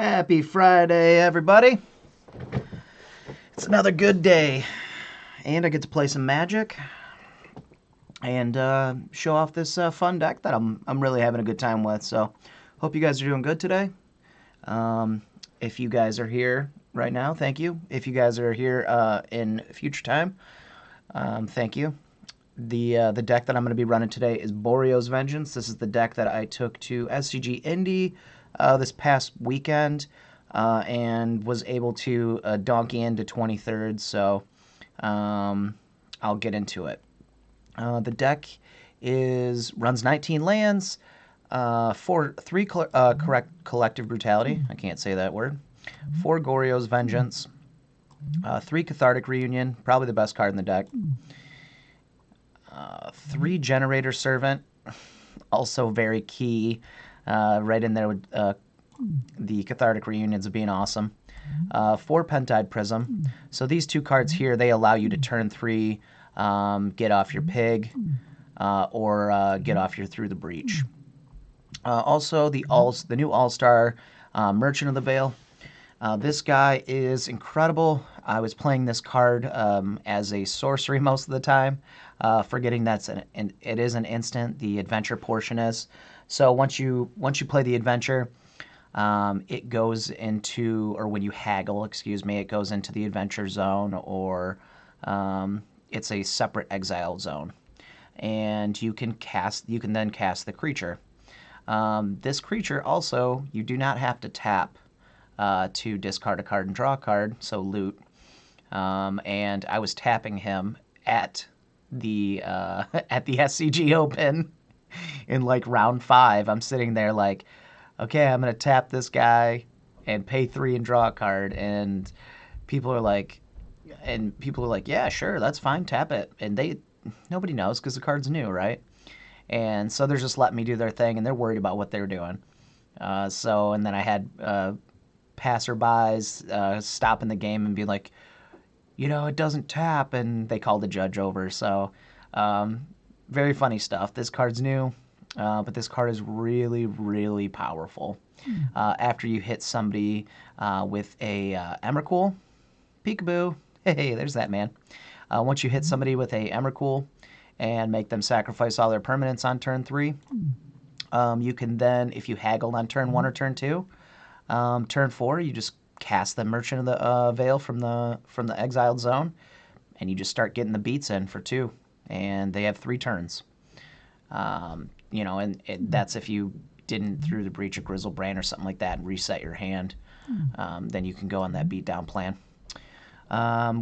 Happy Friday, everybody. It's another good day, and I get to play some Magic and show off this fun deck that I'm really having a good time with. So, hope you guys are doing good today. If you guys are here right now, thank you. If you guys are here in future time, thank you. The deck that I'm going to be running today is Boaryo's Vengeance. This is the deck that I took to SCG Indy this past weekend and was able to donkey into 23rd, so I'll get into it. The deck runs 19 lands, 3 correct collective brutality. I can't say that word. 4 Boaryo's Vengeance, 3 Cathartic Reunion, probably the best card in the deck. 3 Generator Servant, also very key, right in there with the Cathartic Reunions being awesome. 4 Pentide Prism. So these 2 cards here, they allow you to turn 3, get off your pig, or get off your Through the Breach. Also, the new All-Star Merchant of the Veil. This guy is incredible. I was playing this card as a sorcery most of the time, forgetting it is an instant. The adventure portion is. So once you play the adventure, it goes into, or when you haggle, excuse me, it goes into the adventure zone, or it's a separate exile zone, and you can then cast the creature. This creature also, you do not have to tap to discard a card and draw a card, so loot. And I was tapping him at the SCG Open in like round 5. I'm sitting there like, okay, I'm gonna tap this guy and pay 3 and draw a card, and people are like, yeah, sure, that's fine, tap it, and nobody knows because the card's new, right? And so they're just letting me do their thing, and they're worried about what they're doing. And then I had passerbys stopping the game and be like, it doesn't tap, and they called the judge over. So very funny stuff. This card's new, but this card is really, really powerful. After you hit somebody with a Emrakul, peekaboo, hey, there's that man. Once you hit somebody with a Emrakul and make them sacrifice all their permanents on turn 3, you can then, if you haggled on turn 1 or turn 2, turn 4, you just cast the Merchant of the Veil from the exiled zone, and you just start getting the beats in for 2, and they have 3 turns. That's if you didn't Through the Breach of Grizzlebrand or something like that and reset your hand. Then you can go on that beatdown plan.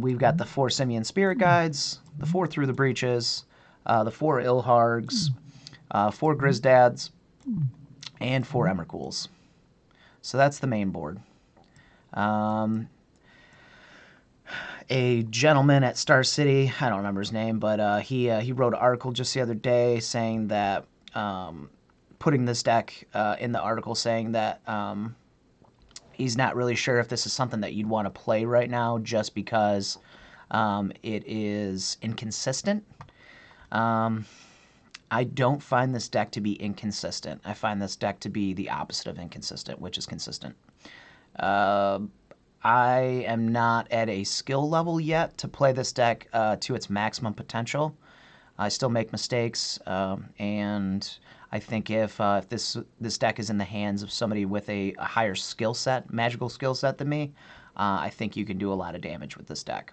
We've got the 4 Simian Spirit Guides, the 4 Through the Breaches, the 4 Ilhargs, 4 Grizdads, and 4 Emrakuls. So that's the main board. A gentleman at Star City, I don't remember his name, but he wrote an article just the other day saying that, putting this deck in the article, saying that he's not really sure if this is something that you'd want to play right now just because it is inconsistent. I don't find this deck to be inconsistent. I find this deck to be the opposite of inconsistent, which is consistent. I am not at a skill level yet to play this deck to its maximum potential. I still make mistakes, and I think if this deck is in the hands of somebody with a higher skill set, magical skill set than me, I think you can do a lot of damage with this deck.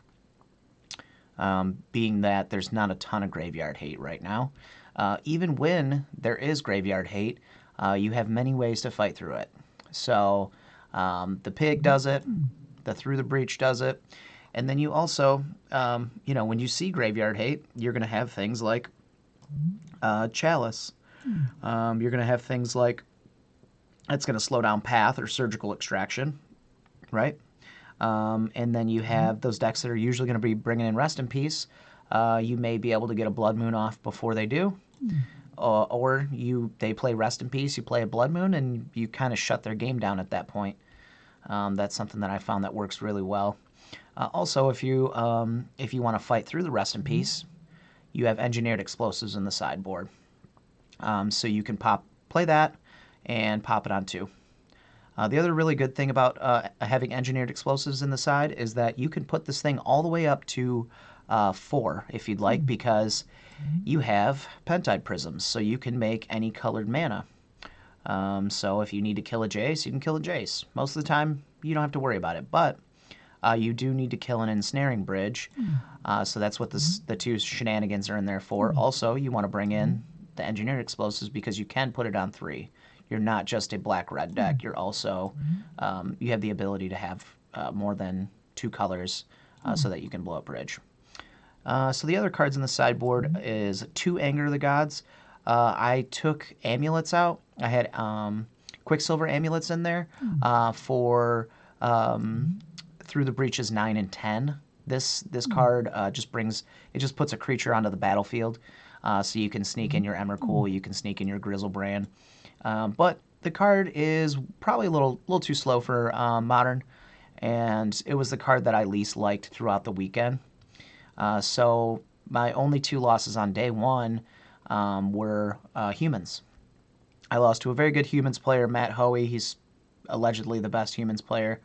Being that there's not a ton of graveyard hate right now. Even when there is graveyard hate, you have many ways to fight through it. So the pig does it, the Through the Breach does it, and then you also, when you see graveyard hate, you're going to have things like Chalice. You're going to have things like, it's going to slow down Path or Surgical Extraction, right? And then you have those decks that are usually going to be bringing in Rest in Peace. You may be able to get a Blood Moon off before they do. Or they play Rest in Peace, you play a Blood Moon, and you kind of shut their game down at that point. That's something that I found that works really well. Also, if you want to fight through the Rest in Peace, you have Engineered Explosives in the sideboard. So you can play that and pop it on 2. The other really good thing about having engineered explosives in the side is that you can put this thing all the way up to 4 if you'd like, because you have pentide prisms, so you can make any colored mana. So if you need to kill a Jace, you can kill a Jace. Most of the time, you don't have to worry about it, but you do need to kill an ensnaring bridge, so that's what the 2 shenanigans are in there for. Also, you want to bring in the engineered explosives because you can put it on 3. You're not just a black-red deck. You're also you have the ability to have more than 2 colors so that you can blow up bridge. So the other cards in the sideboard is 2 Anger of the Gods. I took amulets out. I had Quicksilver amulets in there for Through the Breaches 9 and 10. This card just puts a creature onto the battlefield, so you can sneak in your Emrakul, you can sneak in your Grizzlebrand. But the card is probably a little too slow for Modern, and it was the card that I least liked throughout the weekend. So my only 2 losses on day 1 were humans. I lost to a very good humans player, Matt Hoey. He's allegedly the best humans player.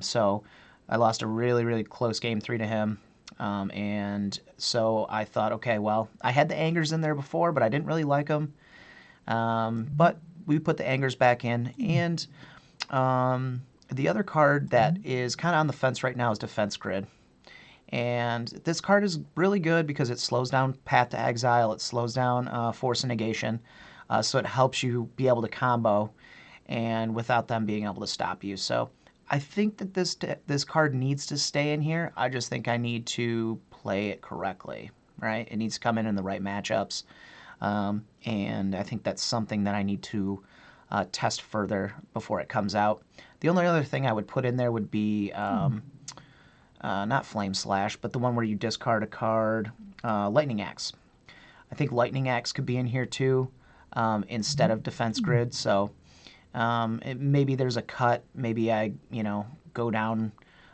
So I lost a really, really close game 3 to him. And so I thought, okay, well, I had the Angers in there before, but I didn't really like them. But we put the Angers back in. And the other card that is kind of on the fence right now is Defense Grid. And this card is really good because it slows down Path to Exile, it slows down Force of Negation, so it helps you be able to combo and without them being able to stop you. So I think that this card needs to stay in here. I just think I need to play it correctly, right? It needs to come in the right matchups, and I think that's something that I need to test further before it comes out. The only other thing I would put in there would be not Flame Slash, but the one where you discard a card, Lightning Axe. I think Lightning Axe could be in here too, instead of Defense Grid. So maybe there's a cut. Maybe I, go down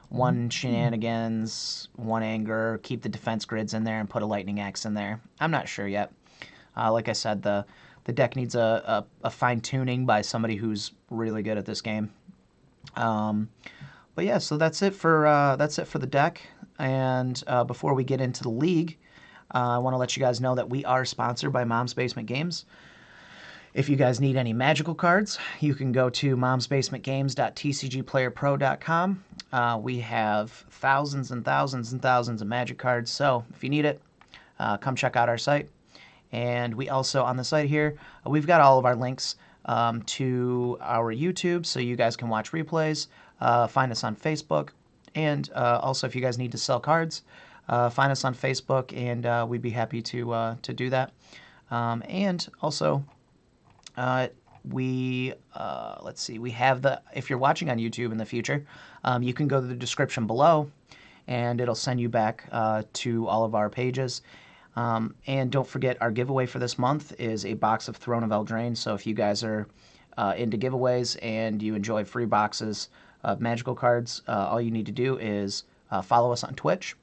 1 shenanigans, 1 anger, keep the Defense Grids in there, and put a Lightning Axe in there. I'm not sure yet. Like I said, the deck needs a fine tuning by somebody who's really good at this game. But yeah, so that's it for the deck. And before we get into the league, I want to let you guys know that we are sponsored by Mom's Basement Games. If you guys need any magical cards, you can go to momsbasementgames.tcgplayerpro.com. We have thousands and thousands and thousands of magic cards, so if you need it, come check out our site. And we also, on the site here, we've got all of our links to our YouTube, so you guys can watch replays. Find us on Facebook, and also if you guys need to sell cards, find us on Facebook, and we'd be happy to do that. And also, let's see, we have if you're watching on YouTube in the future, you can go to the description below, and it'll send you back to all of our pages. And don't forget, our giveaway for this month is a box of Throne of Eldraine. So if you guys are into giveaways and you enjoy free boxes of magical cards, all you need to do is follow us on Twitch.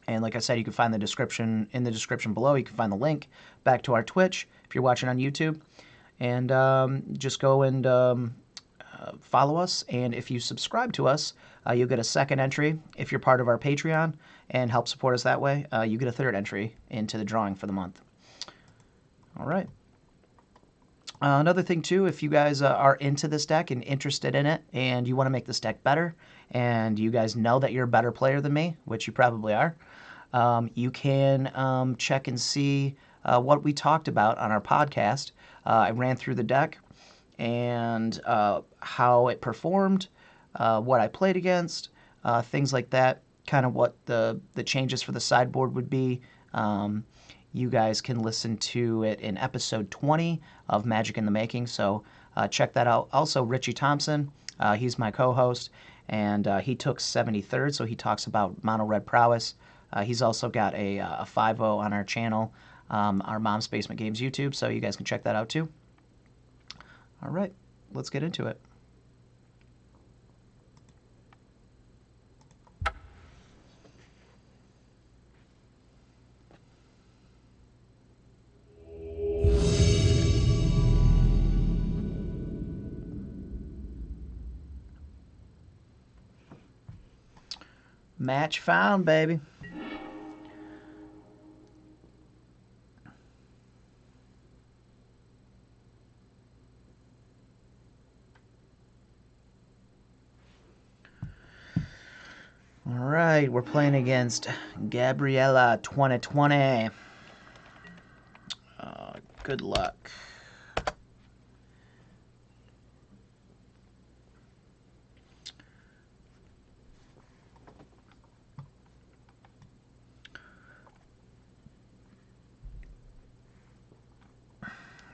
And like I said, you can find in the description below. You can find the link back to our Twitch if you're watching on YouTube. And just go and follow us. And if you subscribe to us, you'll get a second entry. If you're part of our Patreon and help support us that way, you get a third entry into the drawing for the month. All right. Another thing, too, if you guys are into this deck and interested in it, and you want to make this deck better, and you guys know that you're a better player than me, which you probably are, you can check and see what we talked about on our podcast. I ran through the deck and how it performed, what I played against, things like that, kind of what the changes for the sideboard would be. You guys can listen to it in episode 20 of Magic in the Making, so check that out. Also, Richie Thompson, he's my co-host, and he took 73rd, so he talks about mono red prowess. He's also got a 5-0 on our channel, our Mom's Basement Games YouTube, so you guys can check that out too. All right, let's get into it. Match found, baby. All right, we're playing against Gabriella 2020. Good luck.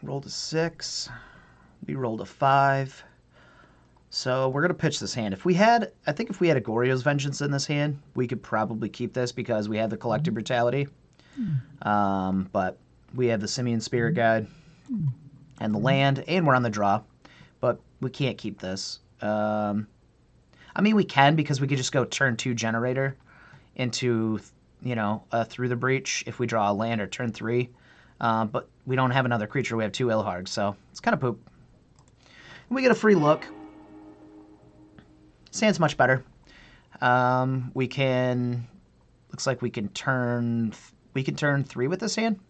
Rolled a 6. We rolled a 5. So we're going to pitch this hand. I think if we had a Boaryo's Vengeance in this hand, we could probably keep this because we have the Collective Brutality. But we have the Simian Spirit Guide and the land, and we're on the draw. But we can't keep this. I mean, we can because we could just go turn 2 Generator into, through the breach if we draw a land, or turn 3. But we don't have another creature. We have 2 Ilhargs, so it's kind of poop. We get a free look. Sand's much better. We can... Looks like we can turn 3 with this hand.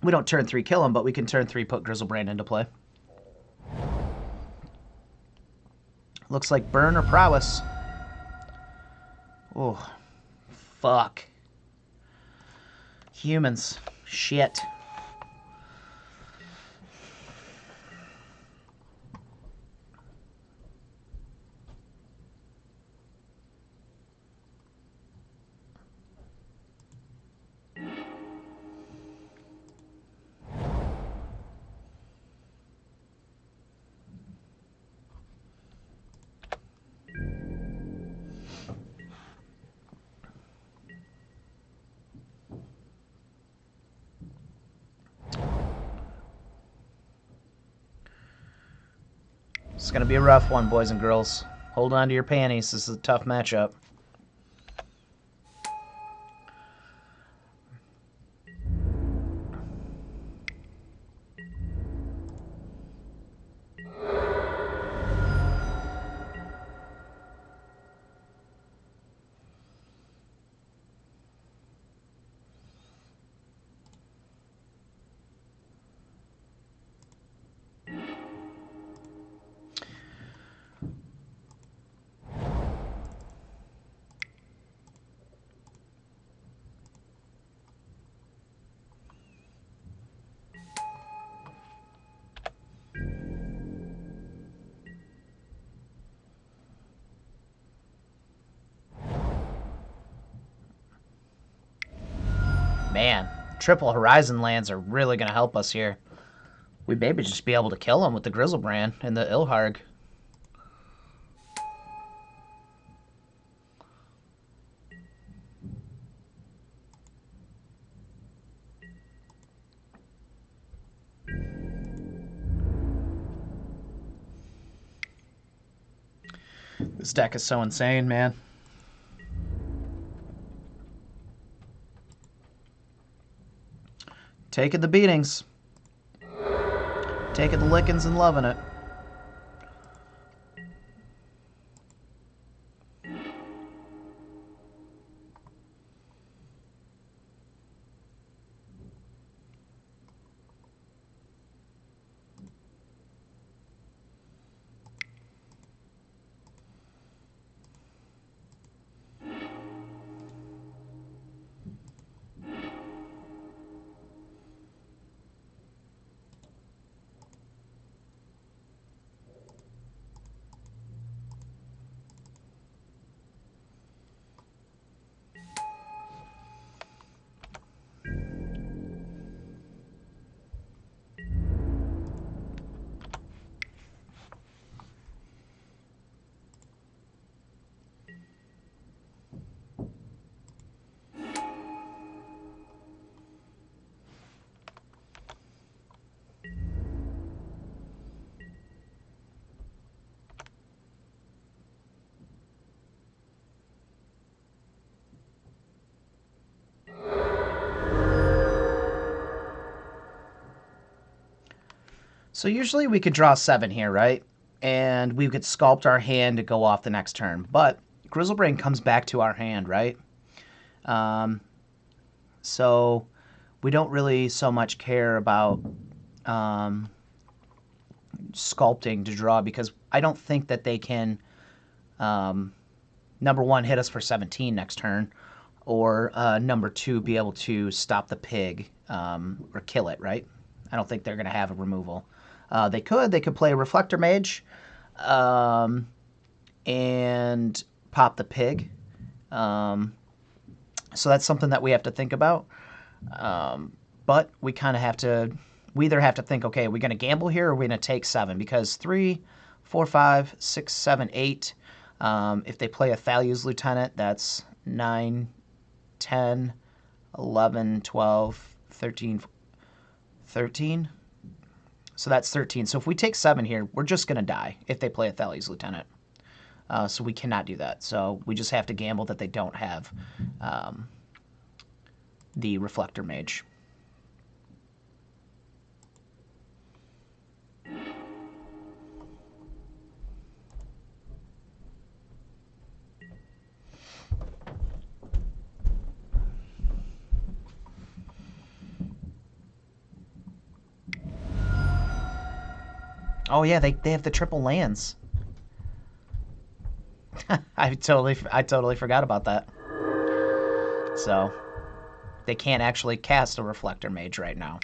We don't turn 3 kill him, but we can turn 3 put Grizzlebrand into play. Looks like burn or prowess. Oh, fuck. Humans. Shit. It's going to be a rough one, boys and girls. Hold on to your panties. This is a tough matchup. Man, triple Horizon lands are really going to help us here. We maybe just be able to kill him with the Grizzlebrand and the Ilharg. This deck is so insane, man. Taking the beatings. Taking the lickings and loving it. So usually we could draw 7 here, right? And we could sculpt our hand to go off the next turn. But Grizzlebrain comes back to our hand, right? So we don't really so much care about sculpting to draw because I don't think that they can, number one, hit us for 17 next turn, or number two, be able to stop the pig or kill it, right? I don't think they're going to have a removal. They could play a Reflector Mage and pop the pig. So that's something that we have to think about. But we kind of have to, we either have to think, okay, are we going to gamble here or are we going to take 7? Because 3, 4, 5, 6, 7, 8. If they play a Thalia's Lieutenant, that's 9, 10, 11, 12, 13, 13. So that's 13. So if we take 7 here, we're just going to die if they play a Thalia's Lieutenant. So we cannot do that. So we just have to gamble that they don't have the Reflector Mage. Oh yeah, they have the triple lands. I totally forgot about that. So they can't actually cast a Reflector Mage right now.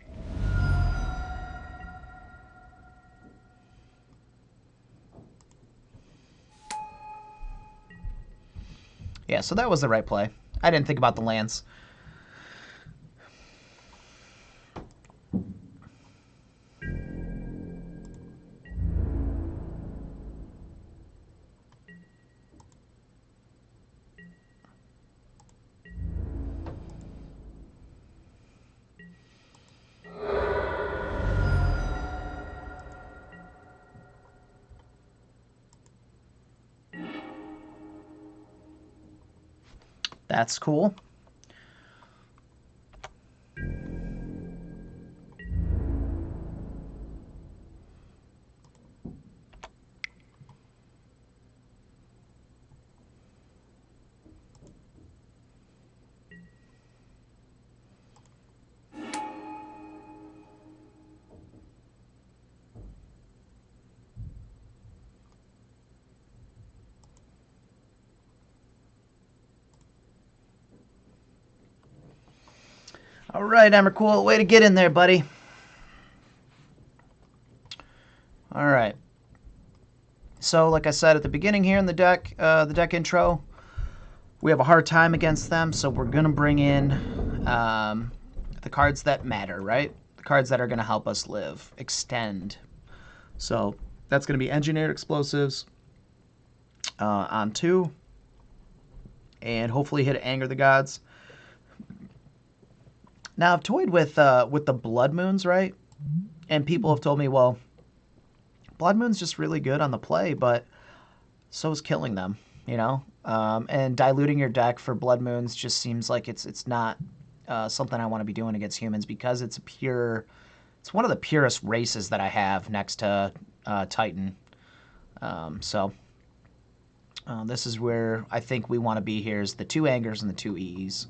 Yeah, so that was the right play. I didn't think about the lands. That's cool. All right, Emmercool, way to get in there, buddy. All right. So, like I said at the beginning here in the deck intro, we have a hard time against them, so we're gonna bring in the cards that matter, right? The cards that are gonna help us live, extend. So that's gonna be Engineered Explosives on 2, and hopefully hit Anger the Gods. Now I've toyed with the Blood Moons, right? And people have told me, well, Blood Moon's just really good on the play, but so is killing them, you know? And diluting your deck for Blood Moons just seems like it's not something I want to be doing against humans because it's it's one of the purest races that I have next to Titan. So this is where I think we want to be here is the 2 Angers and the 2 EEs.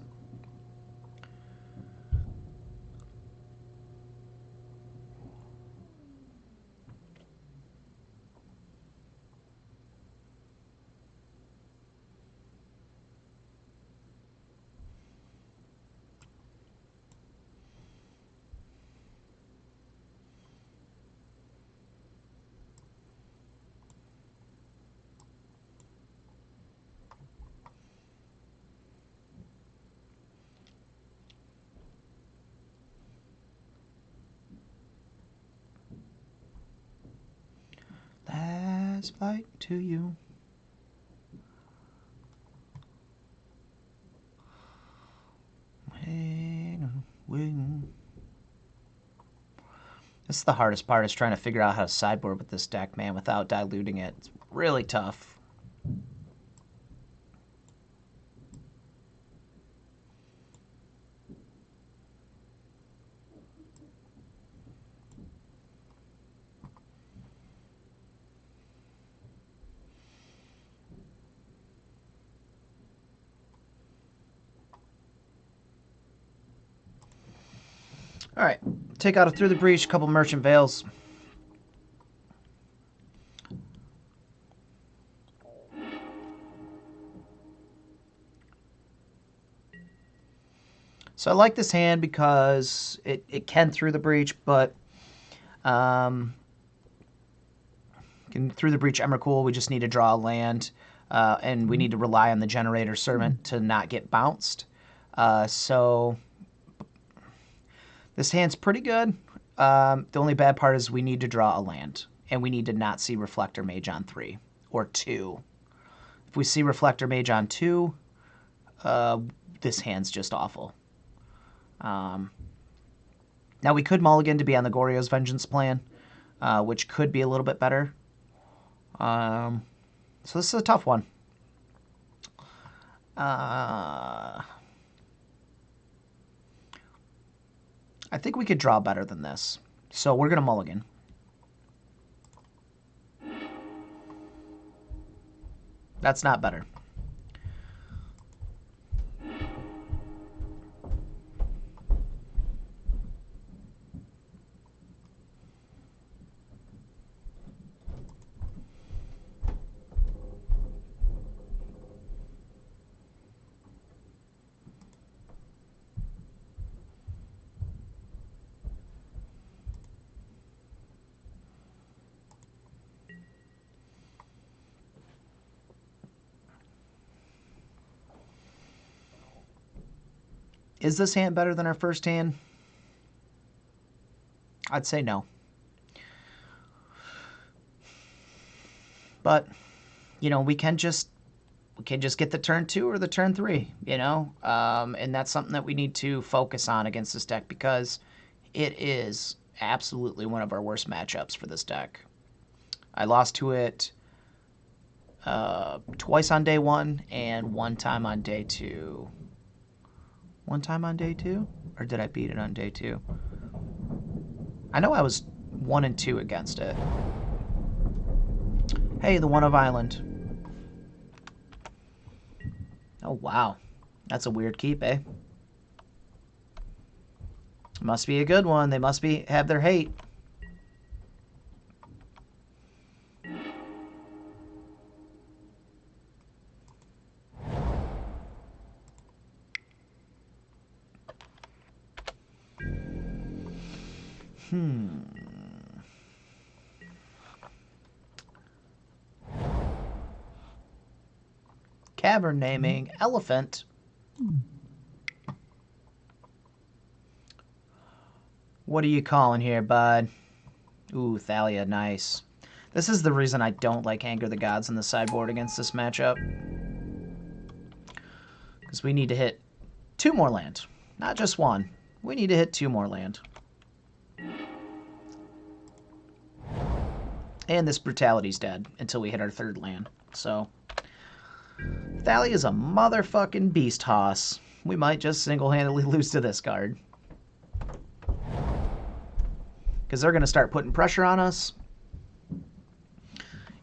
Last flight to you. This is the hardest part is trying to figure out how to sideboard with this deck, man, without diluting it. It's really tough. Alright, take out Through the Breach, a couple Merchant Veils. So I like this hand because it can Through the Breach, but can Through the Breach Emrakul, we just need to draw a land, and we need to rely on the Generator Servant to not get bounced. So this hand's pretty good. The only bad part is we need to draw a land, and we need to not see Reflector Mage on 3 or 2. If we see Reflector Mage on 2, this hand's just awful. Now we could mulligan to be on the Boaryo's Vengeance plan, which could be a little bit better. So this is a tough one. I think we could draw better than this. So we're going to mulligan. That's not better. Is this hand better than our first hand? I'd say no. But, you know, we can just get the turn 2 or the turn 3, you know? And that's something that we need to focus on against this deck because it is absolutely one of our worst matchups for this deck. I lost to it twice on day 1 and one time on day 2. One time on day 2? Or did I beat it on day 2? I know I was 1 and 2 against it. Hey, the One of Island. Oh, wow. That's a weird keep, eh? Must be a good one. They must have their hate. Cavern naming, elephant. What are you calling here, bud? Ooh, Thalia, nice. This is the reason I don't like Anger the Gods in the sideboard against this matchup. Because we need to hit 2 more land. Not just 1. We need to hit 2 more land. And this Brutality's dead until we hit our 3rd land. So, Thalia is a motherfucking beast hoss. We might just single-handedly lose to this card. Because they're going to start putting pressure on us.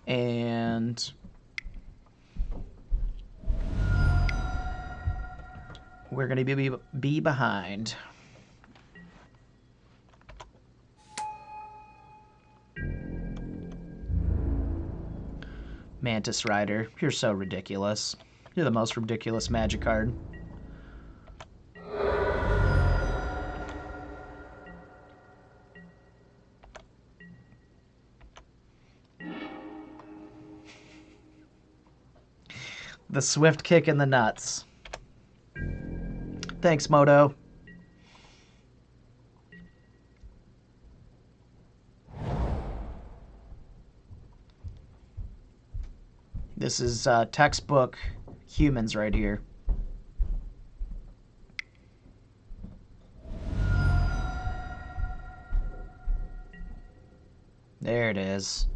And we're going to be behind. Mantis Rider, you're so ridiculous. You're the most ridiculous Magic card. The swift kick in the nuts. Thanks, Moto. This is textbook humans right here. There it is.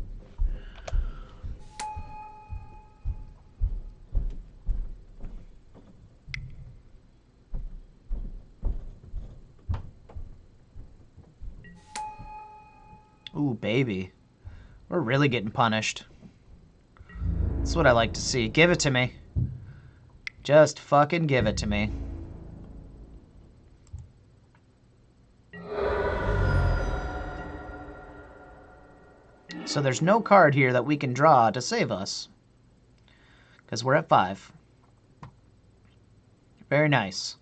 Ooh, baby. We're really getting punished. That's what I like to see. Give it to me. Just fucking give it to me. So there's no card here that we can draw to save us. Because we're at 5. Very nice.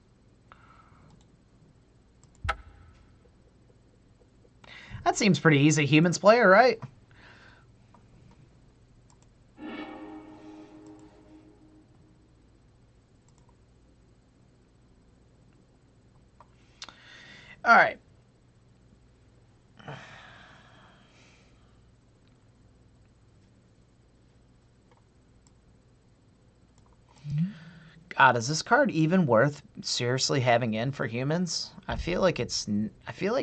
That seems pretty easy, humans player, right? All right. God, is this card even worth seriously having in for humans? I feel like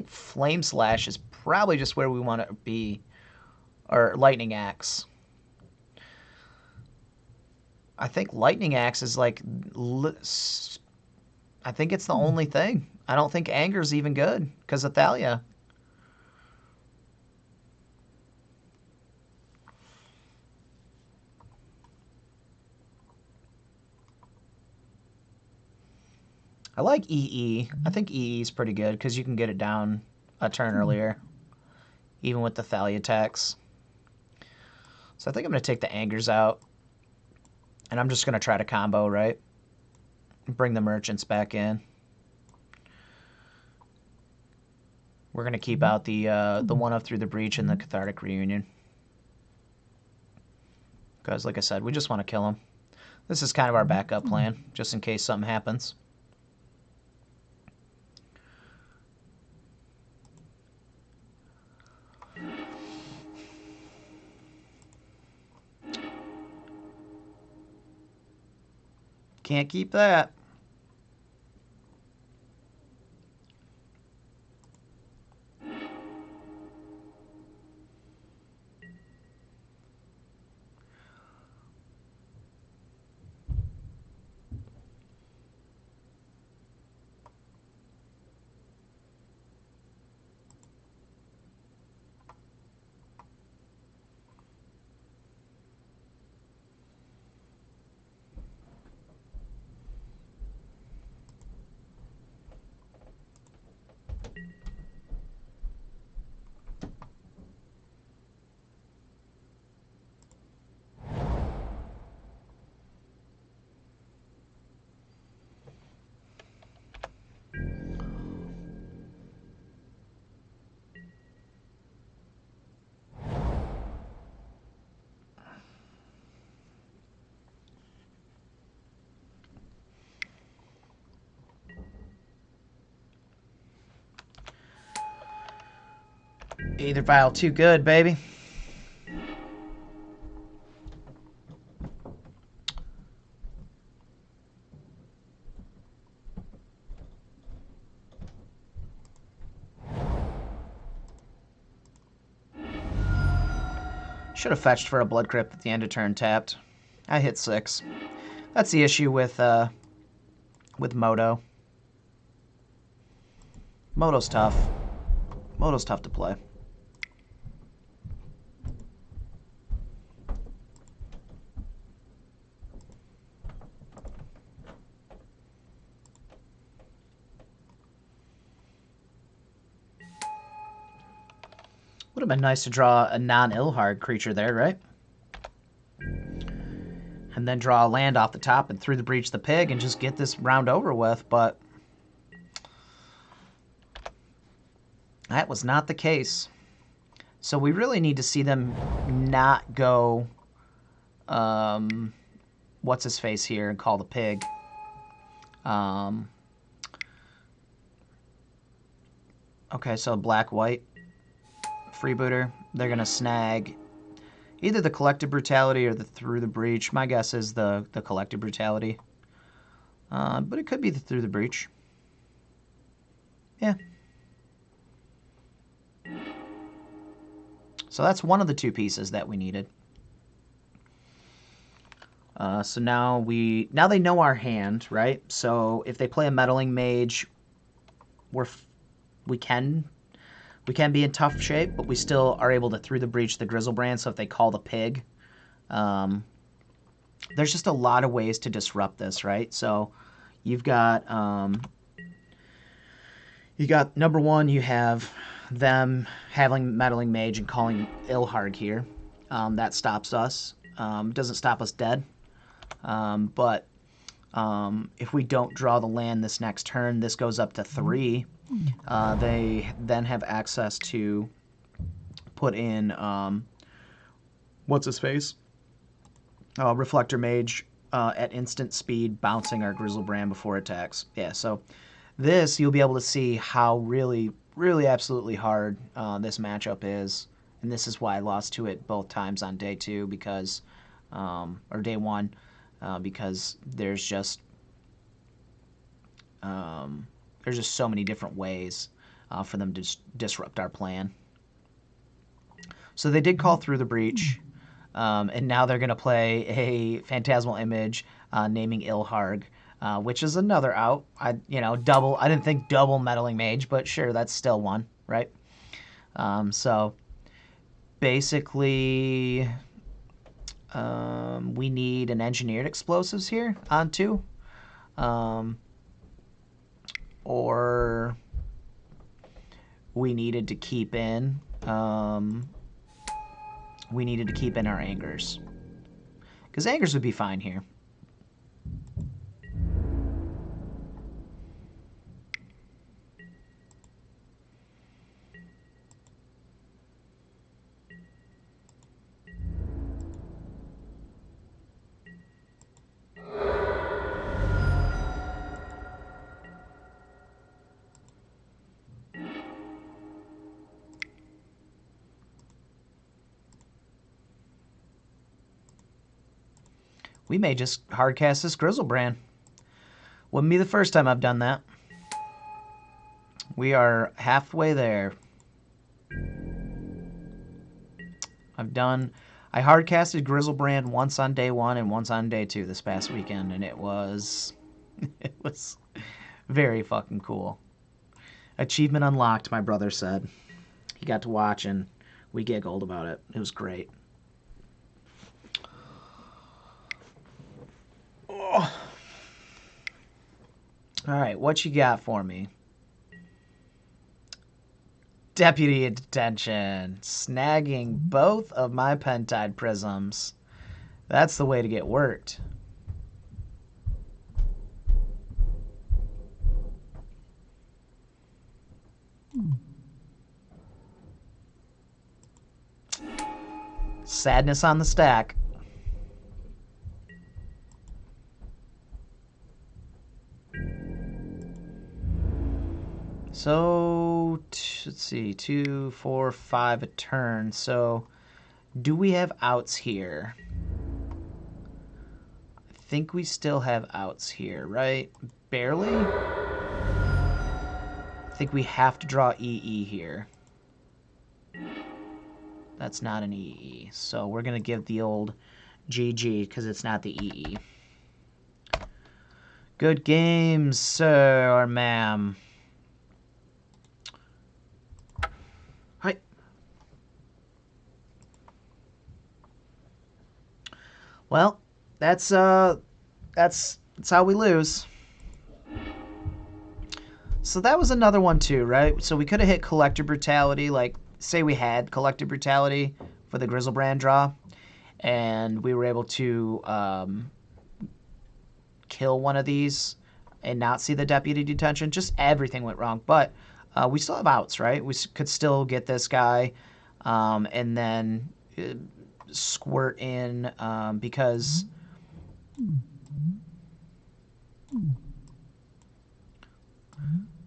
Flame Slash is probably just where we want to be, or Lightning Axe. I think Lightning Axe is like, I think it's the only thing. I don't think Anger's even good because of Thalia. I like EE. I think EE is pretty good because you can get it down a turn earlier, even with the Thalia attacks. So I think I'm going to take the Angers out, and I'm just going to try to combo, right? Bring the merchants back in. We're going to keep out the one up through the breach and the cathartic reunion. Because, like I said, we just want to kill him. This is kind of our backup plan, just in case something happens. Can't keep that. Either file too good, baby. Should have fetched for a Blood Crypt at the end of turn tapped. I hit 6. That's the issue with Moto. Moto's tough. Moto's tough to play. Would have been nice to draw a non-Ilhard creature there, right? And then draw a land off the top and through the breach the pig and just get this round over with, but that was not the case. So we really need to see them not go, what's his face here and call the pig. Okay, so black-white freebooter. They're going to snag either the collective brutality or the through the breach. My guess is the collective brutality. But it could be the through the breach. Yeah. So that's one of the two pieces that we needed. So now they know our hand, right? So if they play a meddling mage, we can be in tough shape, but we still are able to through the breach the Grizzlebrand. So if they call the pig, there's just a lot of ways to disrupt this, right? So you've got number one, you have them having Meddling Mage and calling Ilharg here. That stops us. Doesn't stop us dead. But if we don't draw the land this next turn, this goes up to 3. They then have access to put in, what's his face? Reflector Mage at instant speed, bouncing our Grizzlebrand before attacks. Yeah, so this, you'll be able to see how really absolutely hard this matchup is. And this is why I lost to it both times on day 2 because, or day 1, because there's just so many different ways for them to disrupt our plan. So they did call through the breach, and now they're going to play a Phantasmal Image naming Ilharg, which is another out. Double. I didn't think double Meddling Mage, but sure, that's still one, right? So basically, we need an Engineered Explosives here on 2. Or we needed to keep in our Angers, because Angers would be fine here. We may just hardcast this Grizzlebrand. Wouldn't be the first time I've done that. We are halfway there. I hardcasted Grizzlebrand once on day 1 and once on day 2 this past weekend, and it was very fucking cool. Achievement unlocked, my brother said. He got to watch and we giggled about it. It was great. Oh. All right, what you got for me? Deputy in detention, snagging both of my Pentide Prisms. That's the way to get worked. Sadness on the stack. So, let's see, 2, 4, 5 a turn. So, do we have outs here? I think we still have outs here, right? Barely? I think we have to draw EE here. That's not an EE. So, we're going to give the old GG because it's not the EE. Good games, sir or ma'am. Hi. Well, that's how we lose. So that was another one too, right? So we could have hit Collector Brutality, like say we had Collector Brutality for the Grizzlebrand draw, and we were able to kill one of these and not see the Deputy Detention. Just everything went wrong, but we still have outs, right? We could still get this guy and then squirt in because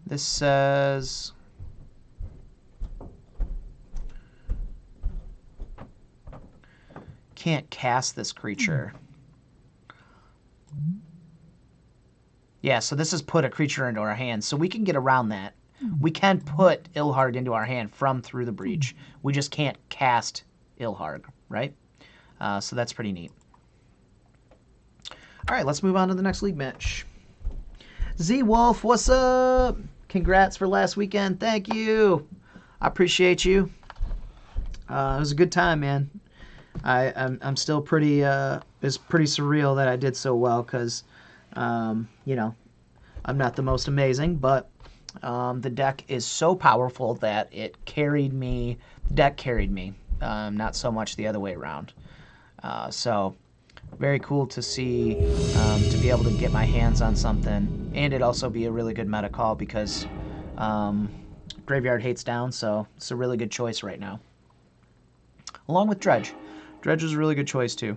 this says can't cast this creature. Yeah, so this has put a creature into our hand, so we can get around that. We can put Ilharg into our hand from through the breach. We just can't cast Ilharg, right? So that's pretty neat. All right, let's move on to the next league match. Z-Wolf, what's up? Congrats for last weekend. Thank you. I appreciate you. It was a good time, man. I'm still pretty, it's pretty surreal that I did so well because, you know, I'm not the most amazing, but The deck is so powerful that it carried me. The deck carried me, not so much the other way around. So very cool to see, to be able to get my hands on something, and it also be a really good meta call because Graveyard hates down, so it's a really good choice right now. Along with Dredge. Dredge is a really good choice too.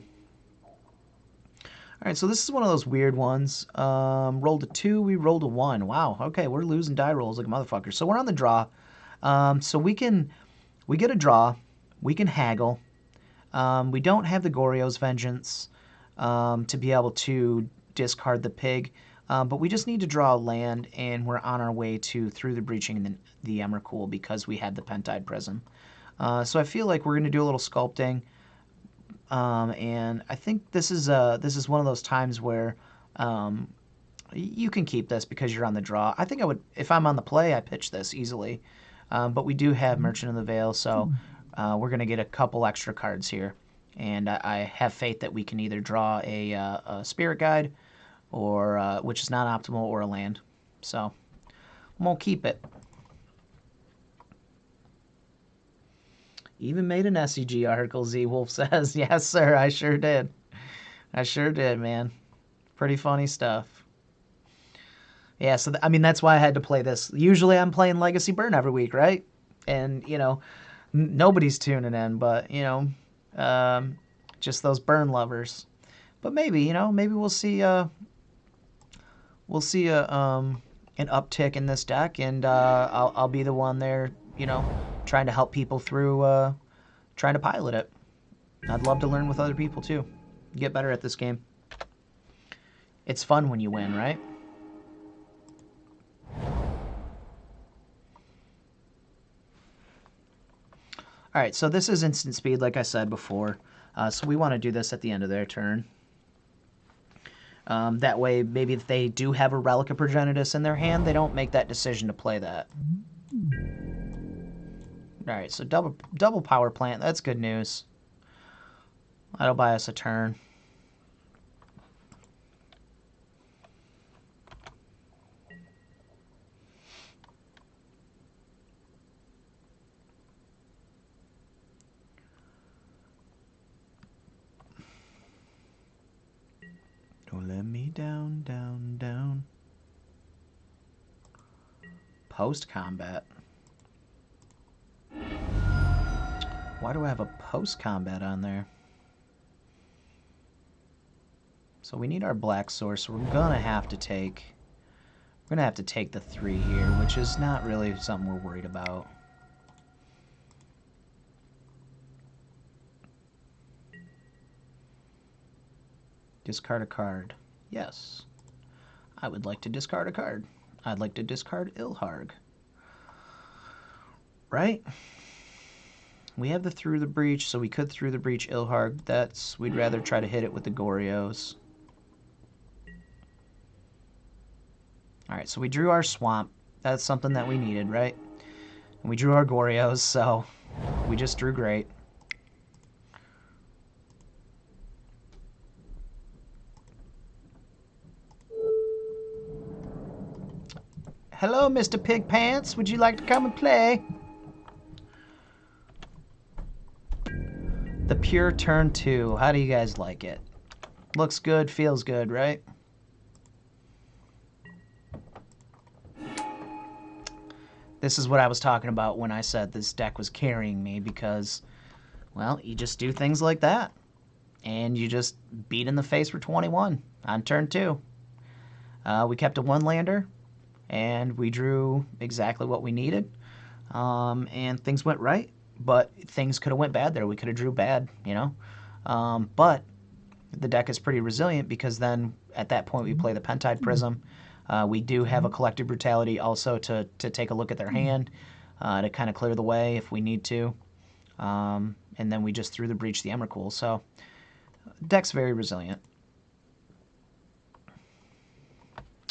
All right, so this is one of those weird ones. Rolled a 2, we rolled a 1. Wow, okay, we're losing die rolls like a motherfucker. So we're on the draw. So we get a draw. We can haggle. We don't have the Goryo's Vengeance to be able to discard the pig, but we just need to draw a land, and we're on our way to Through the Breaching and the Emrakul because we had the Pentide Prism. So I feel like we're going to do a little sculpting. And I think this is one of those times where you can keep this because you're on the draw. I think I would, if I'm on the play, I pitch this easily. But we do have Merchant of the Veil, so we're going to get a couple extra cards here. And I have faith that we can either draw a Spirit Guide, or which is not optimal, or a land. So I'm going to keep it. Even made an SCG article, Z-Wolf says. Yes, sir, I sure did. I sure did, man. Pretty funny stuff. Yeah, so, I mean, that's why I had to play this. Usually I'm playing Legacy Burn every week, right? And, you know, nobody's tuning in, but, you know, just those Burn lovers. But maybe, you know, maybe we'll see an uptick in this deck, and I'll be the one there, you know, trying to help people through, trying to pilot it. I'd love to learn with other people too. Get better at this game. It's fun when you win, right? All right, so this is instant speed, like I said before. So we want to do this at the end of their turn. That way, maybe if they do have a Relic of Progenitus in their hand, they don't make that decision to play that. All right, so double power plant. That's good news. That'll buy us a turn. Don't let me down, down, down. Post-combat. Why do I have a post-combat on there? So we need our black source, so we're gonna have to take the 3 here, which is not really something we're worried about. Discard a card. Yes. I would like to discard a card. I'd like to discard Ilharg. Right? We have the Through the Breach, so we could Through the Breach Ilharg. We'd rather try to hit it with the Goryos. Alright, so we drew our Swamp. That's something that we needed, right? And we drew our Goryos, so we just drew great. Hello, Mr. Pig Pants. Would you like to come and play? The Pure turn 2. How do you guys like it? Looks good, feels good, right? This is what I was talking about when I said this deck was carrying me, because, well, you just do things like that. And you just beat in the face for 21 on turn 2. We kept a 1-lander, and we drew exactly what we needed. And things went right. But things could have went bad there. We could have drew bad, you know. But the deck is pretty resilient, because then at that point we play the Pentide Prism. We do have a Collective Brutality also to take a look at their hand, to kind of clear the way if we need to. And then we just Through the Breach the Emrakul. So deck's very resilient.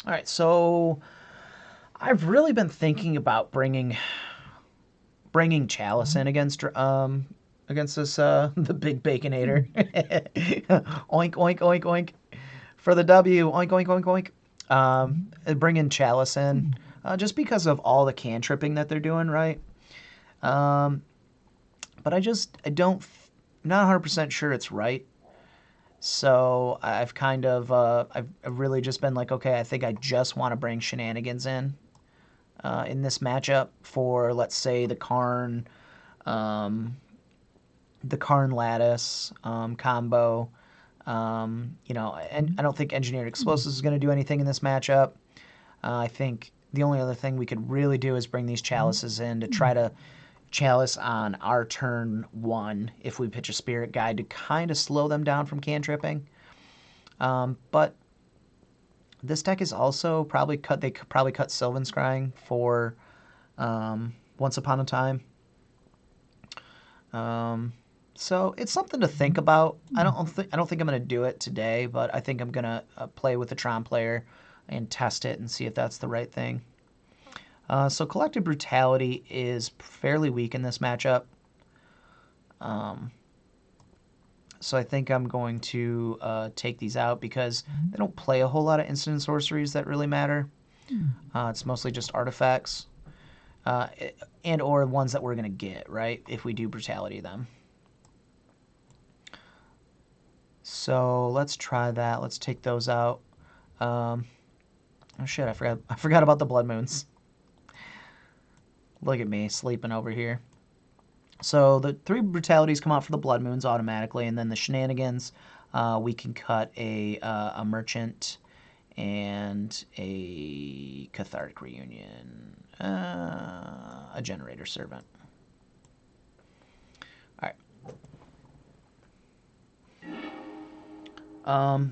All right, so I've really been thinking about bringing Chalice in against this the big Baconator. Oink oink oink oink for the W. Oink oink oink oink. Bringing Chalice in. just because of all the cantripping that they're doing, right? But I don't, I'm not 100% sure it's right. So I've kind of, I've really just been like, okay, I think I just want to bring shenanigans in this matchup for, let's say, the Karn Lattice combo. And I don't think Engineered Explosives is going to do anything in this matchup. I think the only other thing we could really do is bring these chalices in to try to chalice on our turn 1 if we pitch a Spirit Guide to kind of slow them down from cantripping. But this deck is also probably they could probably cut Sylvan Scrying for Once Upon a Time. So it's something to think about. I don't think I'm going to do it today, but I think I'm going to play with the Tron player and test it and see if that's the right thing. So Collective Brutality is fairly weak in this matchup. So I think I'm going to take these out because they don't play a whole lot of instant sorceries that really matter. It's mostly just artifacts and or ones that we're going to get, right, if we do Brutality them. So let's try that. Let's take those out. Oh shit, I forgot about the Blood Moons. Look at me sleeping over here. So the 3 brutalities come out for the Blood Moons automatically, and then the shenanigans, we can cut a Merchant and a Cathartic Reunion, a Generator Servant. All right.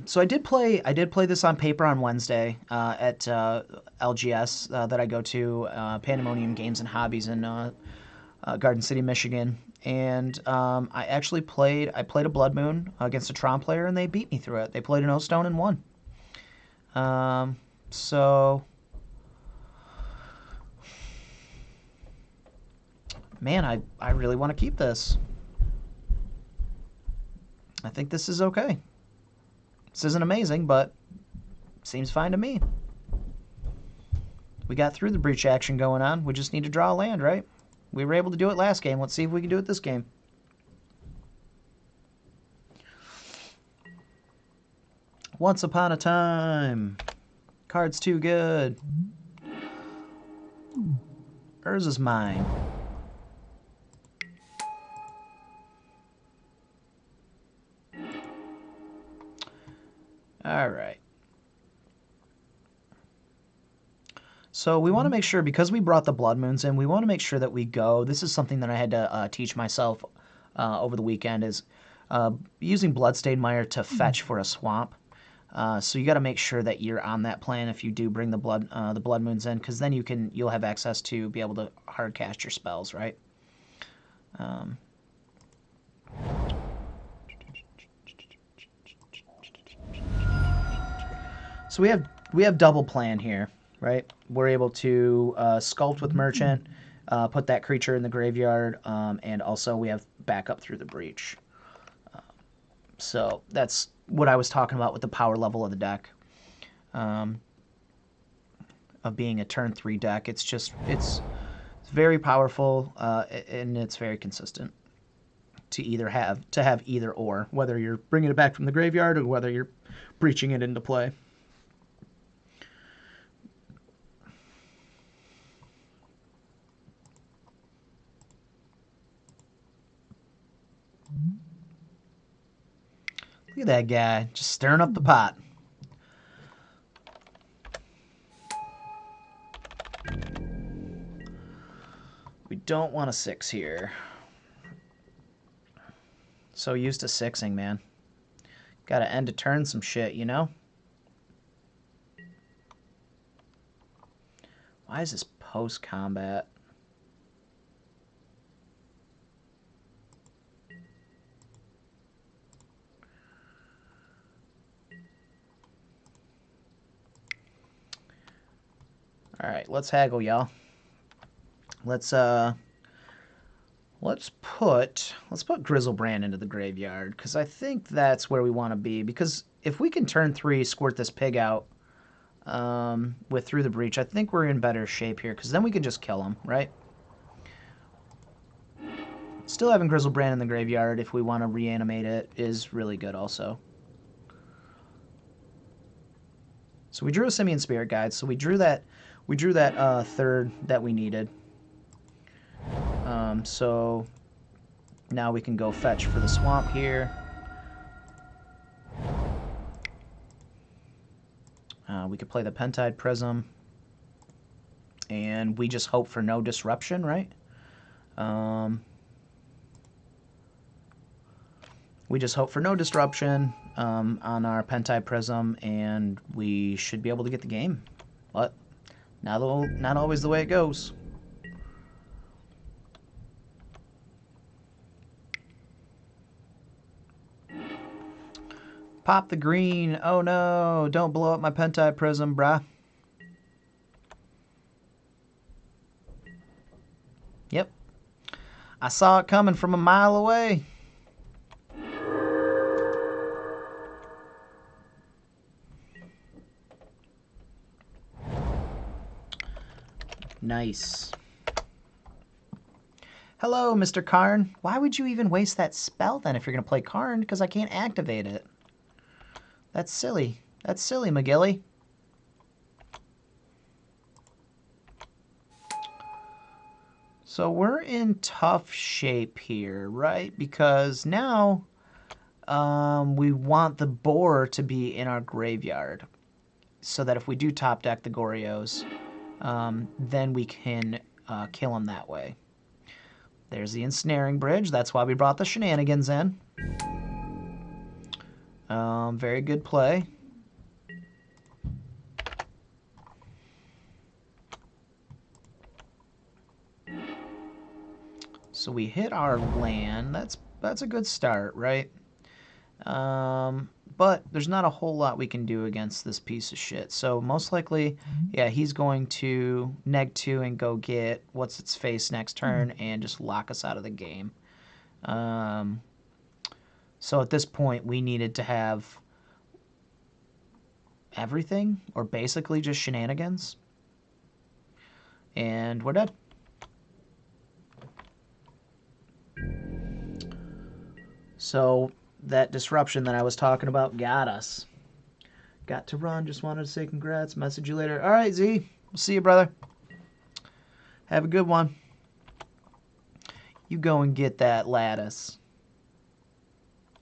So I did play this on paper on Wednesday at LGS that I go to, Pandemonium Games and Hobbies in Garden City, Michigan, and I actually played a Blood Moon against a Tron player, and they beat me through it. They played an O-Stone and won. So, man, I really want to keep this. I think this is okay. This isn't amazing, but seems fine to me. We got through the breach action going on. We just need to draw a land, right? We were able to do it last game. Let's see if we can do it this game. Once Upon a Time. Card's too good. Hers is mine. All right. So we want to make sure, because we brought the Blood Moons in, we want to make sure that we go. This is something that I had to teach myself over the weekend, is using Bloodstained Mire to fetch for a swamp. So you got to make sure that you're on that plan if you do bring the Blood Moons in, because then you'll have access to be able to hard cast your spells, right? So we have double plan here, right? We're able to sculpt with Merchant, put that creature in the graveyard, and also we have backup through the breach. So that's what I was talking about with the power level of the deck, of being a turn 3 deck. It's very powerful, and it's very consistent to have either or, whether you're bringing it back from the graveyard or whether you're breaching it into play. Look at that guy, just stirring up the pot. We don't want a 6 here. So used to 6ing, man. Gotta end to turn some shit, you know? Why is this post-combat? All right, let's haggle, y'all. Let's put Grizzlebrand into the graveyard, because I think that's where we want to be. Because if we can turn 3 squirt this pig out, with Through the Breach, I think we're in better shape here, because then we can just kill him, right? Still having Grizzlebrand in the graveyard, if we want to reanimate it, is really good also. So we drew a Simian Spirit Guide, so we drew that third that we needed. So now we can go fetch for the swamp here. We could play the Pentide Prism. And we just hope for no disruption, right? We just hope for no disruption on our Pentide Prism, and we should be able to get the game. But not always the way it goes. Pop the green. Oh no, don't blow up my Pentide Prism, bruh. Yep. I saw it coming from a mile away. Nice. Hello, Mr. Karn. Why would you even waste that spell then if you're going to play Karn? Because I can't activate it. That's silly. That's silly, McGilly. So we're in tough shape here, right? Because now we want the boar to be in our graveyard so that if we do top deck the Boaryos, then we can kill them that way. There's the ensnaring bridge. That's why we brought the shenanigans in. Very good play. So we hit our land. That's a good start, right? But there's not a whole lot we can do against this piece of shit. So most likely, yeah, he's going to neg 2 and go get what's its face next turn and just lock us out of the game. So at this point, we needed to have everything, or basically just shenanigans. And we're dead. So that disruption that I was talking about got us. Got to run. Just wanted to say congrats. Message you later. All right, Z. We'll see you, brother. Have a good one. You go and get that lattice.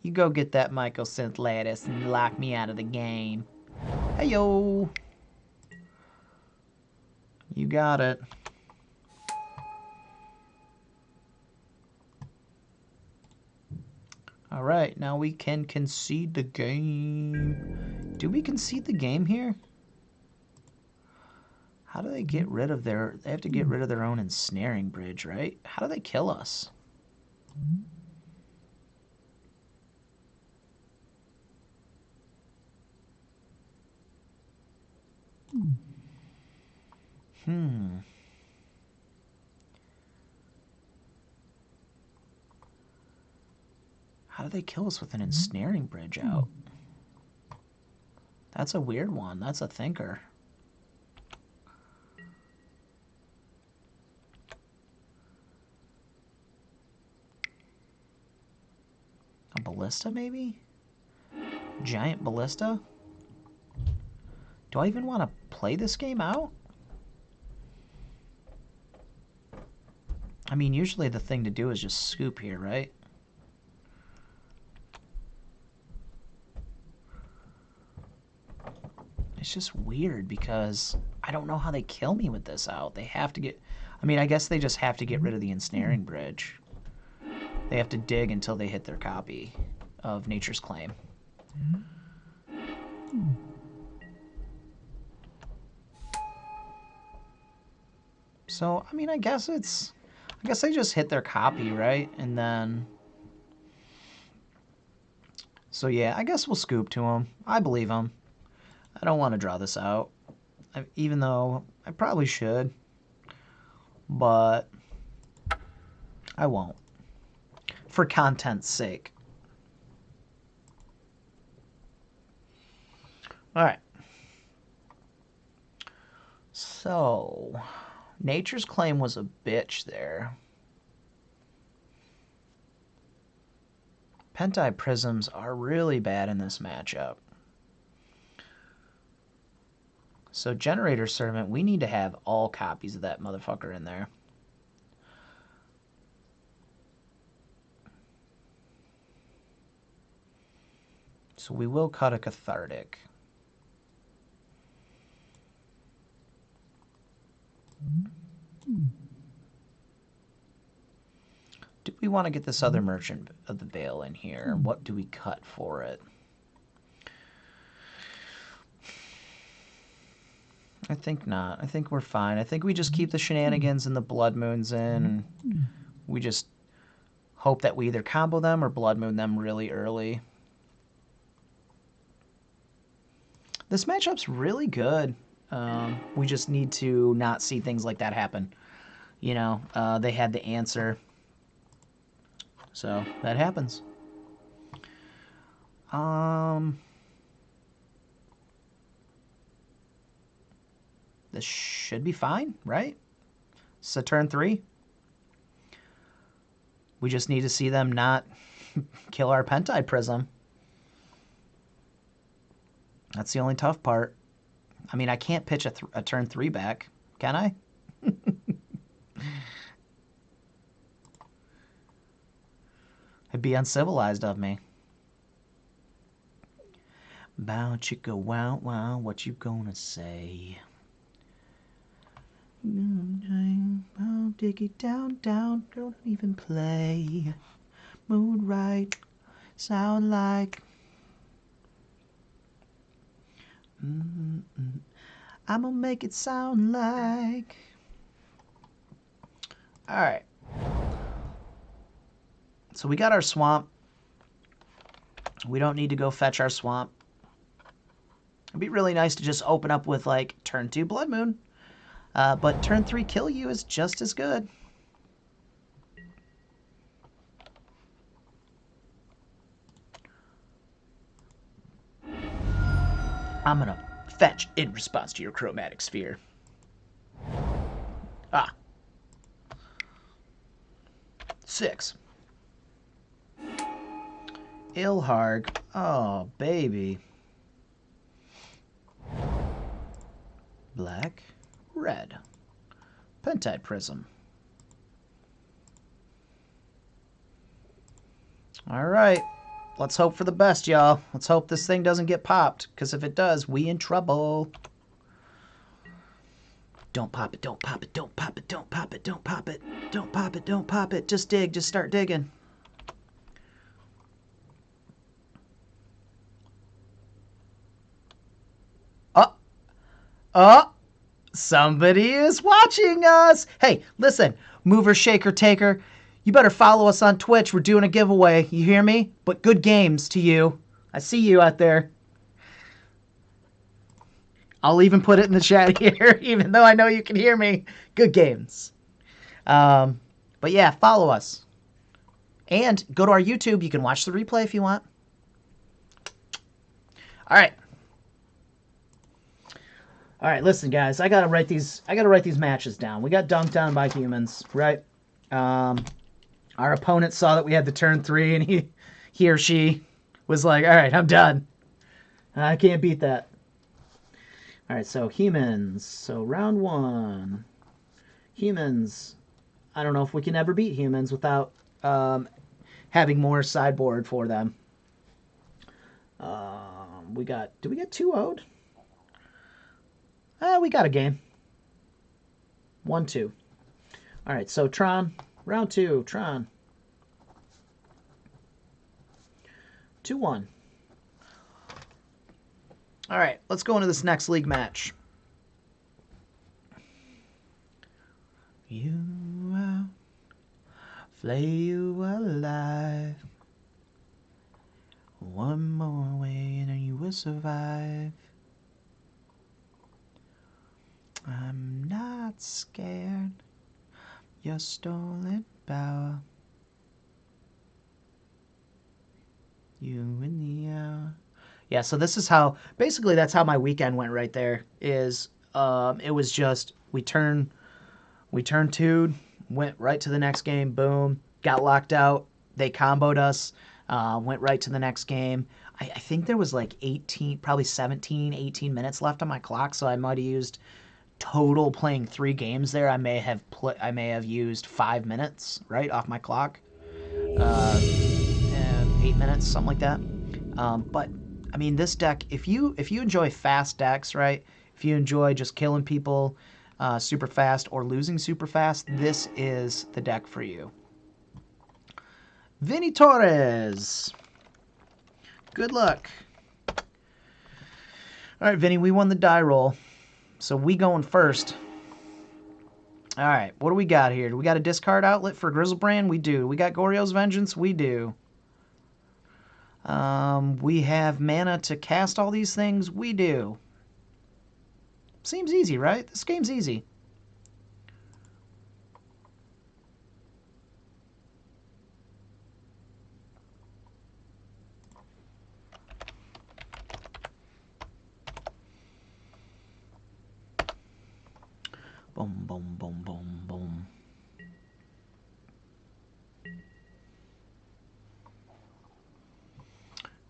You go get that Mycosynth lattice and lock me out of the game. Hey, yo. You got it. All right, now we can concede the game. Do we concede the game here? How do they get rid of their... They have to get rid of their own ensnaring bridge, right? How do they kill us? How do they kill us with an ensnaring bridge out? That's a weird one. That's a thinker. A ballista, maybe? Giant ballista? Do I even want to play this game out? I mean, usually the thing to do is just scoop here, right? It's just weird because I don't know how they kill me with this out. They have to get... I mean, I guess they just have to get rid of the ensnaring bridge. They have to dig until they hit their copy of Nature's Claim. So, I mean, I guess they just hit their copy, right? And then... So, yeah, I guess we'll scoop to them. I believe them. I don't want to draw this out, even though I probably should, but I won't, for content's sake. All right. So, Nature's Claim was a bitch there. Pentai Prisms are really bad in this matchup. So Generator Servant, we need to have all copies of that motherfucker in there. So we will cut a Cathartic. Do we want to get this other Merchant of the Veil in here? What do we cut for it? I think not. I think we're fine. I think we just keep the Shenanigans and the Blood Moons in. And we just hope that we either combo them or Blood Moon them really early. This matchup's really good. We just need to not see things like that happen. You know, they had the answer. So, that happens. This should be fine, right? It's a turn 3. We just need to see them not kill our Pentai Prism. That's the only tough part. I mean, I can't pitch a turn 3 back, can I? It'd be uncivilized of me. Bow chicka wow wow, what you gonna say? Oh, dig it down, down, don't even play. Mood right, sound like. I'm gonna make it sound like. Alright. So we got our swamp. We don't need to go fetch our swamp. It'd be really nice to just open up with, like, turn 2 Blood Moon. But turn 3 Kill You is just as good. I'm going to fetch in response to your Chromatic Sphere. Ah. 6. Ilharg. Oh, baby. Black. Red. Pentide Prism. All right. Let's hope for the best, y'all. Let's hope this thing doesn't get popped, because if it does, we in trouble. Don't pop it, don't pop it, don't pop it, don't pop it, don't pop it. Don't pop it, don't pop it. Just dig, just start digging. Oh, somebody is watching us. Hey, listen, mover, shaker, taker. You better follow us on Twitch. We're doing a giveaway. You hear me? But good games to you. I see you out there. I'll even put it in the chat here, even though I know you can hear me. Good games. But yeah, follow us. And go to our YouTube. You can watch the replay if you want. All right. All right, listen, guys. I gotta write these matches down. We got dunked on by humans, right? Our opponent saw that we had the turn 3, and he or she was like, "All right, I'm done. I can't beat that." All right, so humans. So round 1, humans. I don't know if we can ever beat humans without having more sideboard for them. Do we get 2-0'd? We got a game. 1-2. All right, so Tron, round 2, Tron. 2-1. All right, let's go into this next league match. You out, flay you alive. One more way and you will survive. I'm not scared. Your stolen power. You in the hour. Yeah, so this is how, basically that's how my weekend went right there, is It was just we turned two, went right to the next game, boom, got locked out. They comboed us, went right to the next game. I think there was like 18, probably 17, 18 minutes left on my clock, so I might have used total playing 3 games there. I may have used 5 minutes right off my clock, and 8 minutes, something like that. But I mean, this deck, if you enjoy fast decks, right? If you enjoy just killing people super fast or losing super fast, this is the deck for you. Vinny Torres. Good luck. All right, Vinny, we won the die roll, so we going first. All right, what do we got here? Do we got a discard outlet for Grizzlebrand? We do. We got Goryo's Vengeance? We do. We have mana to cast all these things? We do. Seems easy, right? This game's easy. Boom, boom, boom, boom, boom.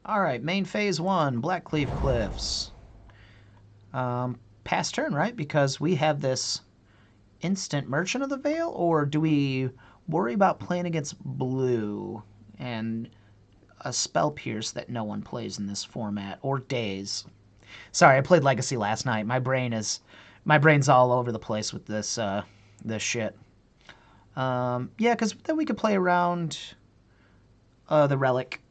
All right, main phase 1, Blackcleave Cliffs. Pass turn, right? Because we have this instant Merchant of the Veil, or do we worry about playing against blue and a Spell Pierce that no one plays in this format, or Daze? Sorry, I played Legacy last night. My brain's all over the place with this shit. Yeah, because then we could play around the Relic.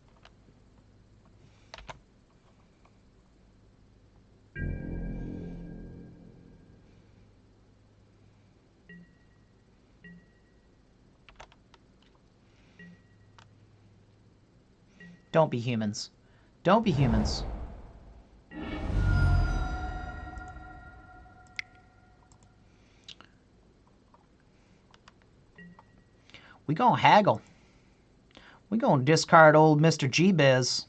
Don't be humans. Don't be humans. We gonna haggle. We gonna discard old Mr. G-Biz.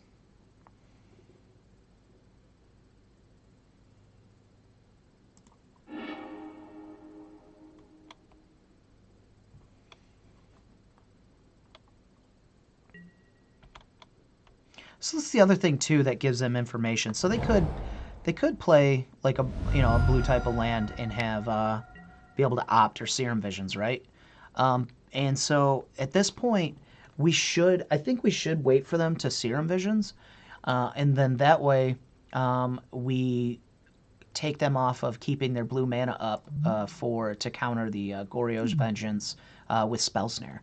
So that's the other thing too that gives them information. So they could play like a a blue type of land and have be able to opt or Serum Visions, right? And so at this point, I think we should wait for them to Serum Visions, and then that way we take them off of keeping their blue mana up to counter the Goryo's Vengeance with Spell Snare.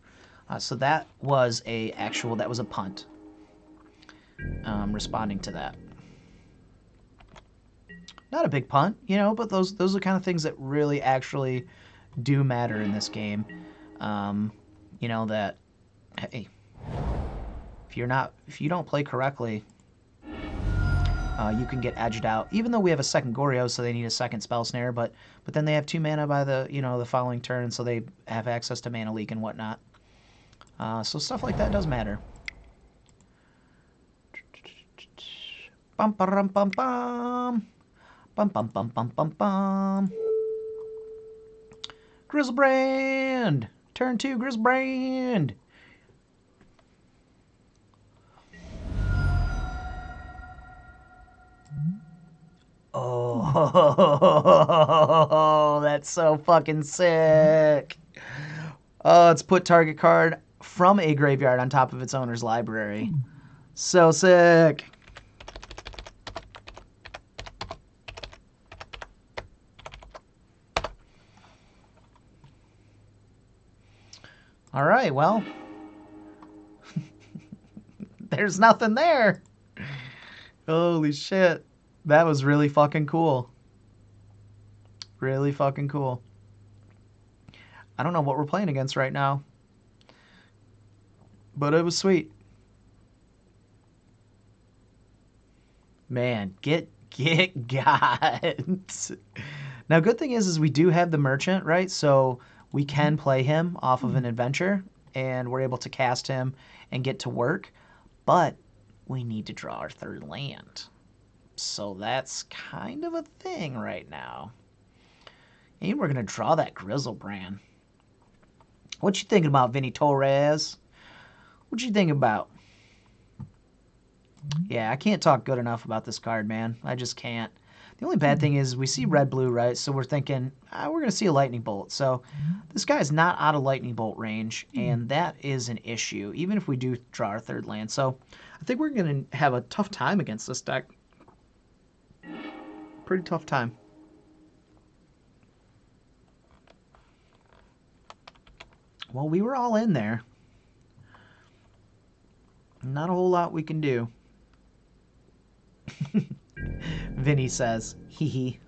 So that was a punt. Responding to that. Not a big punt, but those are the kind of things that really actually do matter in this game. That hey, if you don't play correctly, you can get edged out. Even though we have a second Goryo, so they need a second Spell Snare, but then they have 2 mana by the following turn, so they have access to mana leak and whatnot. So stuff like that does matter. Bum bum bum bum bum bum bum bum bum bum. Grizzlebrand, turn 2, Grizzlebrand. Oh, that's so fucking sick. Oh, it's put target card from a graveyard on top of its owner's library. So sick. All right, well, there's nothing there. Holy shit. That was really fucking cool. Really fucking cool. I don't know what we're playing against right now, but it was sweet. Man, get got. Now, good thing is we do have the Merchant, right? So we can play him off of an adventure, and we're able to cast him and get to work. But we need to draw our 3rd land. So that's kind of a thing right now. And we're going to draw that Grizzlebrand. What you thinking about, Vinny Torres? What you thinking about? Yeah, I can't talk good enough about this card, man. I just can't. The only bad thing is we see red-blue, right? So we're thinking, we're going to see a lightning bolt. So this guy is not out of lightning bolt range, and that is an issue, even if we do draw our third land. So I think we're going to have a tough time against this deck. Pretty tough time. Well, we were all in there. Not a whole lot we can do. Vinny says, hee hee.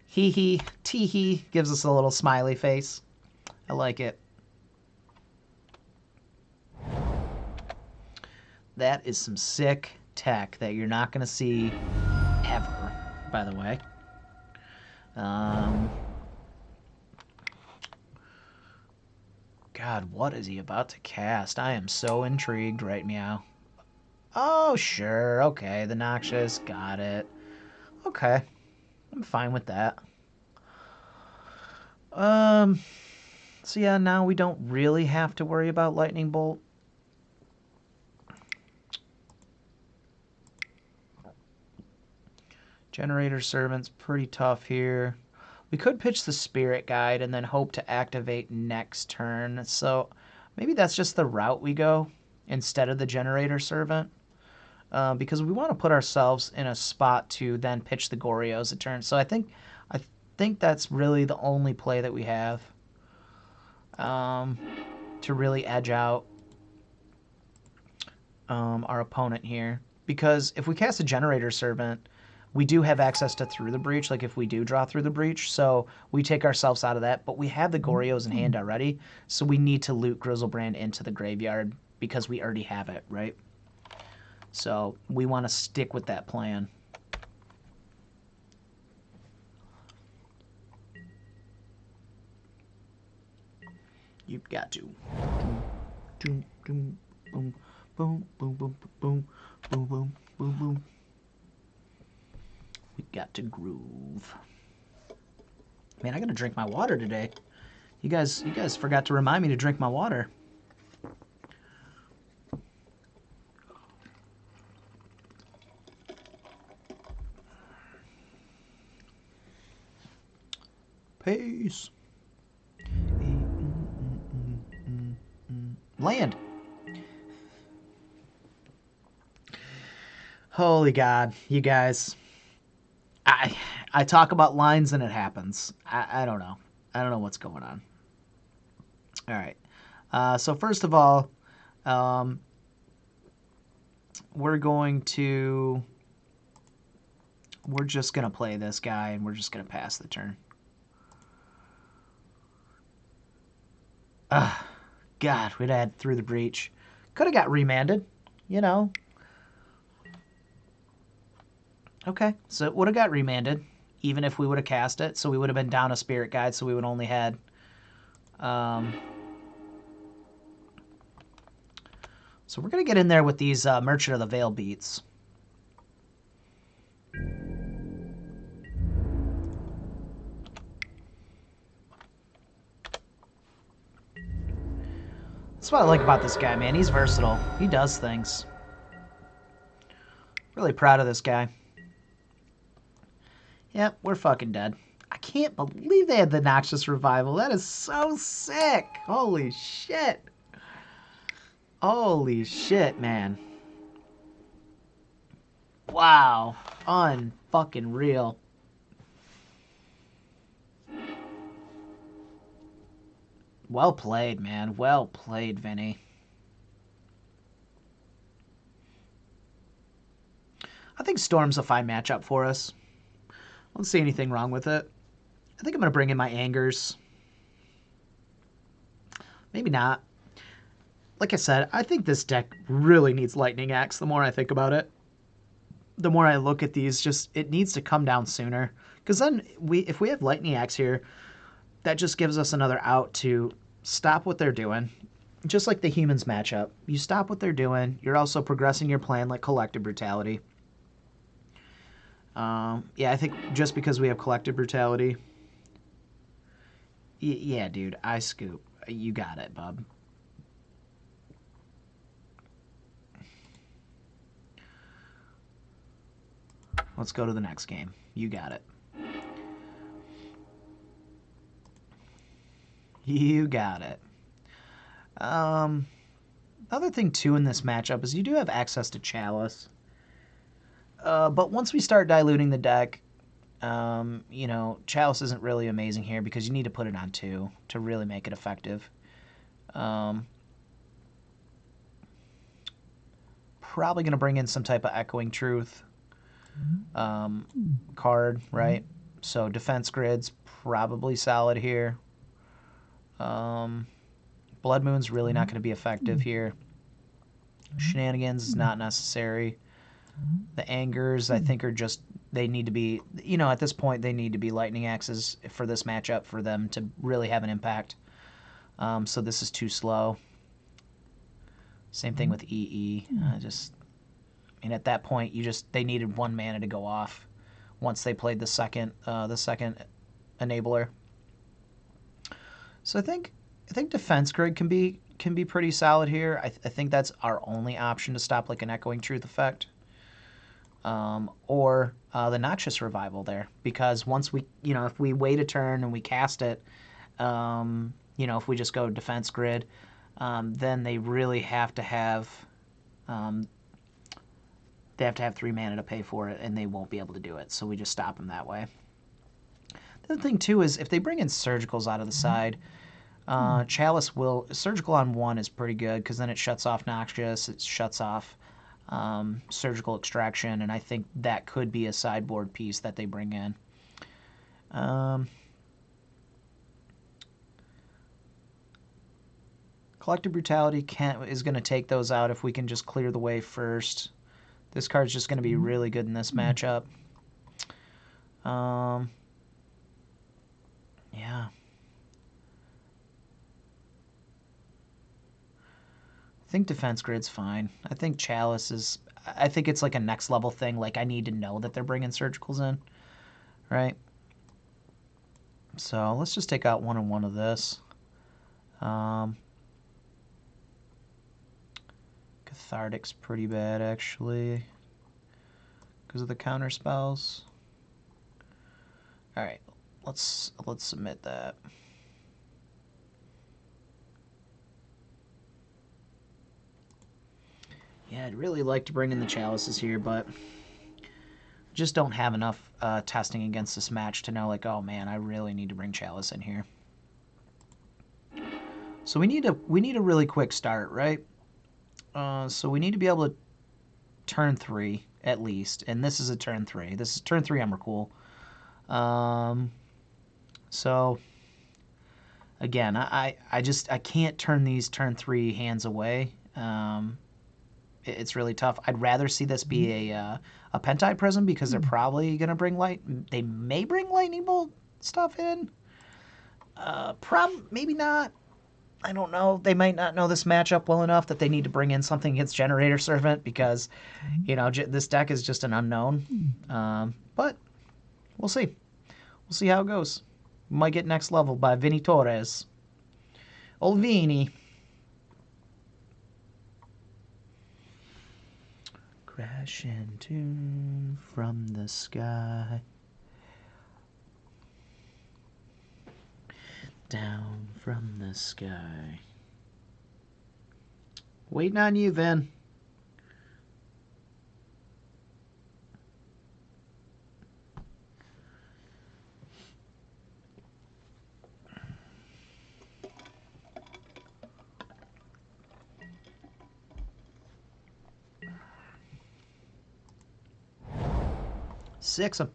Hee hee, tee hee, gives us a little smiley face. I like it. That is some sick tech that you're not going to see ever, by the way. God, what is he about to cast? I am so intrigued right meow. Oh, sure. Okay, the Noxious. Got it. Okay. I'm fine with that. So yeah, now we don't really have to worry about Lightning Bolt. Generator Servant's pretty tough here. We could pitch the Spirit Guide and then hope to activate next turn. So maybe that's just the route we go instead of the Generator Servant. Because we want to put ourselves in a spot to then pitch the Boaryos a turn. So I think that's really the only play that we have to really edge out our opponent here. Because if we cast a Generator Servant, we do have access to Through the Breach, like if we do draw Through the Breach. So we take ourselves out of that. But we have the Boaryos in hand already, so we need to loot Grizzlebrand into the graveyard because we already have it, right? So we want to stick with that plan. You've got to. Boom, boom, boom, boom, boom, boom, boom, boom, boom, boom, boom. We got to groove. Man, I gotta drink my water today. You guys forgot to remind me to drink my water. Peace. Land. Holy God, you guys. I talk about lines and it happens. I don't know. I don't know what's going on. All right. So first of all, we're just going to play this guy and we're just going to pass the turn. God, we'd had Through the Breach. Could have got remanded, you know. Okay, so it would have got remanded, even if we would have cast it. So we would have been down a Spirit Guide, so we would only had... So we're going to get in there with these Merchant of the Veil beats. That's what I like about this guy, man. He's versatile. He does things. Really proud of this guy. Yep, we're fucking dead. I can't believe they had the Noxious Revival. That is so sick. Holy shit. Holy shit, man. Wow. Unfucking real. Well played, man. Well played, Vinny. I think Storm's a fine matchup for us. I don't see anything wrong with it. I think I'm going to bring in my Angers. Maybe not. Like I said, I think this deck really needs Lightning Axe the more I think about it. The more I look at these, just it needs to come down sooner. Because then, if we have Lightning Axe here, that just gives us another out to stop what they're doing. Just like the Humans matchup. You stop what they're doing. You're also progressing your plan like Collective Brutality. Yeah, I think just because we have Collective Brutality, Yeah, dude, I scoop. You got it, bub. Let's go to the next game. You got it. You got it. Other thing, too, in this matchup is you do have access to Chalice. But once we start diluting the deck, you know, Chalice isn't really amazing here because you need to put it on 2 to really make it effective. Probably going to bring in some type of Echoing Truth card, right? So Defense Grid's probably solid here. Blood Moon's really not going to be effective here. Shenanigans is not necessary. The Angers, I think, are just, they need to be, you know, at this point, they need to be Lightning Axes for this matchup for them to really have an impact. So this is too slow. Same thing with EE. I mean, at that point, they needed 1 mana to go off once they played the second enabler. So I think Defense Grid can be pretty solid here. I think that's our only option to stop like an Echoing Truth effect. Or the Noxious Revival there, because once we, you know, if we wait a turn and we cast it, you know, if we just go Defense Grid, then they really have to have, they have to have 3 mana to pay for it, and they won't be able to do it. So we just stop them that way. The other thing too is if they bring in Surgicals out of the side, Chalice will, Surgical on 1 is pretty good because then it shuts off Noxious, it shuts off Surgical Extraction, and I think that could be a sideboard piece that they bring in. Collective Brutality is going to take those out if we can just clear the way first. This card's just going to be really good in this matchup. Yeah. I think Defense Grid's fine. I think Chalice is... I think it's like a next level thing. Like, I need to know that they're bringing Surgicals in. Right? So, let's just take out 1 and 1 of this. Cathartic's pretty bad, actually. Because of the counter spells. Alright. Let's submit that. Yeah, I'd really like to bring in the Chalices here, but just don't have enough testing against this match to know, like, oh man, I really need to bring Chalice in here. So we need a really quick start, right? So we need to be able to turn 3 at least, and this is a turn 3. This is turn 3 Emrakul. So again, I can't turn these turn 3 hands away. It's really tough. I'd rather see this be a Pentide Prism because they're probably gonna bring they may bring Lightning Bolt stuff in. Maybe not. I don't know. They might not know this matchup well enough that they need to bring in something against Generator Servant because, you know, this deck is just an unknown. But we'll see. We'll see how it goes. We might get next level by Vinny Torres. Old Vini. Crashing tune from the sky. Down from the sky. Waiting on you, Vin. Six of them.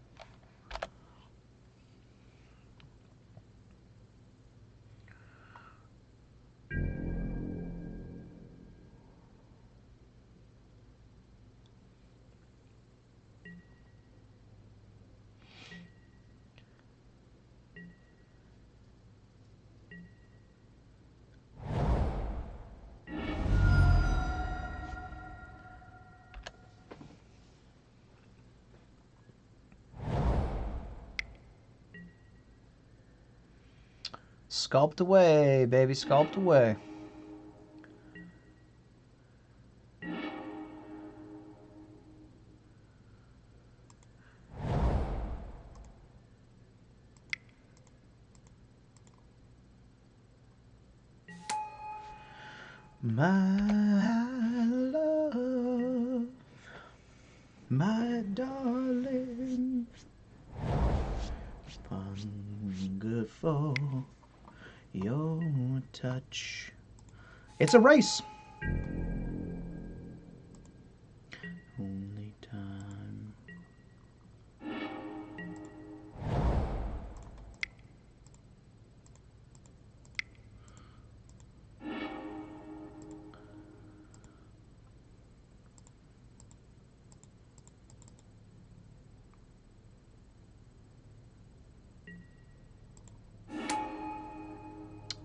Sculpt away, baby, sculpt away. My love, my darling, hunger for your touch. It's a race. Only time.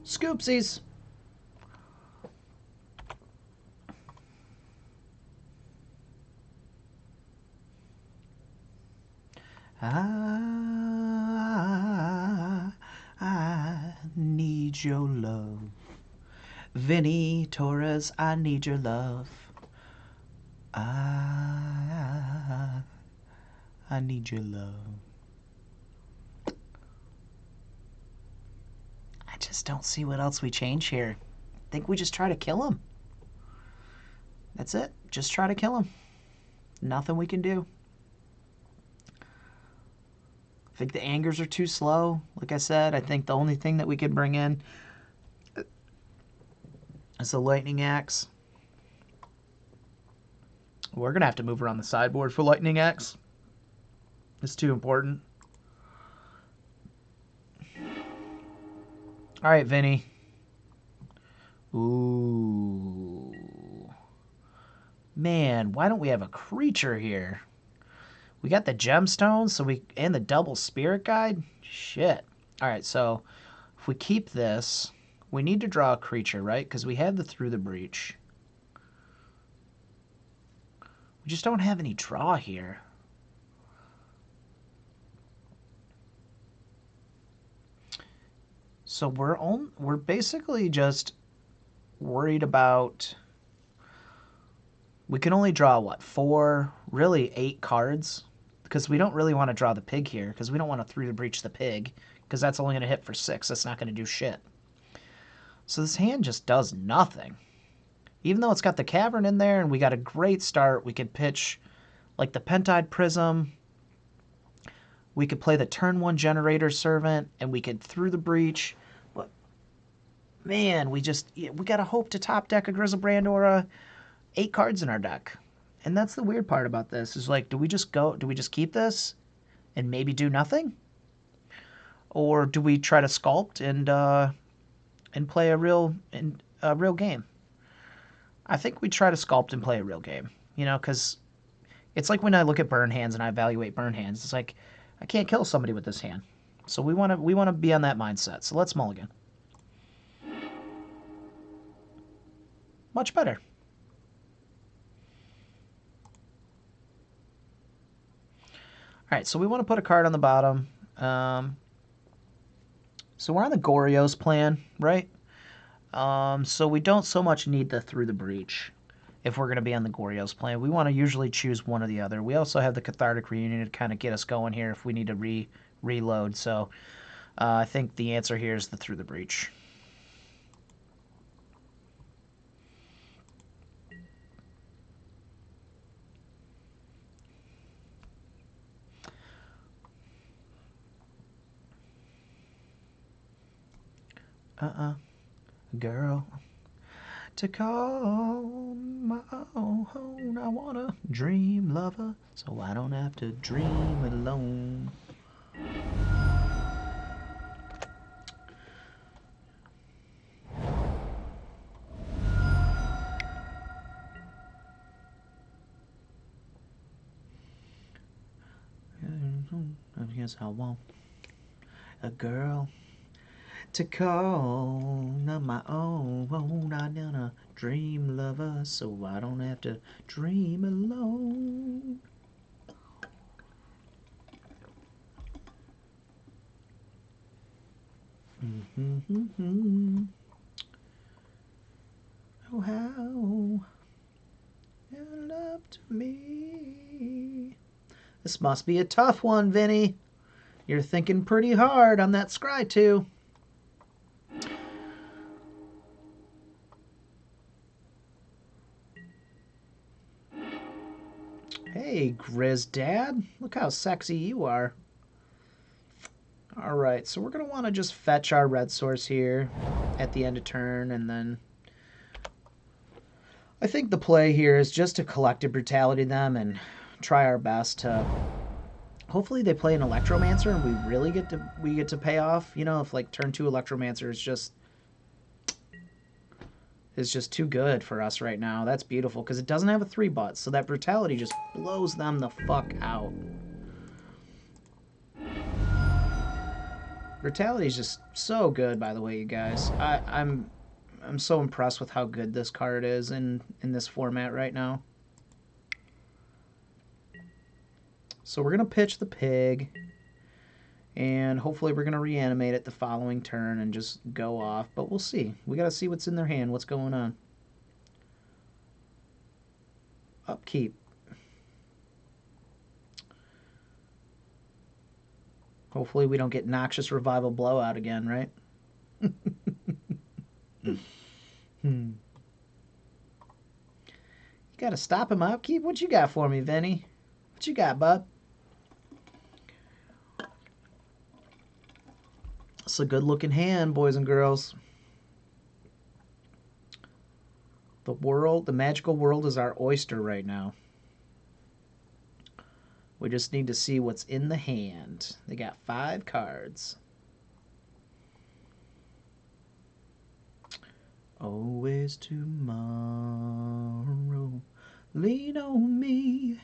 Scoopsies. I need your love. Vinny Torres, I need your love. I need your love. I just don't see what else we change here. I think we just try to kill him. That's it. Just try to kill him. Nothing we can do. I think the angers are too slow. Like I said, I think the only thing that we could bring in is the lightning axe. We're going to have to move around the sideboard for lightning axe. It's too important. All right, Vinny. Ooh. Man, why don't we have a creature here? We got the gemstones, and the double spirit guide. Shit. All right, so if we keep this, we need to draw a creature, right? Because we have the Through the Breach. We just don't have any draw here. So we're basically just worried about. We can only draw what, 4, really 8 cards, because we don't really want to draw the pig here, because we don't want to Through the Breach the pig, because that's only going to hit for 6. That's not going to do shit. So this hand just does nothing. Even though it's got the cavern in there and we got a great start, we could pitch like the Pentide Prism. We could play the turn 1 Generator Servant, and we could Through the Breach. But man, we got to hope to top deck a Grizzlebrand or 8 cards in our deck. And that's the weird part about this, is like, do we just keep this and maybe do nothing? Or do we try to sculpt and play a real game? I think we try to sculpt and play a real game, because it's like when I look at burn hands and I evaluate burn hands, it's like, I can't kill somebody with this hand. So we want to be on that mindset. So let's mulligan. Much better. All right, so we want to put a card on the bottom. So we're on the Goryo's plan, right? So we don't so much need the Through the Breach if we're going to be on the Goryo's plan. We want to usually choose one or the other. We also have the Cathartic Reunion to kind of get us going here if we need to reload. So I think the answer here is the Through the Breach. Girl, to call my own, I want a dream lover, so I don't have to dream alone. I guess I want a girl to call not my own. I need a dream lover, so I don't have to dream alone. Oh, how you loved me. This must be a tough one, Vinny. You're thinking pretty hard on that scry, too. Hey, Grizz Dad. Look how sexy you are. Alright, so we're going to want to just fetch our red source here at the end of turn, and then I think the play here is just to Collective Brutality them and try our best to... Hopefully they play an Electromancer and we get to pay off. You know, if like turn 2 Electromancer is just too good for us right now. That's beautiful because it doesn't have a 3-butt, so that Brutality just blows them the fuck out. Brutality is just so good, by the way, you guys. I'm so impressed with how good this card is in this format right now. So we're going to pitch the pig, and hopefully we're going to reanimate it the following turn and just go off, but we'll see. We got to see what's in their hand, what's going on. Upkeep. Hopefully we don't get Noxious Revival Blowout again, right? You gotta stop him upkeep? What you got for me, Vinny? What you got, bud? It's a good-looking hand, boys and girls. The magical world is our oyster right now. We just need to see what's in the hand. They got 5 cards. Always tomorrow, lean on me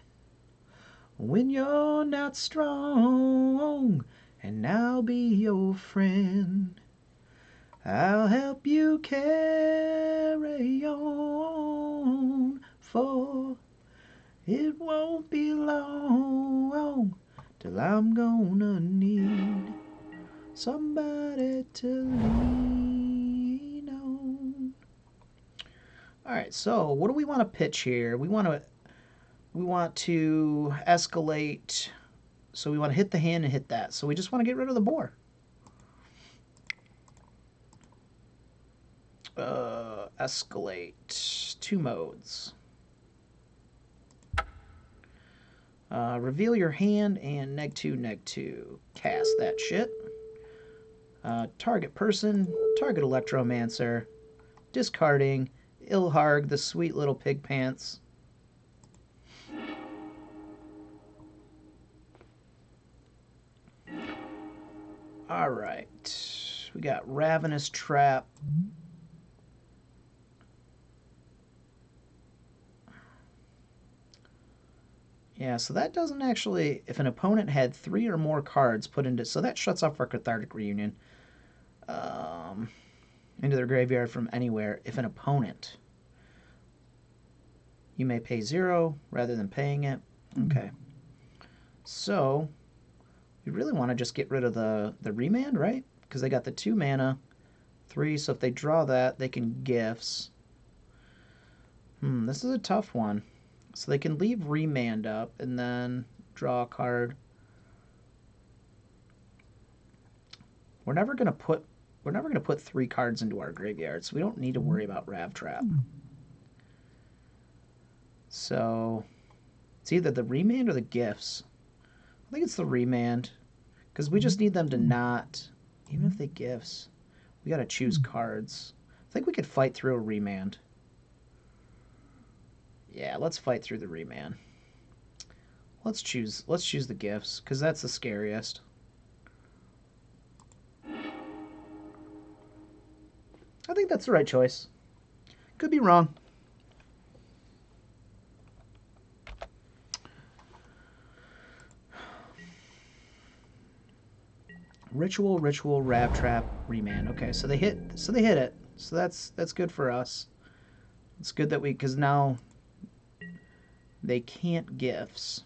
when you're not strong, and I'll be your friend. I'll help you carry on, for it won't be long till I'm gonna need somebody to lean on. Alright, so what do we want to pitch here? We want to escalate, so we want to hit the hand and hit that. So we just want to get rid of the boar. Escalate. 2 modes. Reveal your hand and -2/-2. Cast that shit. Target person, target Electromancer, discarding Ilharg, the sweet little pig pants. Alright. We got Ravenous Trap. Yeah, so that doesn't actually... If an opponent had 3 or more cards put into... So that shuts off our Cathartic Reunion. Into their graveyard from anywhere. If an opponent... You may pay 0 rather than paying it. Okay. So, we really want to just get rid of the remand, right? Because they got the 2 mana, 3, so if they draw that, they can gifts. This is a tough one. So they can leave remand up and then draw a card. We're never gonna put 3 cards into our graveyard, so we don't need to worry about Rav Trap. So it's either the remand or the gifts. I think it's the remand, because we just need them to not, even if they gifts, we gotta choose cards. I think we could fight through a remand. Yeah, let's fight through the remand. Let's choose the gifts, because that's the scariest. I think that's the right choice. Could be wrong. Ritual, Rav Trap, remand. Okay, so they hit it. So that's good for us. It's good that because now they can't gifts.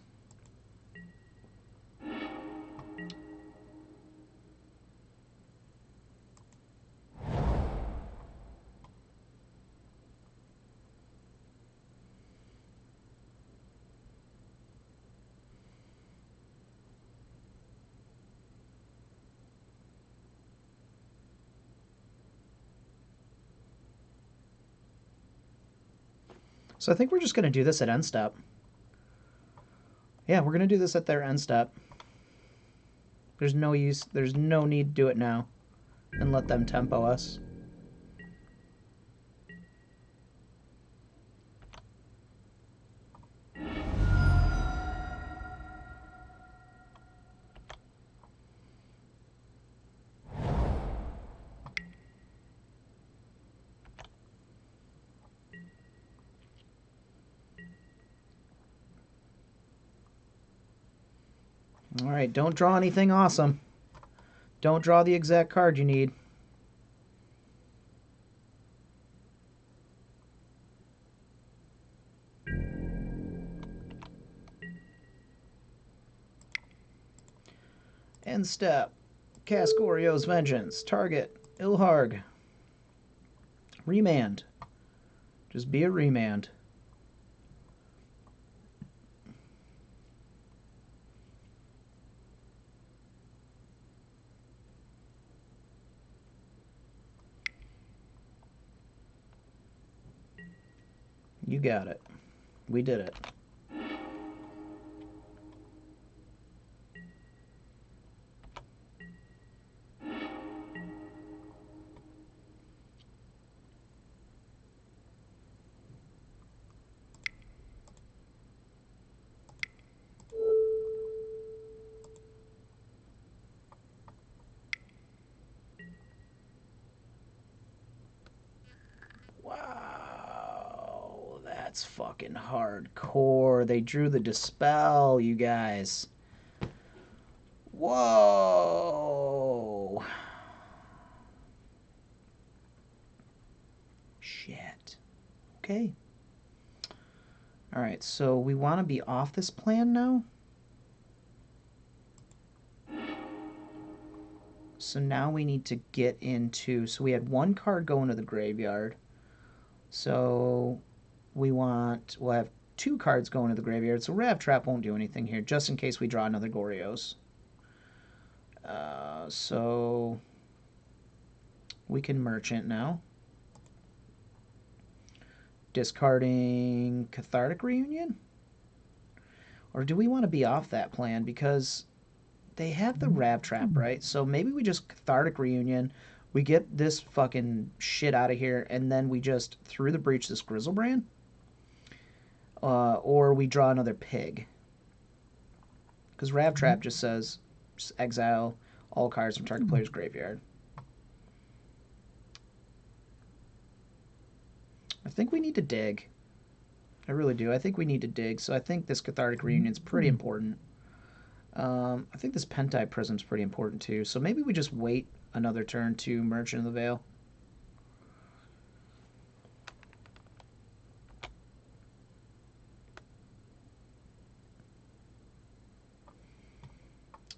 So I think we're just going to do this at end step. Yeah, we're going to do this at their end step. There's no use, there's no need to do it now and let them tempo us. All right, don't draw anything awesome. Don't draw the exact card you need. End step. Cast Boaryo's Vengeance. Target. Ilharg. Remand. Just be a remand. You got it. We did it. Wow, that's fucking hardcore. They drew the Dispel, you guys. Whoa. Shit. Okay. All right, so we want to be off this plan now. So now we need to get into, so we had one card going to the graveyard. So we'll have two cards going to the graveyard. So Rav Trap won't do anything here, just in case we draw another Boaryos. So we can Merchant now. Discarding Cathartic Reunion? Or do we want to be off that plan? Because they have the Rav Trap, right? So maybe we just Cathartic Reunion. We get this fucking shit out of here, and then we just, through the breach, this Grizzlebrand. Or we draw another pig. Because Rav Trap just says, just exile all cards from target player's graveyard. I think we need to dig. I really do. I think we need to dig. So I think this Cathartic Reunion is pretty important. I think this Pentide Prism is pretty important too. So maybe we just wait another turn to Merchant of the Veil.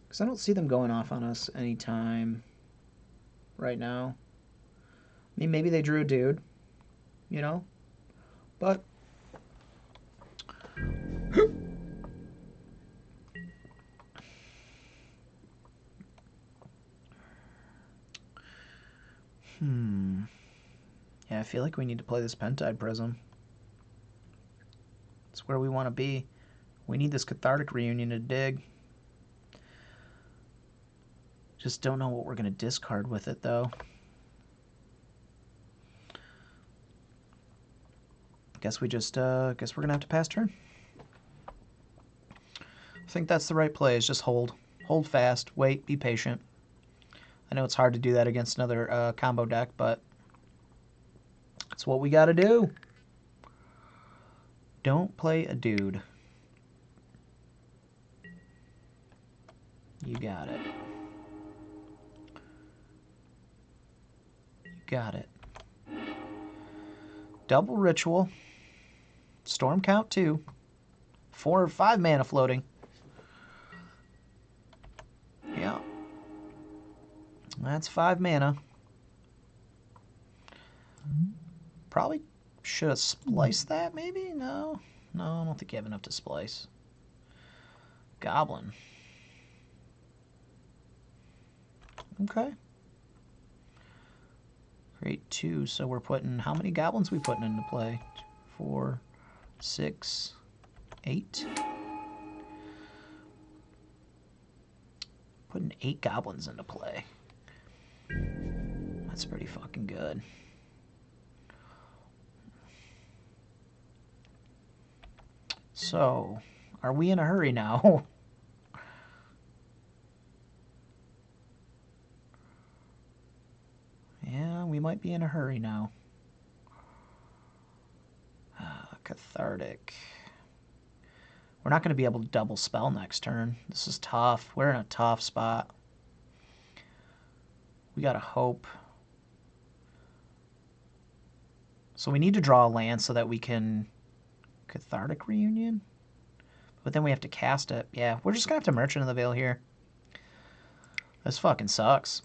Because I don't see them going off on us anytime right now. I mean, maybe they drew a dude, you know? But yeah, I feel like we need to play this Pentide Prism. It's where we want to be. We need this Cathartic Reunion to dig. Just don't know what we're going to discard with it, though. Guess we just, guess we're going to have to pass turn. I think that's the right play, is just hold. Hold fast, wait, be patient. I know it's hard to do that against another combo deck, but it's what we got to do. Don't play a dude. You got it. You got it. Double Ritual. Storm count 2. 4 or 5 mana floating. Yeah. That's 5 mana. Probably should have spliced that, maybe? No. No, I don't think you have enough to splice. Goblin. Okay. Create 2, so we're putting... How many goblins we putting into play? 4, 6, 8. Putting 8 goblins into play. That's pretty fucking good. So, are we in a hurry now? Yeah, we might be in a hurry now. Cathartic. We're not going to be able to double spell next turn. This is tough. We're in a tough spot. We got to hope. So we need to draw a land so that we can Cathartic Reunion. But then we have to cast it. Yeah, we're just going to have to Merchant of the Veil here. This fucking sucks.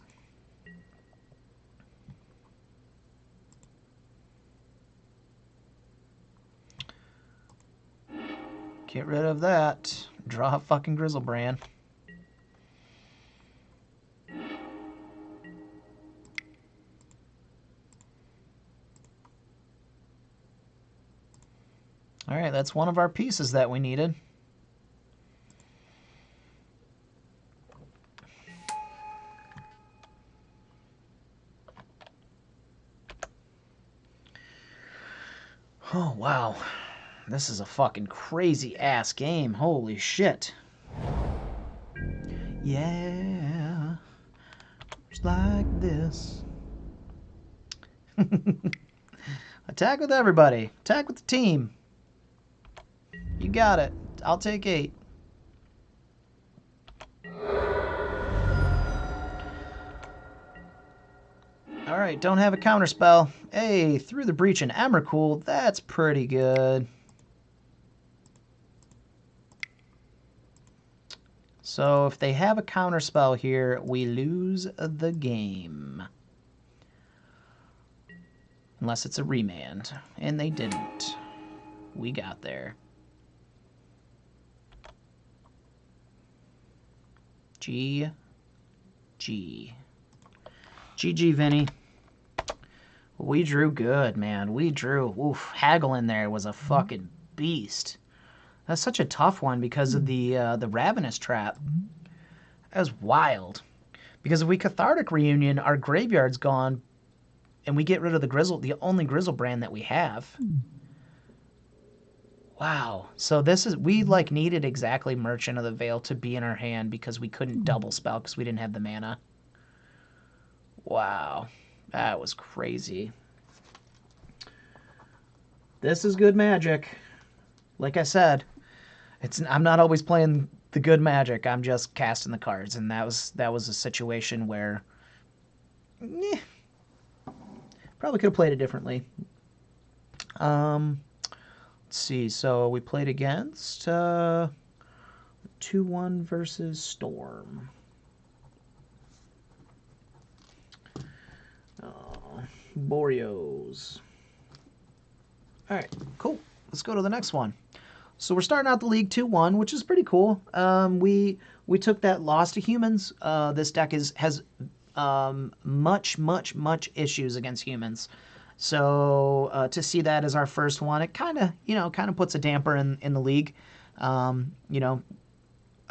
Get rid of that. Draw a fucking Grizzlebrand. Alright, that's one of our pieces that we needed. Oh, wow. This is a fucking crazy-ass game. Holy shit. Yeah. Just like this. Attack with everybody. Attack with the team. You got it. I'll take 8. Alright, don't have a counterspell. Hey, through the breach in Emrakul. That's pretty good. So if they have a counterspell here, we lose the game. Unless it's a remand. And they didn't. We got there. GG. GG, Vinny. We drew good, man. We drew. Oof, Haggle in there was a fucking beast. That's such a tough one because of the Ravenous Trap. That was wild. Because if we Cathartic Reunion, our graveyard's gone, and we get rid of the only Grizzlebrand that we have. Wow. So we like needed exactly Merchant of the Veil to be in our hand because we couldn't double spell because we didn't have the mana. Wow. That was crazy. This is good Magic. Like I said, I'm not always playing the good Magic. I'm just casting the cards, and that was a situation where probably could have played it differently. Let's see. So we played against 2-1 versus Storm. Boaryos. All right, cool. Let's go to the next one. So we're starting out the league 2-1, which is pretty cool. We took that loss to humans. This deck has much issues against humans. So to see that as our first one, it kind of puts a damper in the league. I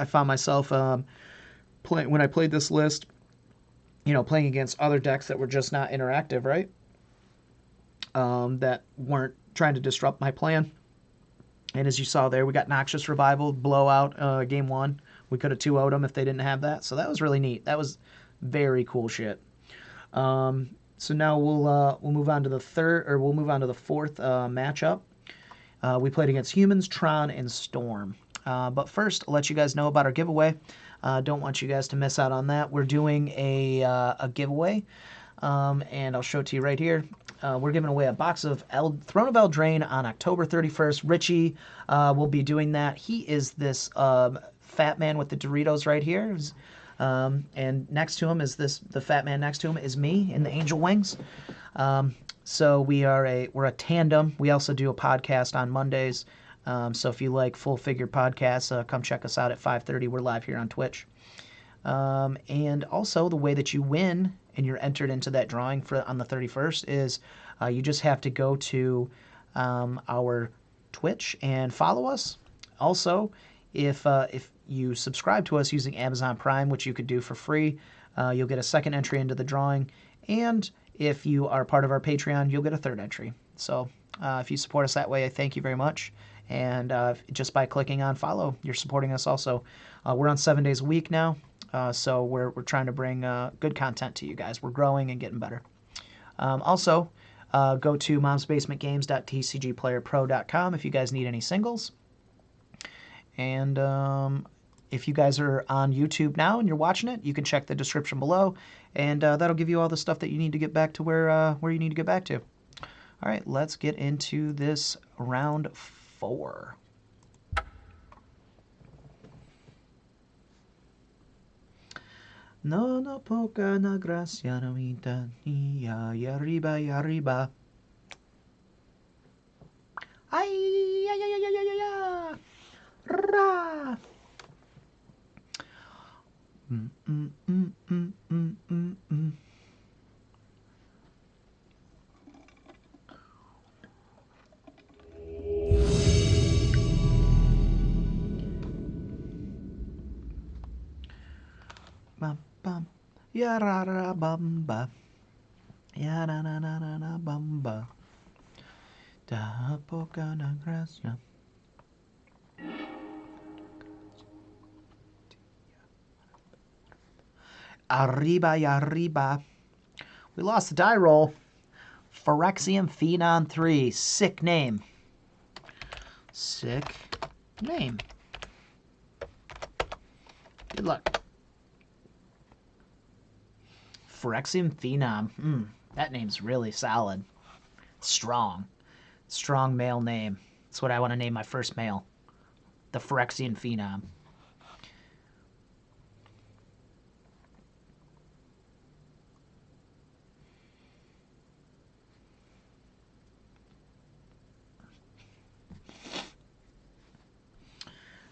found myself when I played this list, playing against other decks that were just not interactive, right? That weren't trying to disrupt my plan. And as you saw there, we got Noxious Revival, blowout, game 1. We could have 2-0'd them if they didn't have that. So that was really neat. That was very cool shit. So now we'll move on to the fourth matchup. We played against Humans, Tron, and Storm. But first, I'll let you guys know about our giveaway. Don't want you guys to miss out on that. We're doing a giveaway, and I'll show it to you right here. We're giving away a box of Throne of Eldraine on October 31st. Richie will be doing that. He is this fat man with the Doritos right here. And next to him is the fat man next to him is me in the Angel Wings. So we're a tandem. We also do a podcast on Mondays. So if you like full figure podcasts, come check us out at 5:30. We're live here on Twitch. And also the way that you win and you're entered into that drawing on the 31st is you just have to go to our Twitch and follow us. Also, if you subscribe to us using Amazon Prime, which you could do for free, you'll get a second entry into the drawing. And if you are part of our Patreon, you'll get a third entry. So if you support us that way, I thank you very much. And just by clicking on follow, you're supporting us also. We're on 7 days a week now, so we're trying to bring good content to you guys. We're growing and getting better. Also, go to momsbasementgames.tcgplayerpro.com if you guys need any singles. And if you guys are on YouTube now and you're watching it, you can check the description below, and that'll give you all the stuff that you need to get back to where you need to get back to. All right, let's get into this round 4. No, no poca na gracia no minta ya arriba y arriba. Ay, ya, ya, ya, ya, ya, ya. Ra. Mm, mm, mm, mm, mm, mm, mm. Bum, bum. Ya ra ra bamba. Ya na na na na na bamba. Da poca na gracia. Arriba y arriba. We lost the die roll. Phyrexian Phenom 3. Sick name. Sick name. Good luck. Phyrexian Phenom. That name's really solid. Strong. Strong male name. That's what I want to name my first male. The Phyrexian Phenom.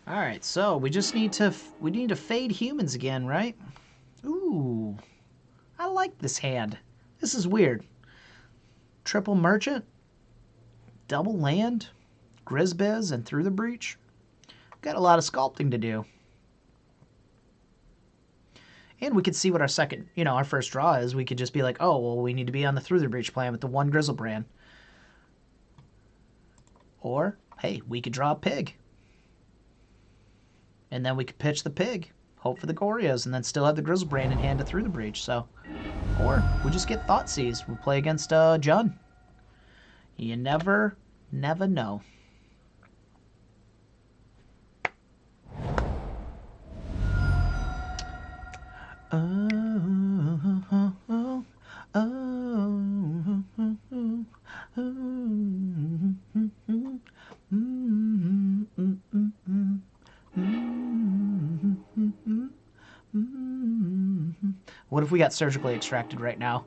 All right, so we just need to fade humans again, right? Ooh, I like this hand. This is weird. Triple merchant, double land, Grizbiz, and through the breach. Got a lot of sculpting to do. And we could see what our second, our first draw is. We could just be like, oh, well, we need to be on the through the breach plan with the 1 Grizzlebrand. Or, hey, we could draw a pig. And then we could pitch the pig, hope for the Boaryos, and then still have the Grizzlebrand in hand to through the breach. So, or we just get Thoughtseize. We play against Jun. You never know. What if we got surgically extracted right now?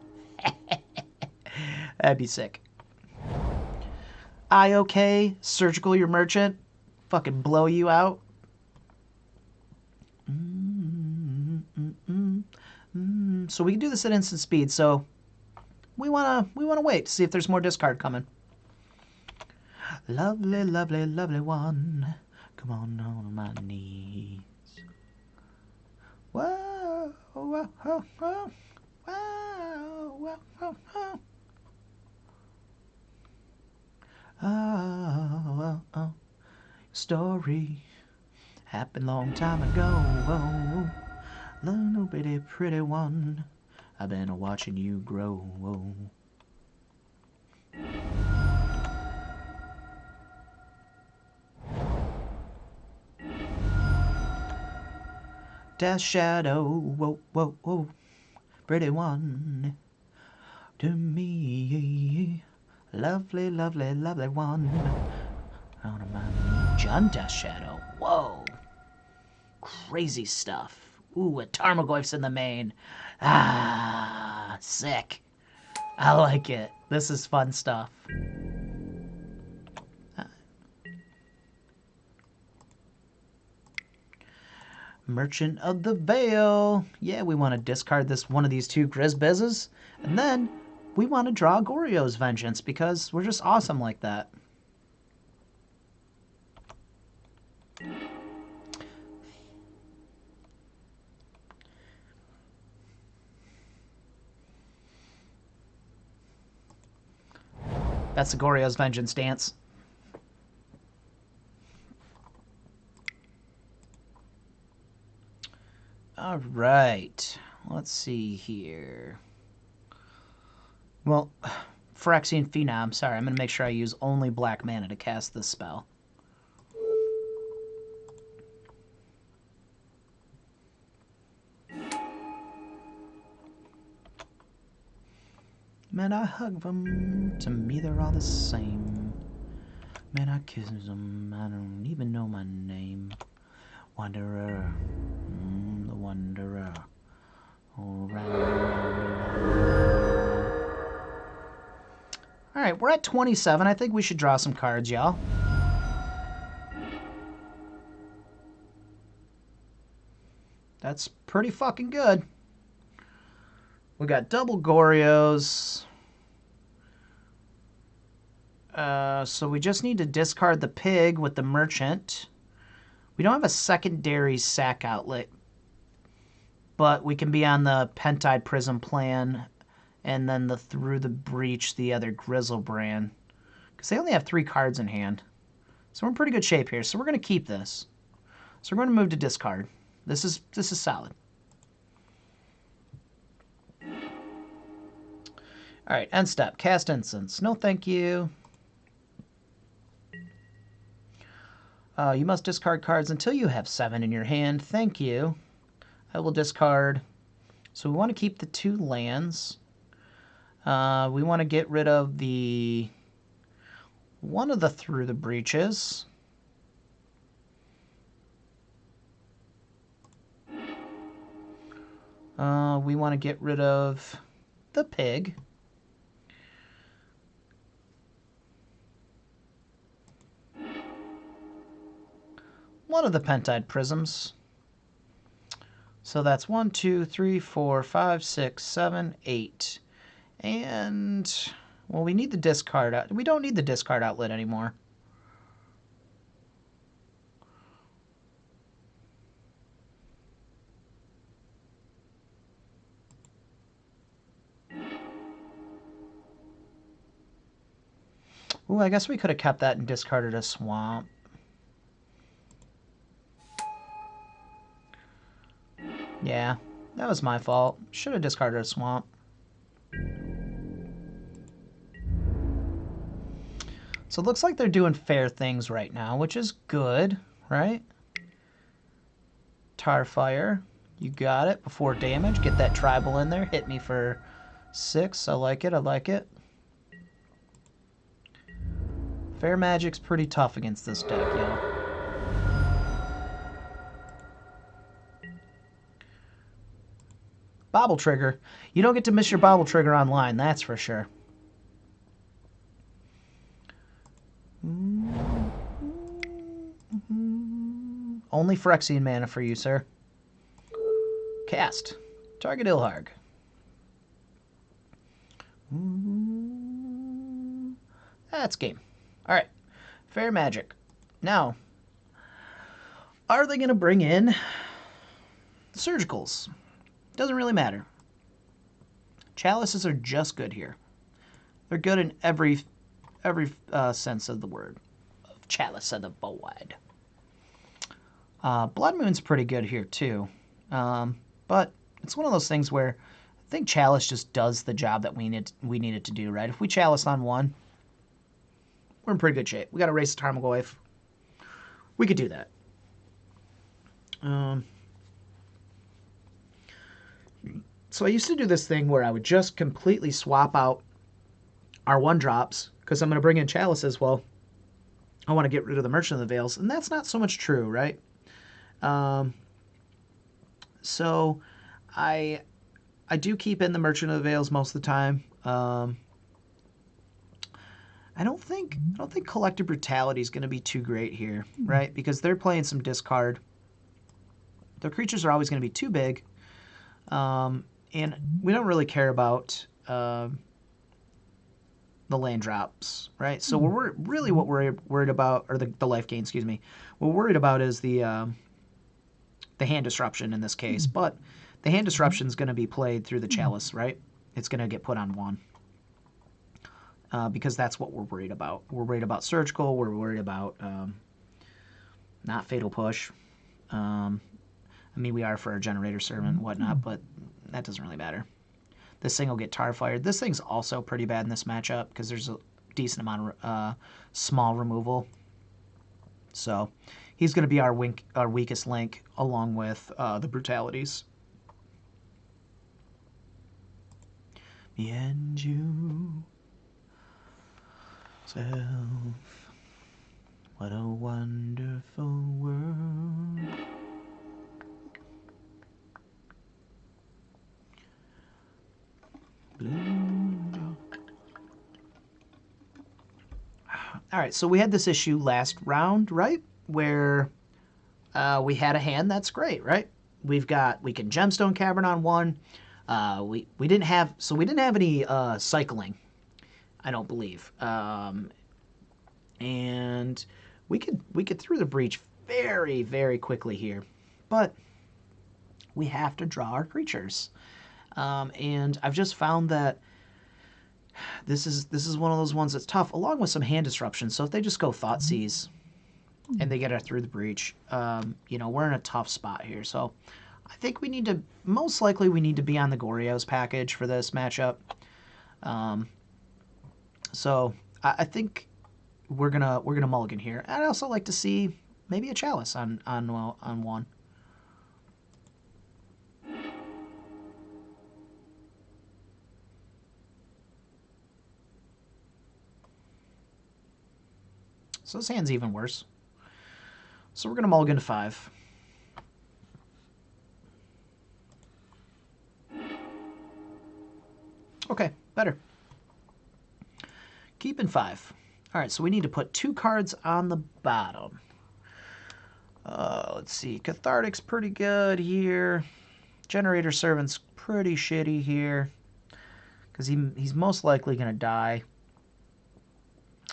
That'd be sick. I okay? Surgical your merchant? Fucking blow you out? So we can do this at instant speed, so we wanna wait to see if there's more discard coming. Lovely, lovely, lovely one. Come on my knees. Whoa, whoa, whoa, whoa, whoa, whoa, whoa. Oh, story happened long time ago. Little bitty pretty one, I've been watching you grow. Death shadow, whoa, whoa, whoa, pretty one, to me, lovely, lovely, lovely one. Out of my Jun Death Shadow, whoa, crazy stuff. Ooh, a Tarmogoyf's in the main. Ah, sick. I like it. This is fun stuff. Merchant of the Veil. Yeah, we want to discard this one of these 2 Grizbizes, and then we want to draw Boaryo's Vengeance because we're just awesome like that. That's the Boaryo's Vengeance dance. All right. Let's see here. Well, Phyrexian Phenom. Sorry, I'm going to make sure I use only black mana to cast this spell. Man, I hug them. To me, they're all the same. Man, I kiss them. I don't even know my name. Wanderer. The Wanderer. All right, we're at 27. I think we should draw some cards, y'all. That's pretty fucking good. We got double Boaryos. So we just need to discard the pig with the merchant. We don't have a secondary sack outlet, but we can be on the Pentide Prism plan, and then the Through the Breach, the other Grizzlebrand, because they only have 3 cards in hand. So we're in pretty good shape here. So we're going to keep this. So we're going to move to discard. This is solid. All right, end step. Cast Instance. No, thank you. You must discard cards until you have 7 in your hand. Thank you. I will discard. So we want to keep the 2 lands. We want to get rid of one of the Through the Breaches. We want to get rid of the pig. One of the Pentide Prisms. So that's 1, 2, 3, 4, 5, 6, 7, 8. And, well, we need the discard out. We don't need the discard outlet anymore. Ooh, I guess we could have kept that and discarded a swamp. Yeah, that was my fault. Should have discarded a swamp. So it looks like they're doing fair things right now, which is good, right? Tarfire, you got it. Before damage, get that tribal in there. Hit me for 6. I like it, I like it. Fair Magic's pretty tough against this deck, y'all. Bobble Trigger. You don't get to miss your Bobble Trigger online, that's for sure. Only Phyrexian mana for you, sir. Cast. Target Ilharg. That's game. Alright. Fair Magic. Now, are they going to bring in Surgicals? Doesn't really matter. Chalices are just good here. They're good in every sense of the word. Chalice of the void. Blood Moon's pretty good here too. But it's one of those things where I think Chalice just does the job that we need it to do, right? If we Chalice on 1, we're in pretty good shape. We got to race the Tarmogoyf. We could do that. So I used to do this thing where I would just completely swap out our 1-drops because I'm going to bring in Chalices. Well, I want to get rid of the Merchant of the Vales, and that's not so much true, right? So I do keep in the Merchant of the Vales most of the time. I don't think Collective Brutality is going to be too great here, right? Because they're playing some discard. Their creatures are always going to be too big. And we don't really care about the land drops, right? So what we're worried about, or the life gain, excuse me. What we're worried about is the hand disruption in this case. But the hand disruption is going to be played through the Chalice, right? It's going to get put on 1. because that's what we're worried about. We're worried about surgical. We're worried about not fatal push. I mean, we are for our generator servant and whatnot, but that doesn't really matter. This thing will get tar fired. This thing's also pretty bad in this matchup because there's a decent amount of small removal. So he's going to be our weakest link along with the brutalities. Me and you, self, what a wonderful world. All right, so we had this issue last round, right? Where we had a hand that's great, right? We can gemstone cavern on one. We didn't have any cycling, I don't believe, and we could through the breach very, very quickly here, but we have to draw our creatures. And I've just found that this is one of those ones that's tough, along with some hand disruption. So if they just go Thoughtseize and they get her through the breach, we're in a tough spot here. So I think most likely we need to be on the Goryo's package for this matchup. So I think we're gonna mulligan here. I'd also like to see maybe a Chalice on one. So this hand's even worse. So we're going to mulligan to 5. Okay, better. Keeping 5. All right, so we need to put 2 cards on the bottom. Let's see. Cathartic's pretty good here. Generator Servant's pretty shitty here because he's most likely going to die.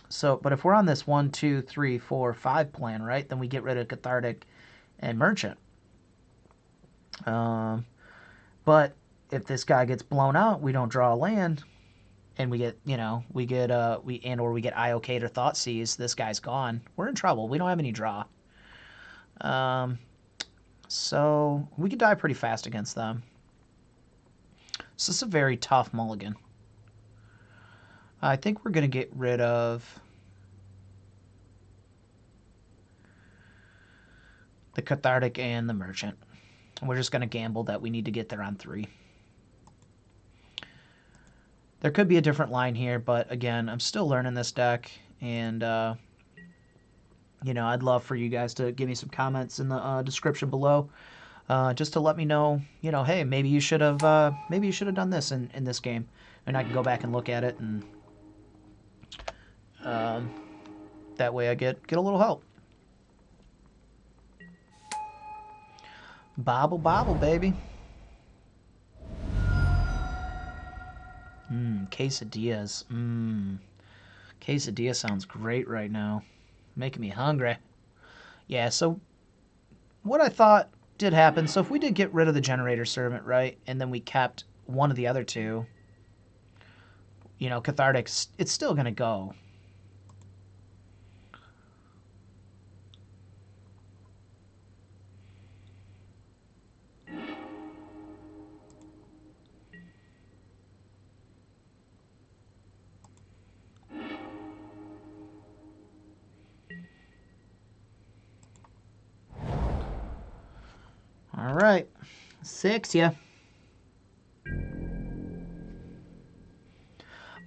So, but if we're on this 1, 2, 3, 4, 5 plan, right, then we get rid of Cathartic and Merchant. But if this guy gets blown out, we don't draw a land, and we get or we get IOK'd or Thoughtseize, this guy's gone. We're in trouble. We don't have any draw. So we could die pretty fast against them. So this is a very tough mulligan. I think we're going to get rid of the Cathartic and the Merchant. We're just going to gamble that we need to get there on 3. There could be a different line here, but again, I'm still learning this deck, and I'd love for you guys to give me some comments in the description below, just to let me know, hey, maybe you should have done this in this game, and I can go back and look at it, and that way I get a little help. Bobble, bobble, baby. Quesadillas. Quesadilla sounds great right now. Making me hungry. Yeah, so what I thought did happen, so if we did get rid of the Generator Servant, right, and then we kept one of the other 2, Cathartic's, it's still going to go. All right, 6 ya.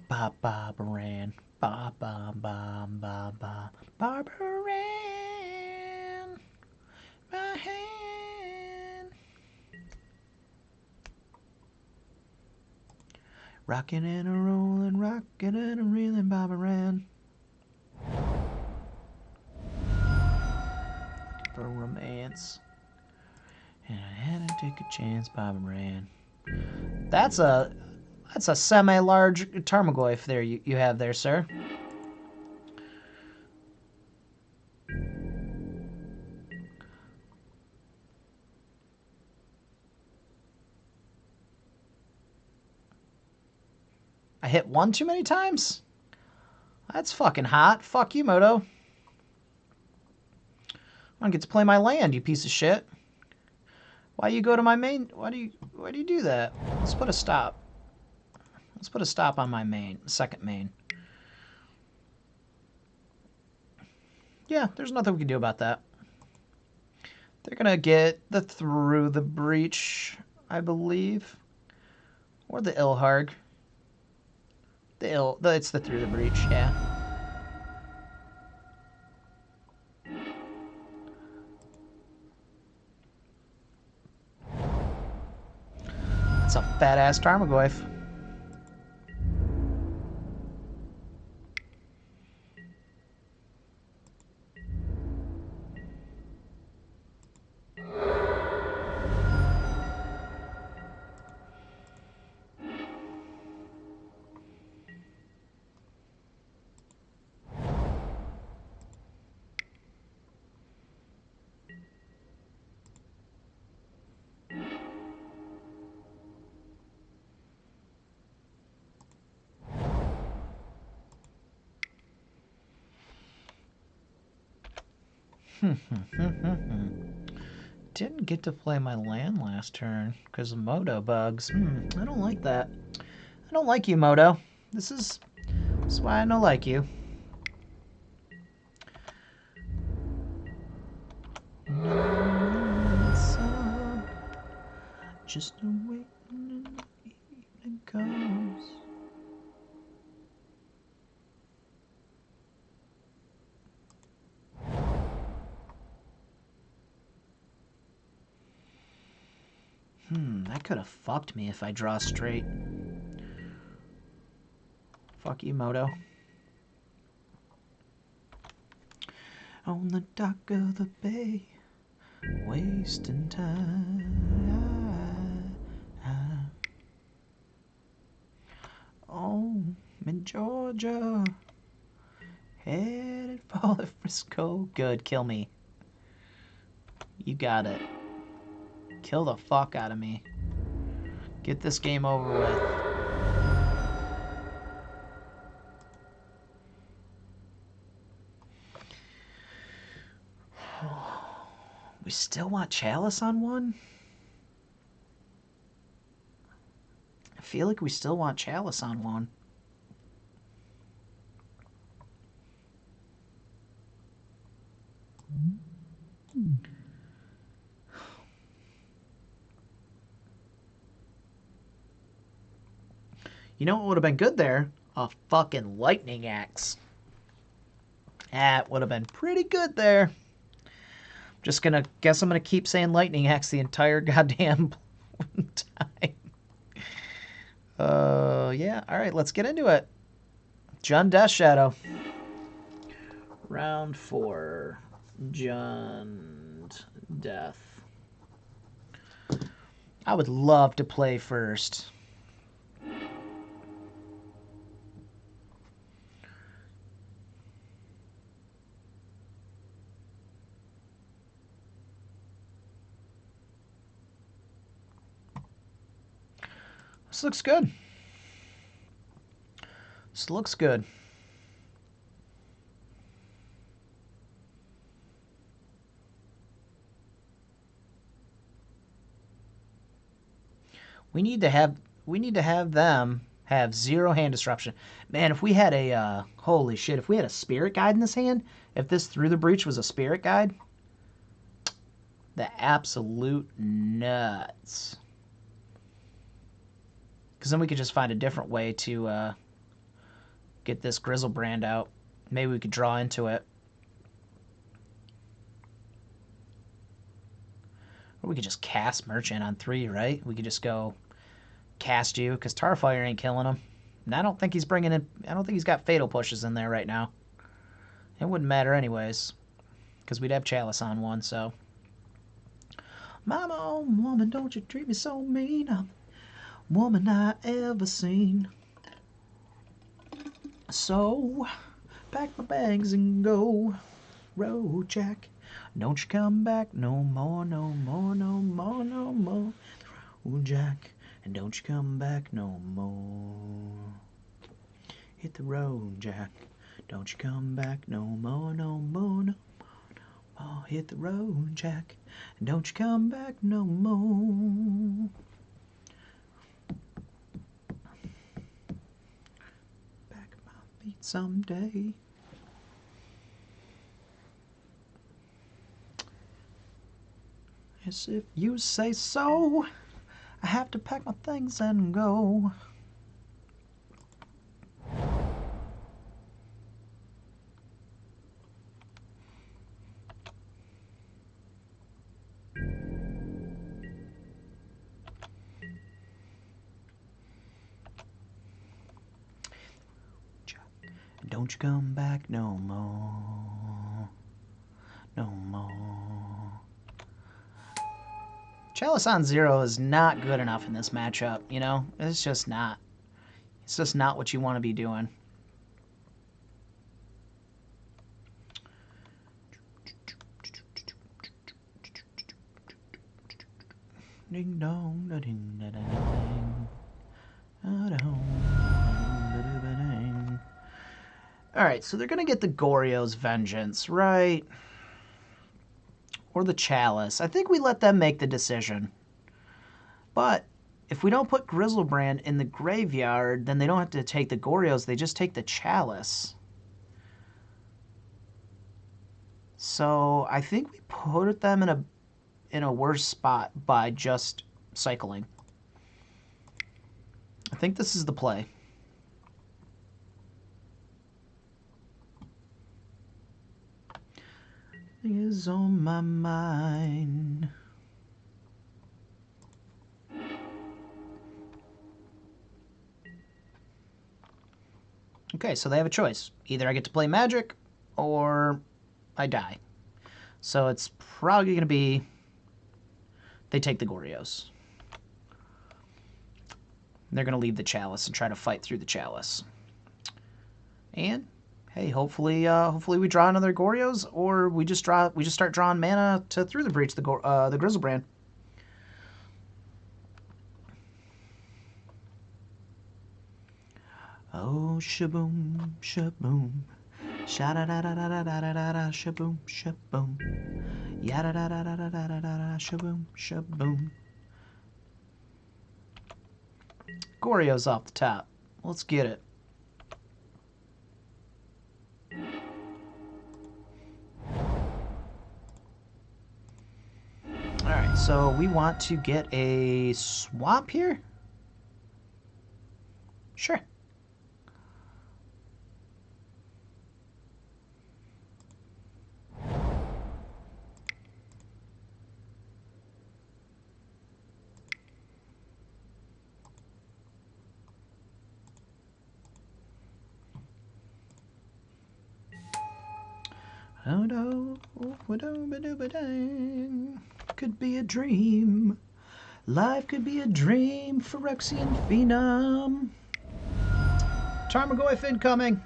Ba ba baran, ba ba ba ba ba, Barbaran, my hand, rockin' and a rollin', rockin' and a reelin', Barbaran. Looking for romance. And I had to take a chance, Barbaran. That's a semi-large Tarmogoyf there you have there, sir. I hit 1 too many times? That's fucking hot. Fuck you, Moto. I don't get to play my land, you piece of shit. Why you go to my main? Why do you do that? Let's put a stop. Let's put a stop on my main, second main. Yeah, there's nothing we can do about that. They're gonna get the Through the Breach, I believe, or the Ilharg. It's the Through the Breach, yeah. It's a fat-ass Tarmogoyf. Didn't get to play my land last turn because of Moto bugs. I don't like that. I don't like you, Moto. This is why I don't like you. Just waiting and the evening comes. That could have fucked me if I draw straight. Fuck you, Moto. On the dock of the bay, wasting time. Oh, I'm in Georgia, headed for the Frisco. Good, kill me. You got it. Kill the fuck out of me. Get this game over with. We still want Chalice on one? I feel like we still want Chalice on one. You know what would have been good there? A fucking lightning axe. That would have been pretty good there. Just gonna guess I'm gonna keep saying lightning axe the entire goddamn time. Yeah. All right, let's get into it. Jund Death Shadow. Round 4. Jund Death. I would love to play first. This looks good. This looks good. We need to have them have 0 hand disruption. Man, if we had a holy shit, if we had a spirit guide in this hand, if this Through the Breach was a spirit guide, the absolute nuts. Because then we could just find a different way to get this Grizzlebrand out. Maybe we could draw into it. Or we could just cast Merchant on 3, right? We could just go cast you, because Tarfire ain't killing him. And I don't think he's bringing in... I don't think he's got Fatal Pushes in there right now. It wouldn't matter anyways, because we'd have Chalice on one, so... Mama, oh, woman, don't you treat me so mean. I'm the woman I ever seen. So, pack my bags and go. Road Jack, don't you come back no more, no more, no more, no more. Road Jack, and don't you come back no more. Hit the road, Jack. Don't you come back no more, no more, no more. Hit the road, Jack. Don't you come back no more. Back my feet someday. Yes, if you say so. I have to pack my things and go. Don't you come back no more. No more. Chalice on 0 is not good enough in this matchup, you know? It's just not. It's just not what you want to be doing. Ding dong, da ding da da ding. Alright, so they're going to get the Boaryo's Vengeance, right? Or the Chalice. I think we let them make the decision. But if we don't put Grizzlebrand in the graveyard, then they don't have to take the Boaryo's, they just take the Chalice. So I think we put them in a worse spot by just cycling. I think this is the play. Is on my mind. Okay, so they have a choice. Either I get to play Magic or I die. So it's probably going to be they take the Boaryo's. They're going to leave the Chalice and try to fight through the Chalice. And hey, hopefully we draw another Boaryo's, or we just start drawing mana to through the breach the Grizzlebrand. Oh, shaboom, shaboom, sha da da da da da da da da, shaboom, shaboom, ya da da da da da da da da, shaboom, shaboom. Boaryo's off the top. Let's get it. Alright, so we want to get a swamp here? Sure. Oh no, could be a dream. Life could be a dream. Phyrexian Phenom. Tarmogoyf incoming.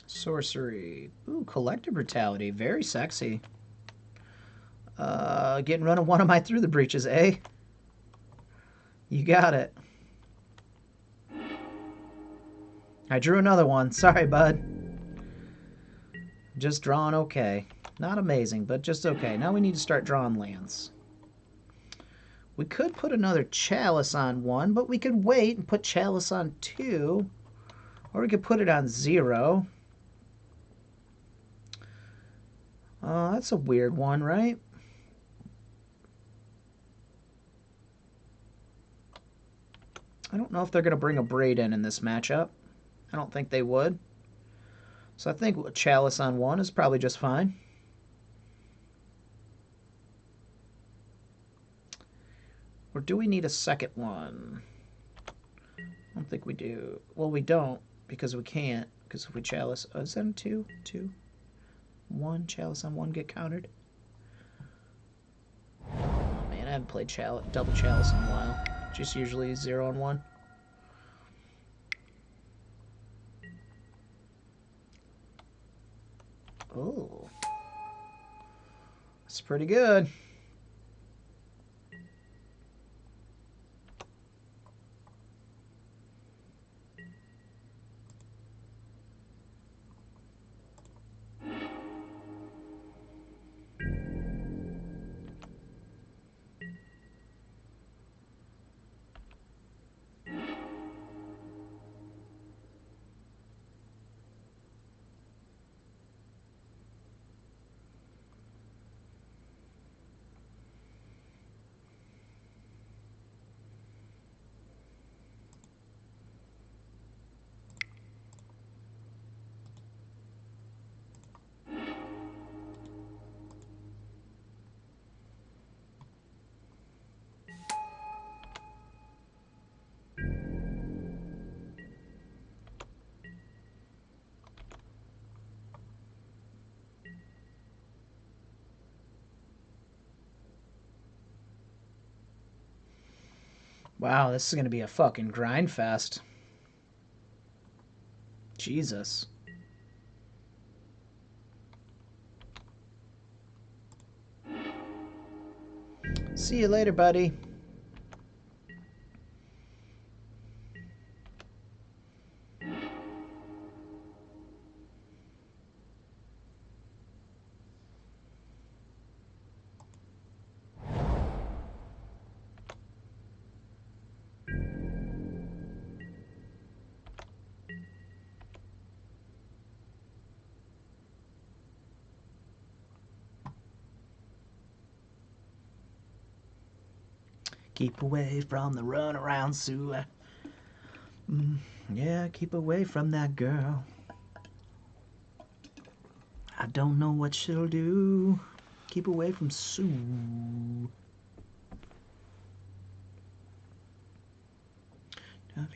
Sorcery. Ooh, Collective Brutality. Very sexy. Getting rid of one of my through the breaches, eh? You got it. I drew another one. Sorry, bud. Just drawing okay. Not amazing, but just okay. Now we need to start drawing lands. We could put another Chalice on 1, but we could wait and put Chalice on 2. Or we could put it on 0. That's a weird one, right? I don't know if they're going to bring a Braid in this matchup. I don't think they would. So I think Chalice on 1 is probably just fine. Or do we need a second one? I don't think we do. Well, we don't, because we can't. Because if we Chalice... Oh, is that a 2? 2? 1? Chalice on 1 get countered? Oh, man, I haven't played double Chalice in a while. Just usually 0 on 1. Oh. That's pretty good. Wow, this is going to be a fucking grind fest. Jesus. See you later, buddy. Keep away from the runaround sewer. Yeah, keep away from that girl. I don't know what she'll do. Keep away from Sue.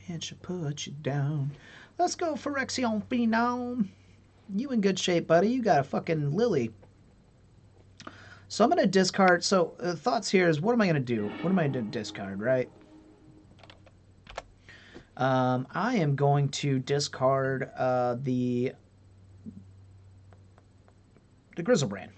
And she'll put you down. Let's go, Phyrexian Phenom. You in good shape, buddy. You got a fucking Lily. So I'm going to discard. So thoughts here is, what am I going to do? What am I going to discard, right? I am going to discard the Grizzlebrand.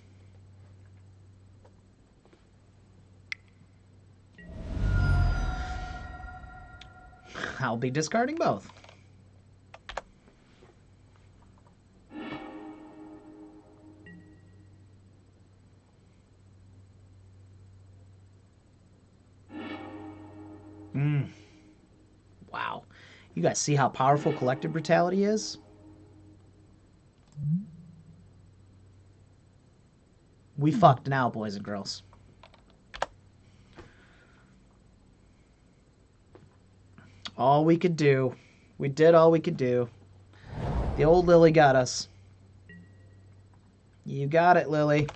I'll be discarding both. Wow. You guys see how powerful Collective Brutality is? We fucked now, boys and girls. All we could do. We did all we could do. The old Lily got us. You got it, Lily.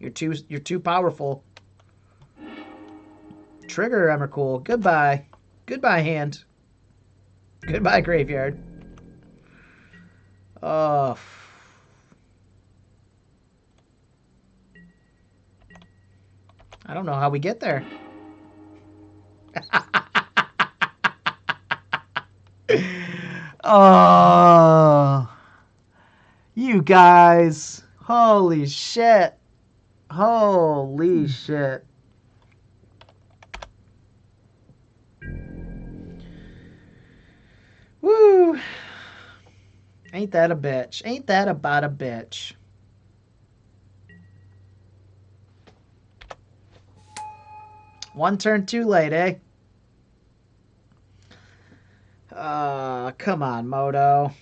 You're too powerful. Trigger Emrakul. Goodbye. Goodbye, hand. Goodbye, graveyard. Oh. I don't know how we get there. Oh. You guys. Holy shit. Holy shit. Woo. Ain't that a bitch? Ain't that about a bitch? One turn too late, eh? Come on, Moto.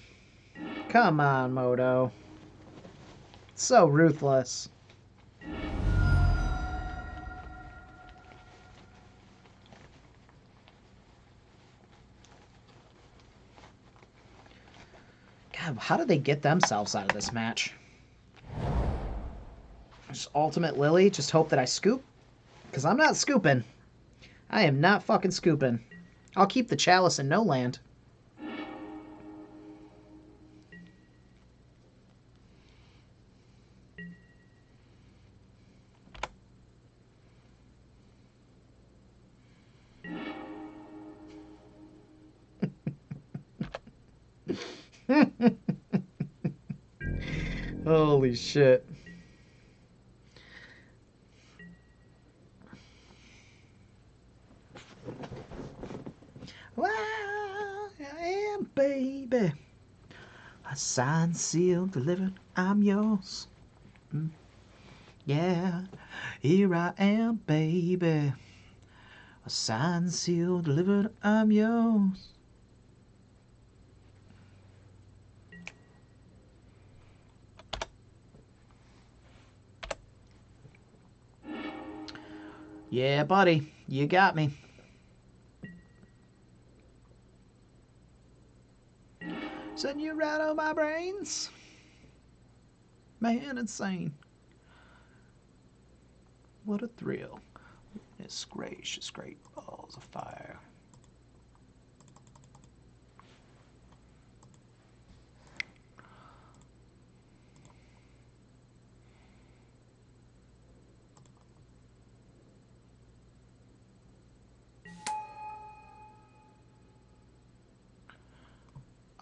Come on, Moto. So ruthless. God, how did they get themselves out of this match? Just Ultimate Lily, just hope that I scoop. Because I'm not scooping. I am not fucking scooping. I'll keep the Chalice in no land. Holy shit. Wow, I am, baby. A signed, sealed, delivered, I'm yours. Yeah, here I am, baby. A signed, sealed, delivered, I'm yours. Yeah, buddy, you got me. Setting you right on my brains. Man, insane. What a thrill. It's gracious, great balls of fire.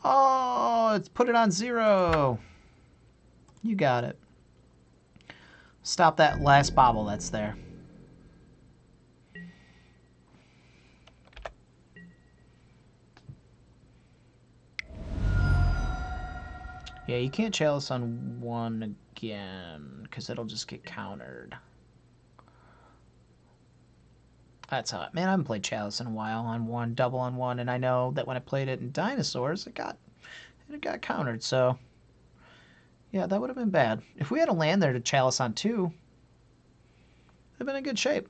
Oh, it's put it on 0. You got it. Stop that last bobble that's there. Yeah, you can't chalice on 1 again, because it'll just get countered. That's how man, I haven't played Chalice in a while on 1, double on 1, and I know that when I played it in Dinosaurs, it got countered, so yeah, that would have been bad. If we had a land there to Chalice on 2, it'd have been in good shape.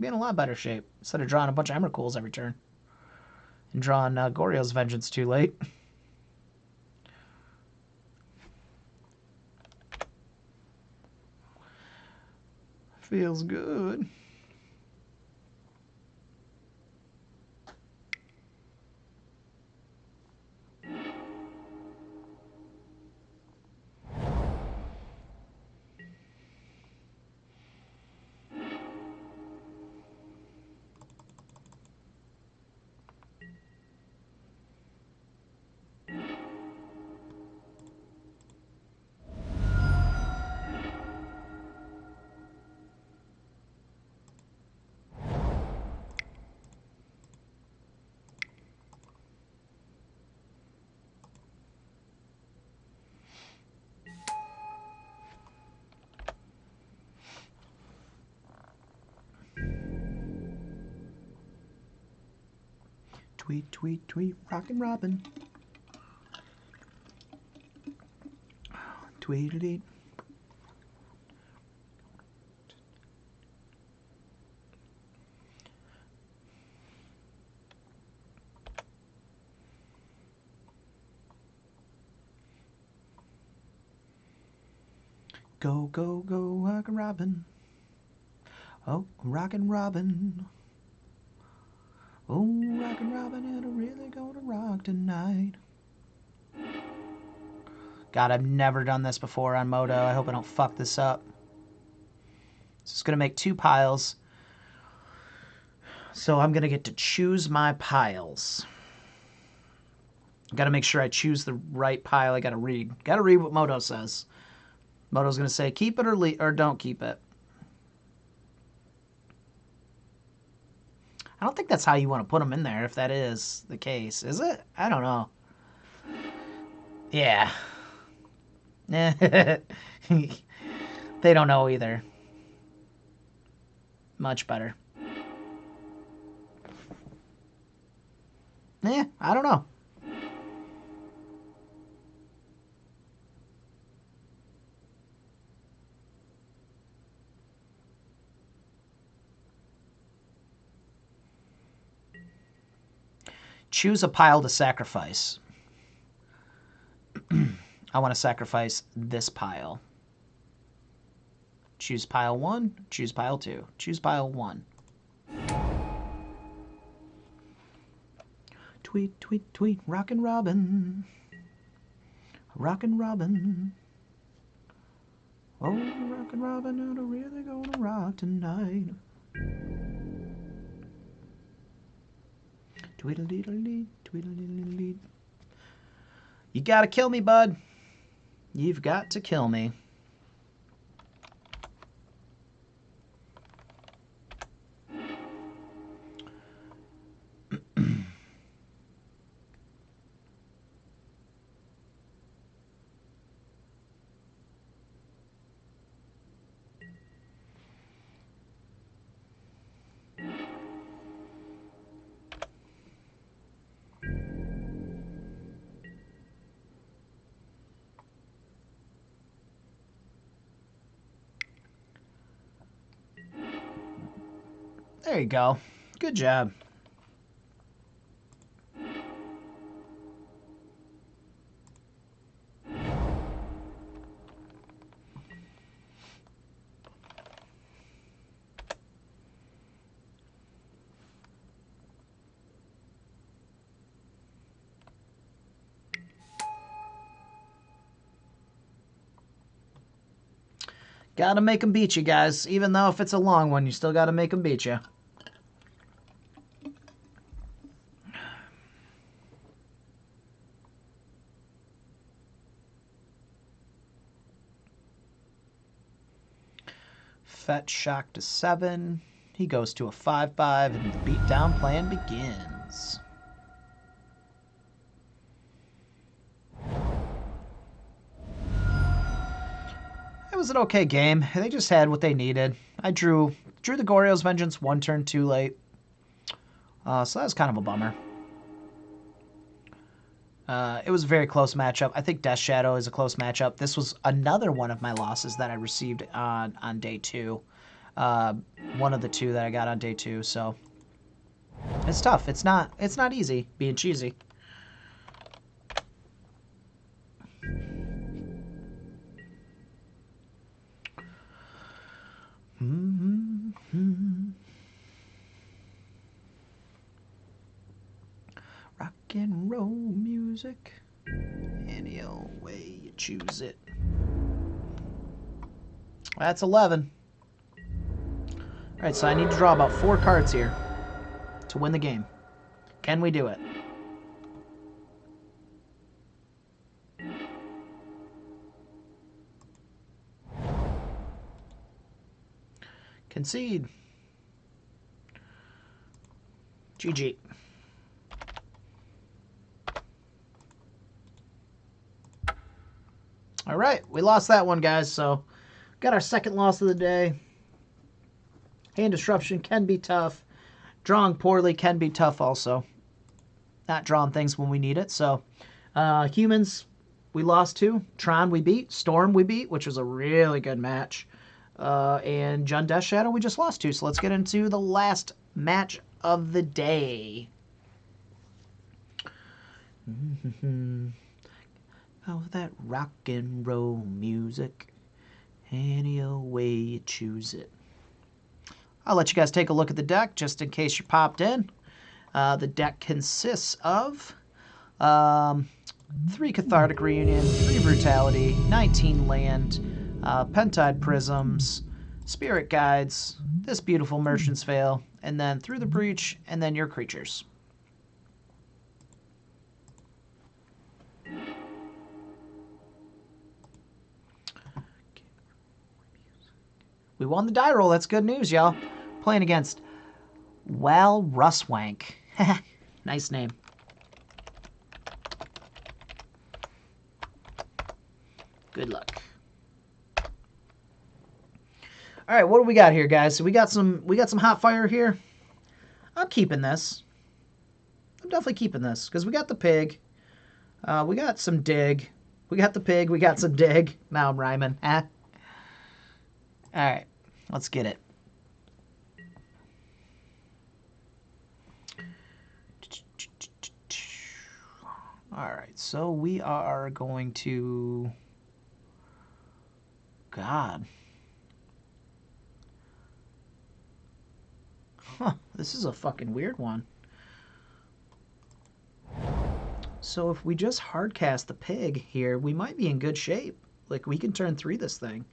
Be in a lot better shape, instead of drawing a bunch of Emrakul's every turn. And drawing Goryo's Vengeance too late. Feels good. Tweet, tweet, tweet, Rockin' Robin. Tweedledee. Go, go, go, Rockin' Robin. Oh, Rockin' Robin. Oh, Rockin' Robin, it'll really gonna rock tonight. God, I've never done this before on Moto. I hope I don't fuck this up. So it's going to make 2 piles. So I'm going to get to choose my piles. Got to make sure I choose the right pile. I got to read. Got to read what Moto says. Moto's going to say keep it or don't keep it. I don't think that's how you want to put them in there, if that is the case. Is it? I don't know. Yeah. They don't know either. Much better. I don't know. Choose a pile to sacrifice. I want to sacrifice this pile. Choose pile 1, choose pile 2. Choose pile 1. Tweet, tweet, tweet, Rockin' Robin. Rockin' Robin. Oh, Rockin' Robin, it'll really gonna rock tonight. Tweedledee, tweedledee. You gotta kill me, bud. You've got to kill me. There you go. Good job. Gotta make them beat you, guys. Even though if it's a long one, you still gotta make them beat you. fetch shock to 7. He goes to a 5/5, and the beatdown plan begins. It was an okay game. They just had what they needed. I drew the Boaryo's Vengeance 1 turn too late. So that was kind of a bummer. It was a very close matchup. I think Death Shadow is a close matchup. This was another one of my losses that I received on day 2. One of the 2 that I got on day 2. So it's tough. It's not easy being cheesy. Rock and roll music, any old way you choose it. That's 11. All right, so I need to draw about 4 cards here to win the game. Can we do it? Concede. GG. All right, we lost that one, guys, so got our second loss of the day. Hand disruption can be tough. Drawing poorly can be tough also. Not drawing things when we need it. So, humans, we lost to. Tron, we beat. Storm, we beat, which was a really good match. And Jund Death Shadow, we just lost to. So let's get into the last match of the day. Oh, that rock and roll music. Any old way you choose it. I'll let you guys take a look at the deck just in case you popped in. The deck consists of 3 Cathartic Reunion, 3 Brutality, 19 Land, Pentide Prisms, Spirit Guides, this beautiful Merchant's Veil, and then Through the Breach, and then your creatures. We won the die roll. That's good news, y'all. Playing against Ruswank. Nice name. Good luck. All right, what do we got here, guys? So we got some hot fire here. I'm keeping this. I'm definitely keeping this because we got the pig. We got some dig. We got the pig. We got some dig. Now I'm rhyming. All right, let's get it. All right, so we are going to... God. Huh, this is a fucking weird one. So if we just hardcast the pig here, we might be in good shape. Like, we can turn 3 this thing.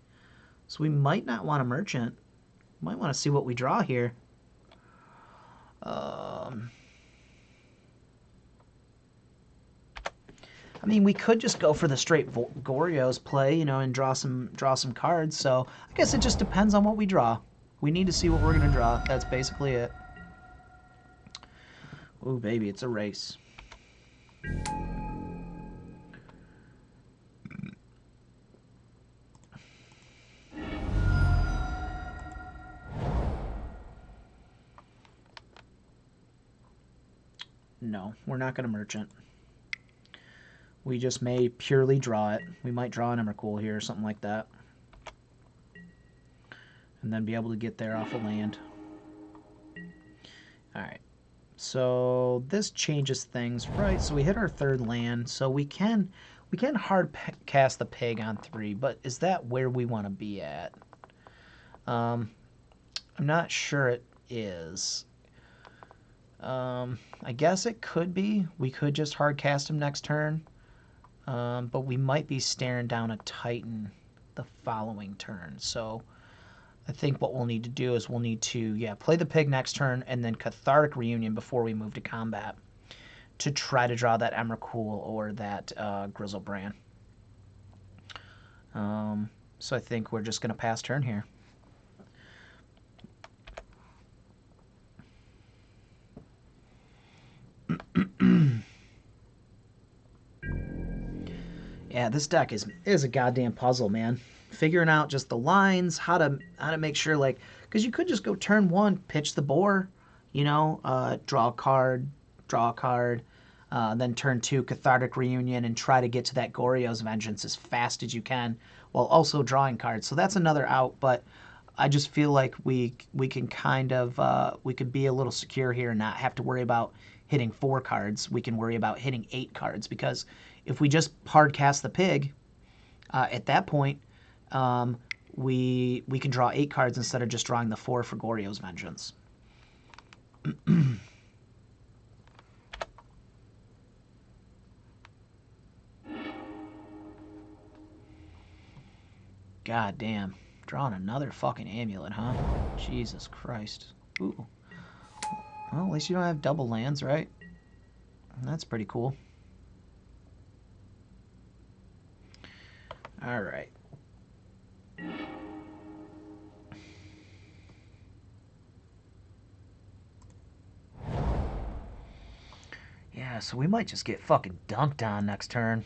So we might not want a merchant. Might want to see what we draw here. I mean, we could just go for the straight Boaryo's play, you know, and draw some cards. So I guess it just depends on what we draw. We need to see what we're going to draw. That's basically it. Ooh, baby, it's a race. No, we're not going to merchant. We just may purely draw it. We might draw an Emrakul here or something like that. And then be able to get there off of land. Alright. So this changes things, right? So we hit our 3rd land. So we can hard cast the pig on 3, but is that where we want to be at? I'm not sure it is. I guess it could be. We could just hard cast him next turn. But we might be staring down a Titan the following turn. So I think what we'll need to do is we'll need to, play the pig next turn and then Cathartic Reunion before we move to combat to try to draw that Emrakul or that Grizzlebrand. So I think we're just going to pass turn here. this deck is a goddamn puzzle, man. Figuring out just the lines, how to make sure, like, because you could just go turn one, pitch the boar, draw a card, then turn two, Cathartic Reunion, and try to get to that Goryo's Vengeance as fast as you can, while also drawing cards. So that's another out, but I just feel like we can kind of we could be a little secure here and not have to worry about hitting 4 cards. We can worry about hitting 8 cards, because if we just hard cast the pig, at that point, we can draw 8 cards instead of just drawing the 4 for Goryo's Vengeance. God damn. Drawing another fucking amulet, huh? Jesus Christ. Ooh. Well, at least you don't have double lands, right? That's pretty cool. Alright. Yeah, so we might just get fucking dunked on next turn.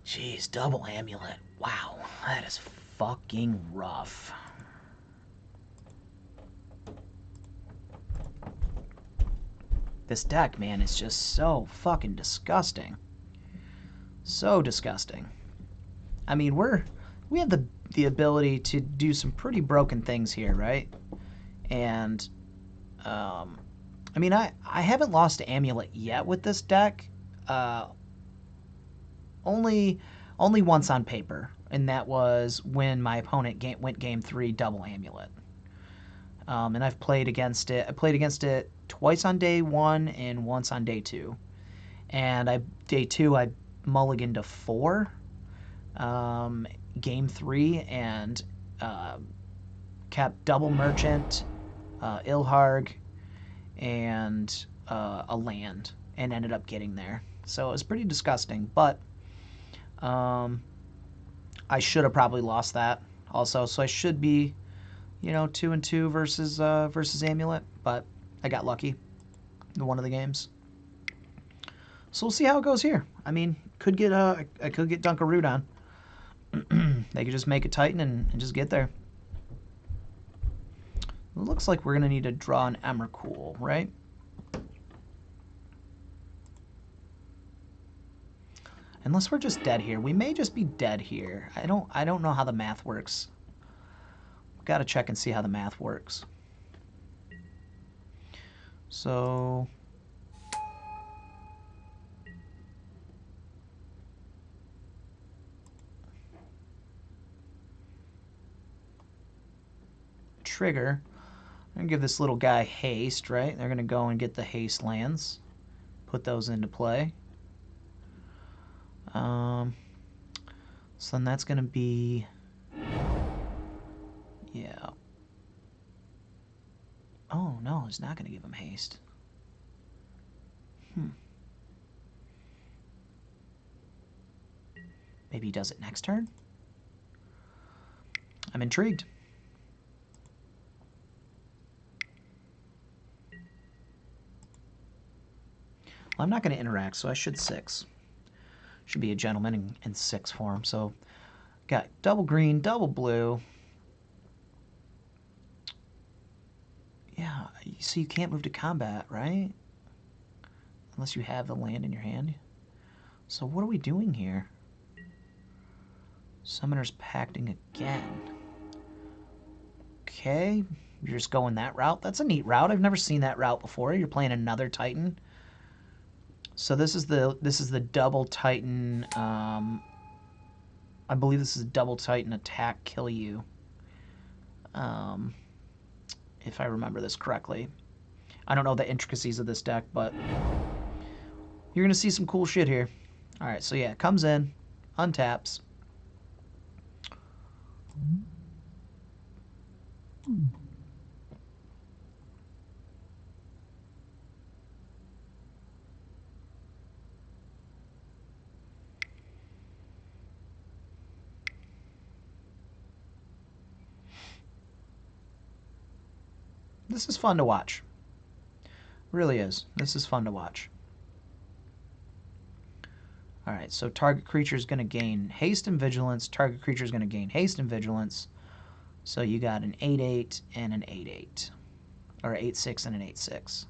Jeez, double amulet. Wow, that is fucking rough. This deck, man, is just so fucking disgusting. So disgusting. I mean, we have the ability to do some pretty broken things here, right? And I mean, I haven't lost to amulet yet with this deck. Only once on paper, and that was when my opponent went game 3 double amulet. And I've played against it. I played against it twice on day 1 and once on day 2. And day 2 I mulliganed to 4. Game 3 and kept double merchant, Ilharg, and a land, and ended up getting there. So it was pretty disgusting, but I should have probably lost that also. So I should be, 2-2 versus amulet, but I got lucky in one of the games. So we'll see how it goes here. I mean, I could get Dunkaroo on. They could just make a Titan and just get there. It looks like we're going to need to draw an Emrakul, right? Unless we're just dead here. We may just be dead here. I don't know how the math works. Got to check and see how the math works. So trigger. I'm going to give this little guy haste, right? They're going to go and get the haste lands. Put those into play. So then that's going to be... Yeah. Oh, no, it's not going to give him haste. Maybe he does it next turn? I'm intrigued. Well, I'm not going to interact, so I should 6. Should be a gentleman in 6 form. So, got double green, double blue. Yeah, so you can't move to combat, right? Unless you have the land in your hand. So what are we doing here? Summoner's Pacting again. Okay, you're just going that route. That's a neat route. I've never seen that route before. You're playing another Titan. So this is the double Titan. I believe this is a double Titan attack kill you. If I remember this correctly. I don't know the intricacies of this deck, but you're gonna see some cool shit here. All right, so yeah, comes in, untaps. This is fun to watch. Really is. This is fun to watch. Alright, so target creature is going to gain haste and vigilance. Target creature is going to gain haste and vigilance. So you got an 8/8 and an 8/8. Or 8/6 and an 8/6.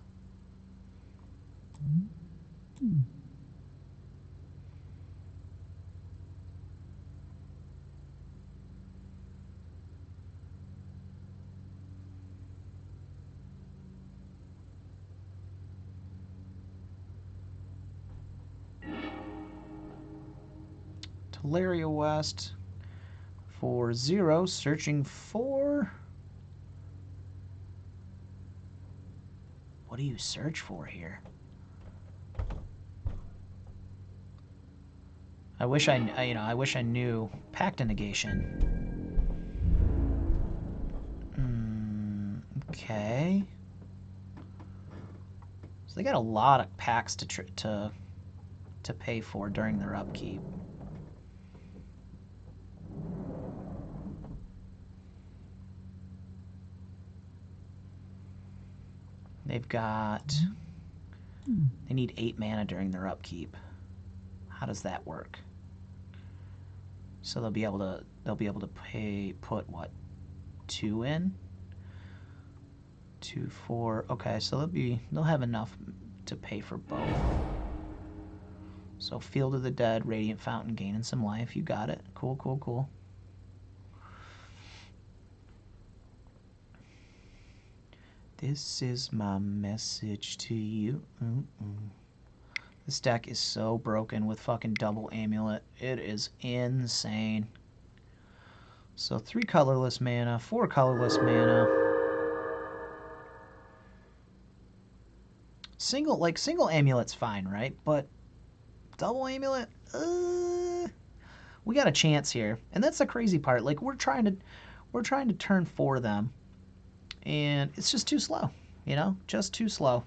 Teleria West for 0, searching for... What do you search for here? I wish I wish I knew Pact Negation. Okay. So they got a lot of packs to pay for during their upkeep. They've got... They need 8 mana during their upkeep. How does that work? So they'll be able to put what, 2 in? 2, 4. Okay, so they'll have enough to pay for both. So Field of the Dead, Radiant Fountain, gaining some life. You got it. Cool, cool, cool. This is my message to you. This deck is so broken with fucking double amulet. It is insane. So 3 colorless mana, 4 colorless mana. Single amulet's fine, right? But double amulet, we got a chance here, and that's the crazy part. Like we're trying to turn for them, and it's just too slow, you know, just too slow.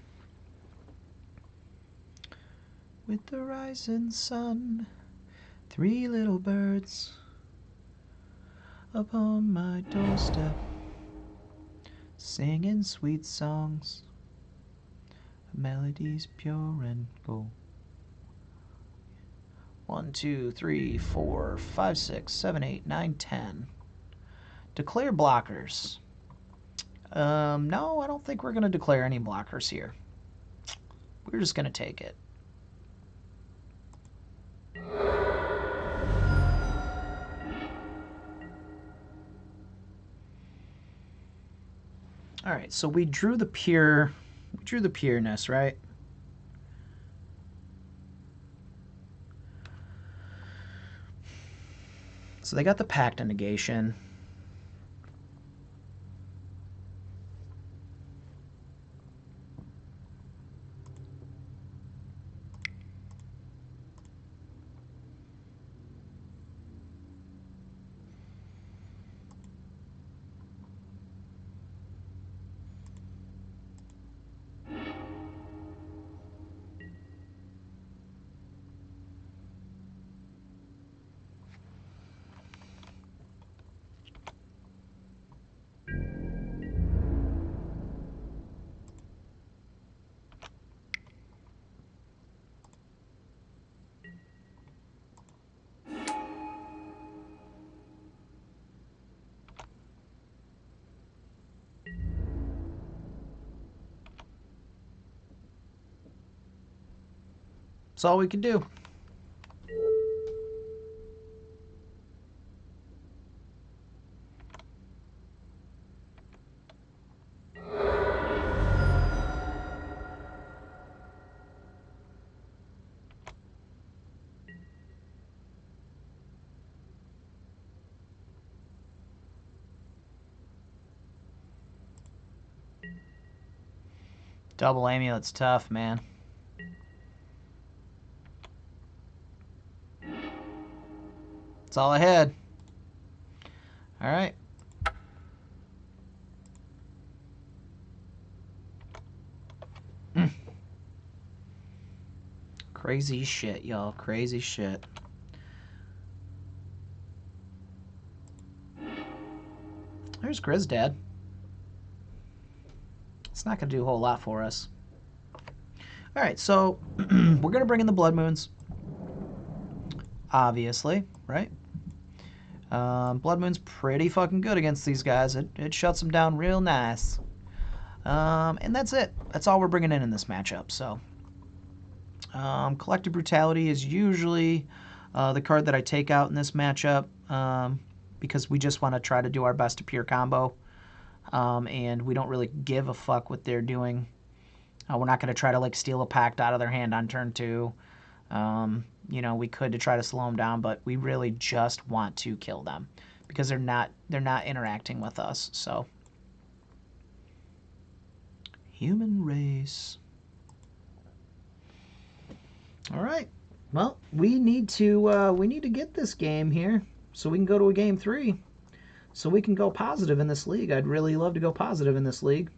With the rising sun, 3 little birds upon my doorstep, singing sweet songs, melodies pure and gold. 1, 2, 3, 4, 5, 6, 7, 8, 9, 10. Declare blockers. No, I don't think we're going to declare any blockers here. We're just going to take it. All right, so we drew the pureness, right? So they got the Pact Negation. That's all we can do. Double amulet's tough, man. That's all I had. All right. Crazy shit, y'all. Crazy shit. There's Grizdad. It's not going to do a whole lot for us. All right, so we're going to bring in the Blood Moons. Obviously, right? Blood Moon's pretty fucking good against these guys. It shuts them down real nice. And that's it. That's all we're bringing in this matchup. So, Collective Brutality is usually the card that I take out in this matchup because we just want to try to do our best to pure combo. And we don't really give a fuck what they're doing. We're not going to try to like steal a pact out of their hand on turn 2. You know, we could to try to slow them down, but we really just want to kill them because they're not interacting with us. So, human race. All right. Well, we need to get this game here so we can go to a game 3, so we can go positive in this league. I'd really love to go positive in this league.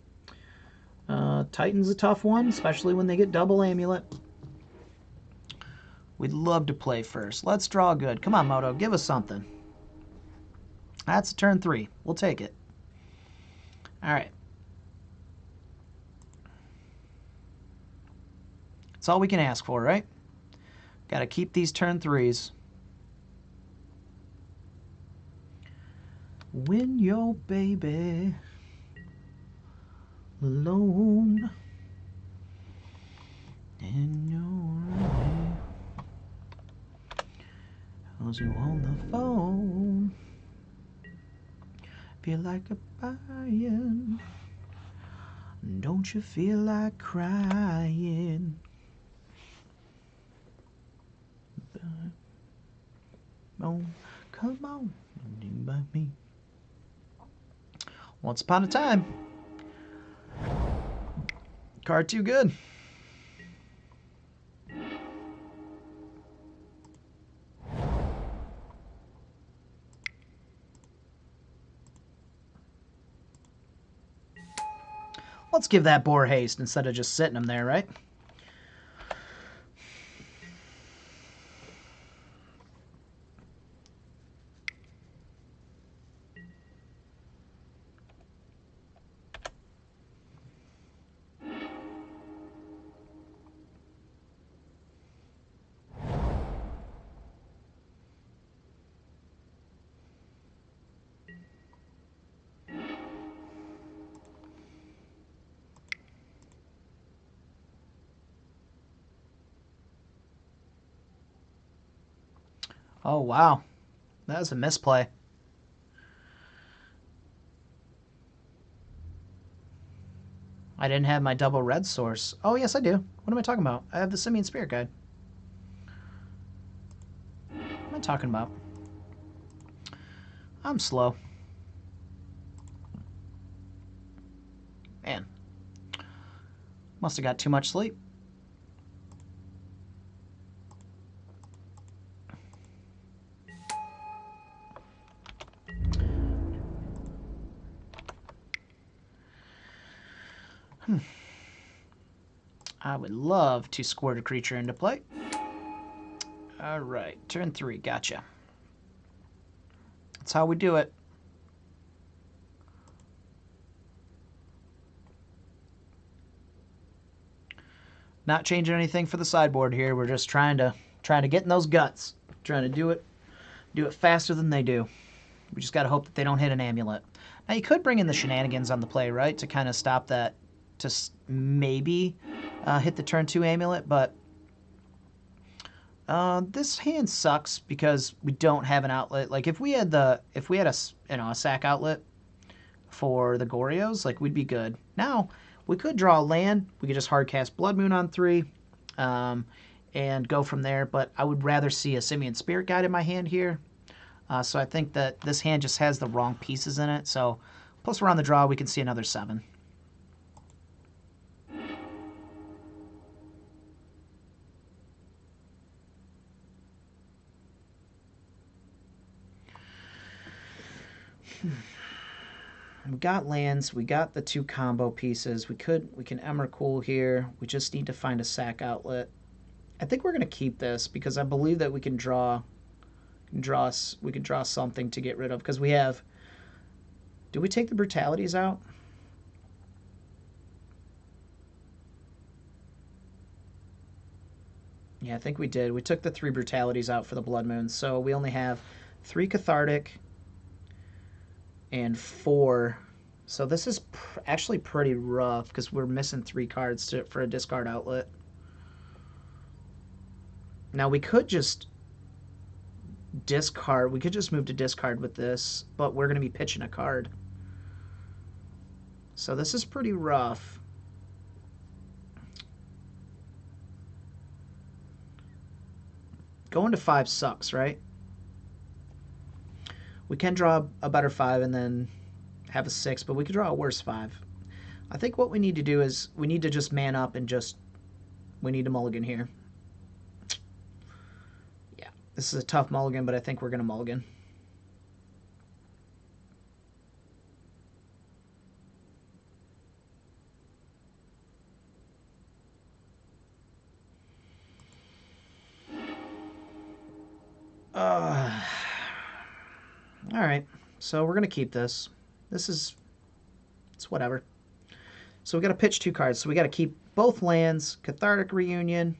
Titan's a tough one, especially when they get double amulet. We'd love to play first. Let's draw good. Come on, Moto. Give us something. That's turn 3. We'll take it. All right. That's all we can ask for, right? Got to keep these turn 3s. When your baby alone in your way, how's you on the phone, feel like a buying, don't you feel like crying? Oh, come on, by me. Once upon a time. Card too good. Let's give that Boar haste instead of just sitting him there, right? Oh, wow. That was a misplay. I didn't have my double red source. Oh, yes, I do. What am I talking about? I have the Simian Spirit Guide. What am I talking about? I'm slow. Man. Must have got too much sleep. I would love to squirt a creature into play. All right, turn 3, gotcha. That's how we do it. Not changing anything for the sideboard here. We're just trying to get in those guts. Trying to do it faster than they do. We just got to hope that they don't hit an amulet. Now you could bring in the shenanigans on the play, right, to kind of stop that, to maybe hit the turn 2 amulet, but this hand sucks because we don't have an outlet. Like if we had a sack outlet for the Boaryos, like we'd be good. Now we could draw a land. We could just hard cast Blood Moon on 3, and go from there. But I would rather see a Simian Spirit Guide in my hand here. So I think that this hand just has the wrong pieces in it. So plus we're on the draw, we can see another 7. We got lands, we got the 2 combo pieces. We can Emrakul here. We just need to find a sack outlet. I think we're gonna keep this because I believe that we can draw something to get rid of, because we have. Do we take the brutalities out? Yeah, I think we did. We took the 3 brutalities out for the blood moons, so we only have 3 cathartic and 4. So this is actually pretty rough because we're missing 3 cards for a discard outlet. Now we could just discard. We could just move to discard with this, but we're going to be pitching a card. So this is pretty rough. Going to 5 sucks, right? We can draw a better 5 and then have a 6, but we could draw a worse 5. I think what we need to do is we need to just man up and we need to mulligan here. Yeah, this is a tough mulligan, but I think we're going to mulligan. All right, so we're going to keep this. It's whatever. So we got to pitch 2 cards. So we got to keep both lands, Cathartic Reunion,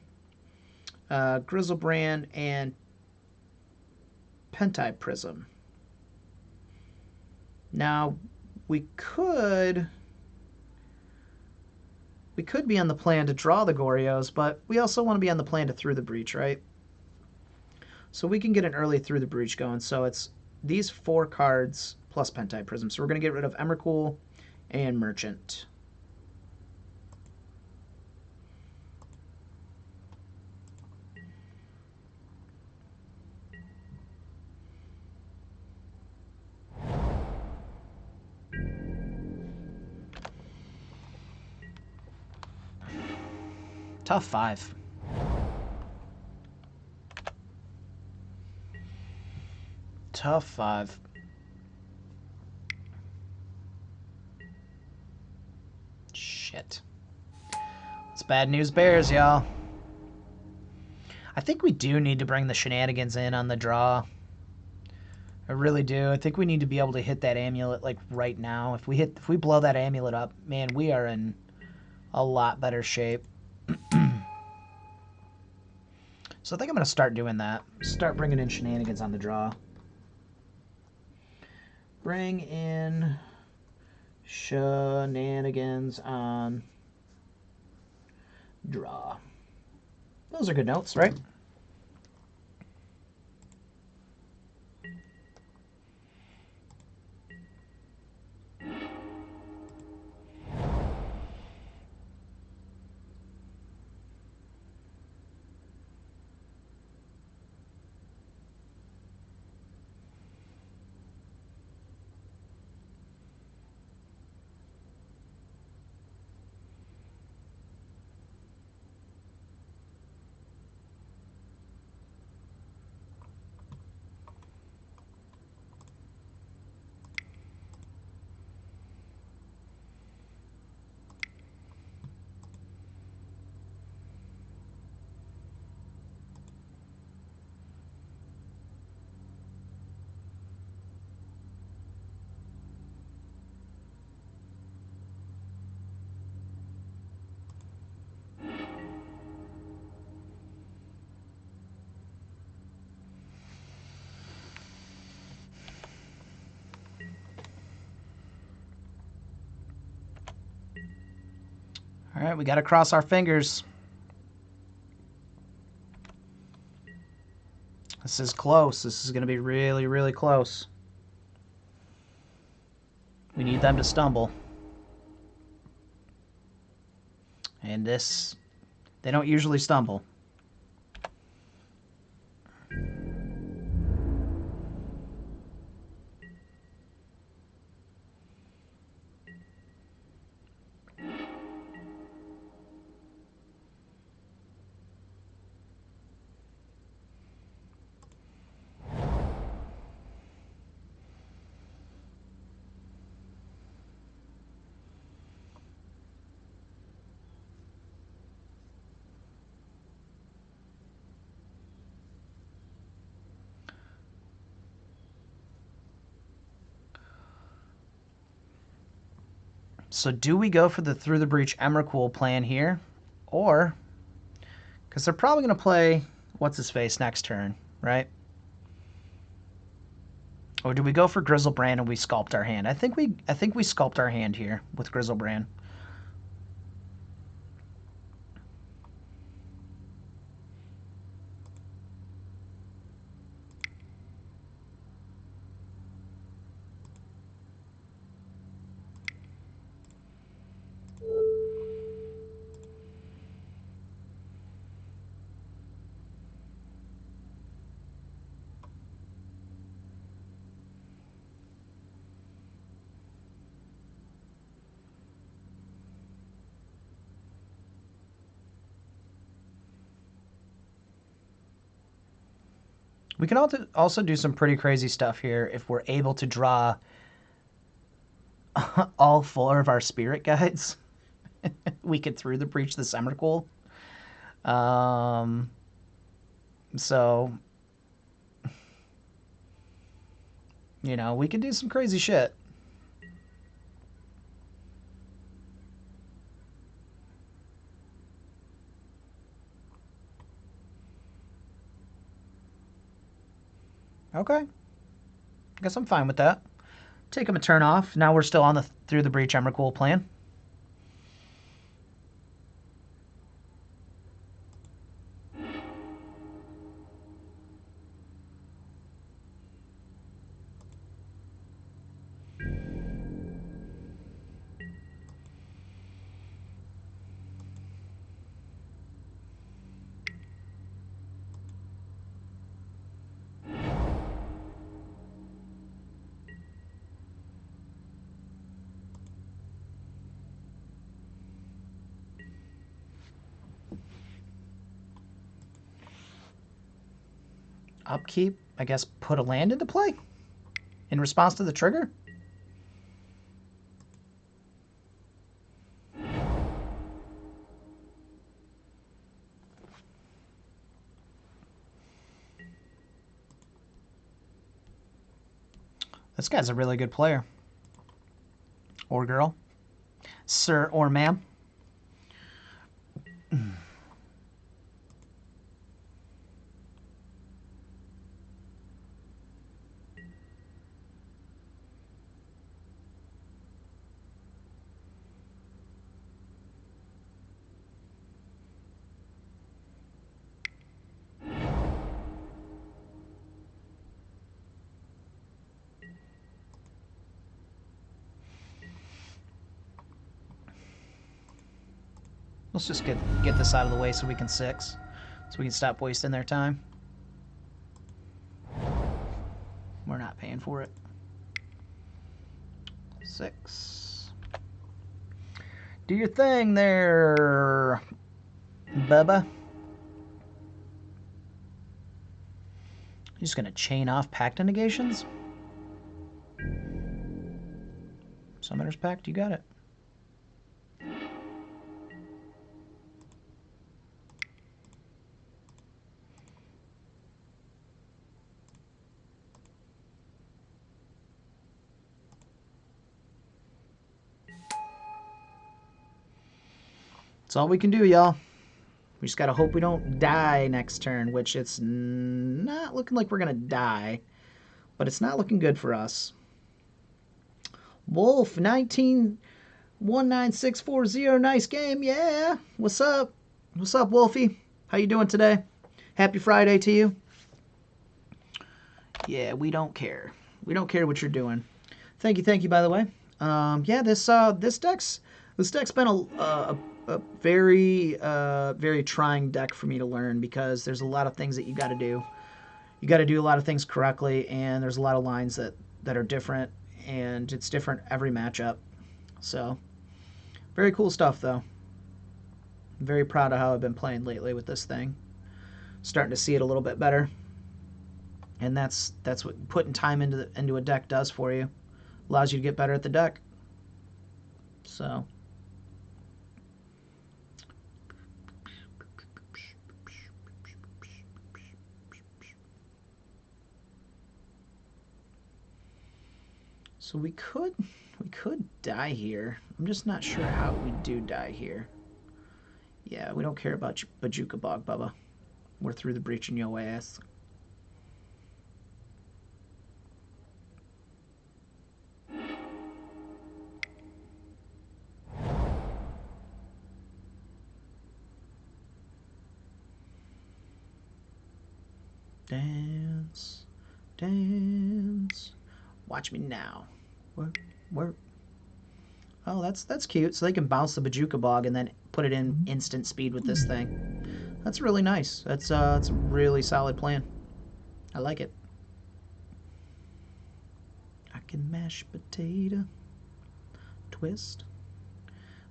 Grizzlebrand, and Pentide Prism. Now, we could be on the plan to draw the Boaryos, but we also want to be on the plan to Through the Breach, right? So we can get an early Through the Breach going. So it's these 4 cards plus Pentide Prism. So we're going to get rid of Emrakul and Merchant. Tough 5. Tough 5. Shit. It's bad news bears, y'all. I think we do need to bring the shenanigans in on the draw. I really do. I think we need to be able to hit that amulet like right now. If we blow that amulet up, man, we are in a lot better shape. So I think I'm going to start doing that. Start bringing in shenanigans on the draw. Bring in shenanigans on draw. Those are good notes, right? All right, we got to cross our fingers. This is close. This is going to be really, really close. We need them to stumble. And this, they don't usually stumble. So do we go for the Through the Breach Emrakul plan here? Or, Because they're probably going to play what's-his-face next turn, right? Or do we go for Grizzlebrand and we sculpt our hand? I think we sculpt our hand here with Grizzlebrand. We can also do some pretty crazy stuff here if we're able to draw all 4 of our spirit guides. We could through the breach the Emrakul. So, you know, we can do some crazy shit. Okay. Guess I'm fine with that. Take him a turn off. Now we're still on the through the breach Emrakul plan. Upkeep, I guess, put a land into play in response to the trigger. This guy's a really good player. Or girl. Sir or ma'am. Let's just get this out of the way so we can 6. So we can stop wasting their time. We're not paying for it. 6. Do your thing there, Bubba. You're just gonna chain off Pact Negations? Summoner's Pact, you got it. That's all we can do, y'all. We just gotta hope we don't die next turn, which it's not looking like we're gonna die, but it's not looking good for us. Wolf 1919640, nice game, yeah. What's up? What's up, Wolfie? How you doing today? Happy Friday to you. Yeah, we don't care. We don't care what you're doing. Thank you, by the way. Yeah, this deck's been a very very trying deck for me to learn because there's a lot of things that you got to do. You got to do a lot of things correctly, and there's a lot of lines that are different, and it's different every matchup. So, very cool stuff, though. I'm very proud of how I've been playing lately with this thing. Starting to see it a little bit better, and that's what putting time into a deck does for you. Allows you to get better at the deck. So. So we could die here. I'm just not sure how we do die here. Yeah, we don't care about Bajuka Bog, Bubba. We're through the breach in your ass. Dance, dance. Watch me now. Work, work. Oh, that's cute. So they can bounce the Bajuka Bog and then put it in instant speed with this thing. That's really nice. That's a really solid plan. I like it. I can mash potato. Twist.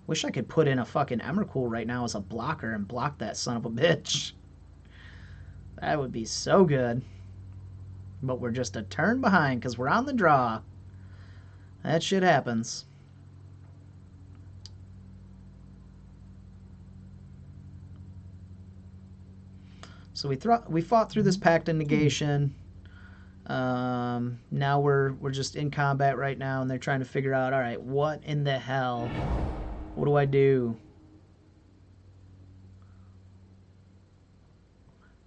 Wish I could put in a fucking Emrakul right now as a blocker and block that son of a bitch. That would be so good. But we're just a turn behind because we're on the draw. That shit happens. So we fought through this pact of negation. Now we're just in combat right now, and they're trying to figure out, all right, what in the hell? What do I do?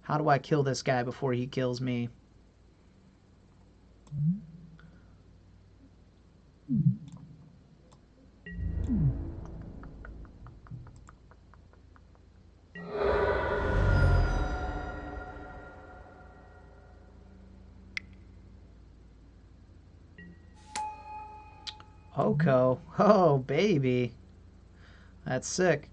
How do I kill this guy before he kills me? Oko. Oh, baby. That's sick.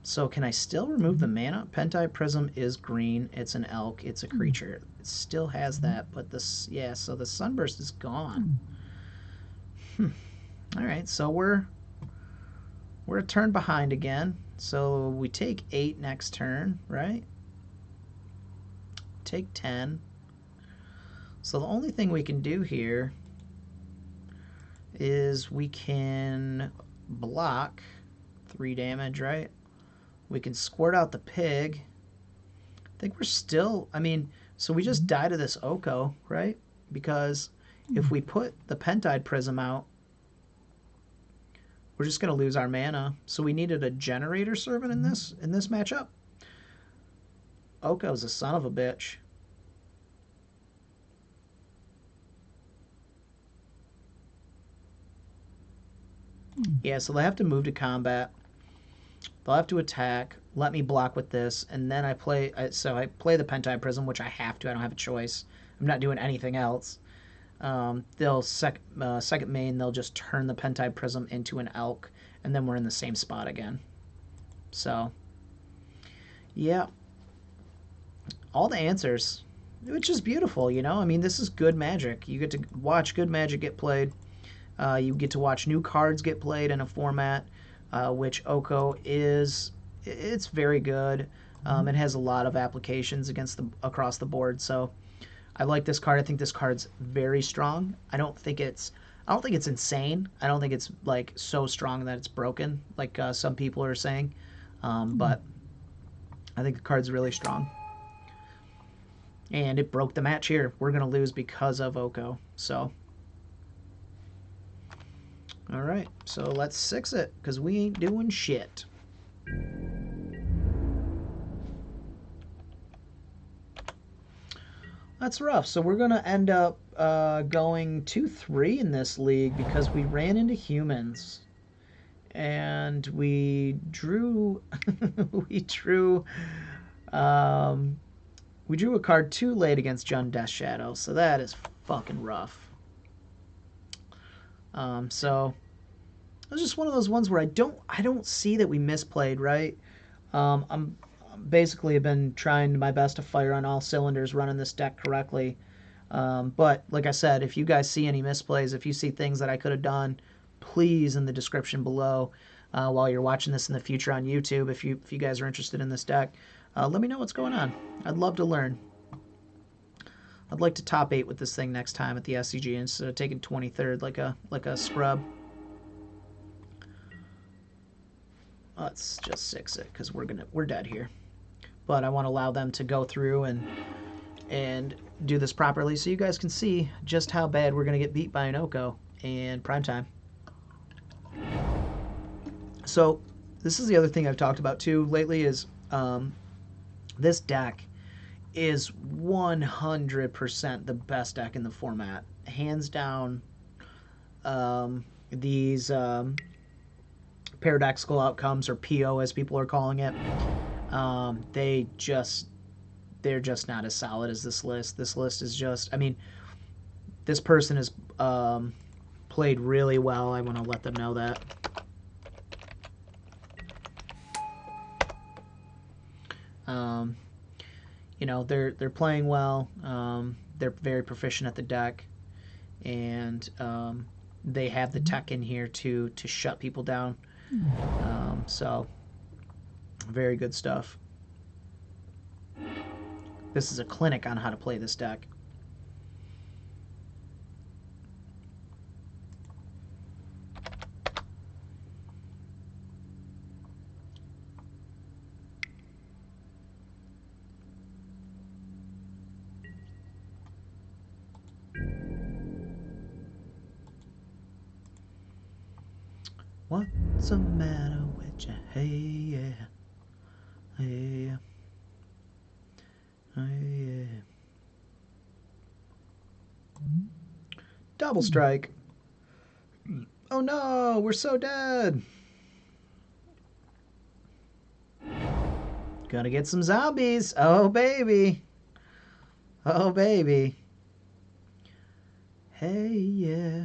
So can I still remove the mana? Pentai Prism is green. It's an elk. It's a creature. It still has that, but this, yeah, so the Sunburst is gone. All right, so we're a turn behind again. So we take 8 next turn, right? Take 10. So the only thing we can do here is we can block 3 damage, right? We can squirt out the pig. I think we're still, I mean, so we just die to this Oko, right? Because if we put the Pentide Prism out, we're just going to lose our mana. So we needed a Generator Servant in this matchup. Oko's a son of a bitch. Yeah, so they have to move to combat. They'll have to attack. Let me block with this, and then I play. So I play the Pentide Prism, which I have to. I don't have a choice. I'm not doing anything else. They'll second main. They'll just turn the Pentide Prism into an elk, and then we're in the same spot again. So, yeah, all the answers, which is beautiful. You know, I mean, this is good Magic. You get to watch good Magic get played. You get to watch new cards get played in a format, which Oko is. It's very good. It has a lot of applications across the board. So I like this card. I think this card's very strong. I don't think it's insane. I don't think it's like so strong that it's broken, like some people are saying. But I think the card's really strong. And it broke the match here. We're gonna lose because of Oko. So. All right, so let's 6 it, because we ain't doing shit. That's rough. So we're going to end up going 2-3 in this league because we ran into humans. And we drew... we drew a card too late against Jund Death Shadow, so that is fucking rough. So it was just one of those ones where I don't see that we misplayed, right? I'm basically have been trying my best to fire on all cylinders running this deck correctly. But like I said, if you guys see any misplays, if you see things that I could have done, please in the description below while you're watching this in the future on YouTube, if you guys are interested in this deck, let me know what's going on. I'd love to learn. I'd like to top 8 with this thing next time at the SCG instead of taking 23rd like a scrub. Let's just 6 it because we're dead here. But I want to allow them to go through and do this properly so you guys can see just how bad we're going to get beat by an Oko in prime time. So this is the other thing I've talked about too lately is this deck is 100% the best deck in the format. Hands down, these paradoxical outcomes, or PO as people are calling it, they're just not as solid as this list. This list is just, I mean, this person has played really well. I want to let them know that. You know, they're playing well. They're very proficient at the deck, and they have the tech in here to shut people down. So, very good stuff. This is a clinic on how to play this deck. What's the matter with you? Hey, yeah. Hey, hey, yeah. Double strike. Oh no, we're so dead. Gonna get some zombies. Oh, baby. Oh, baby. Hey, yeah.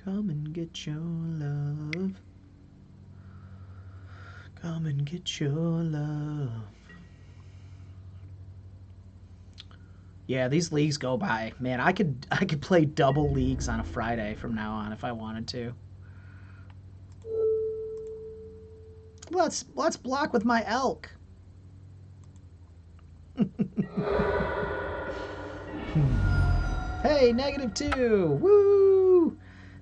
Come and get your love. Come and get your love. Yeah, these leagues go by. Man, I could play double leagues on a Friday from now on if I wanted to. Let's block with my elk. Hey, -2. Woo!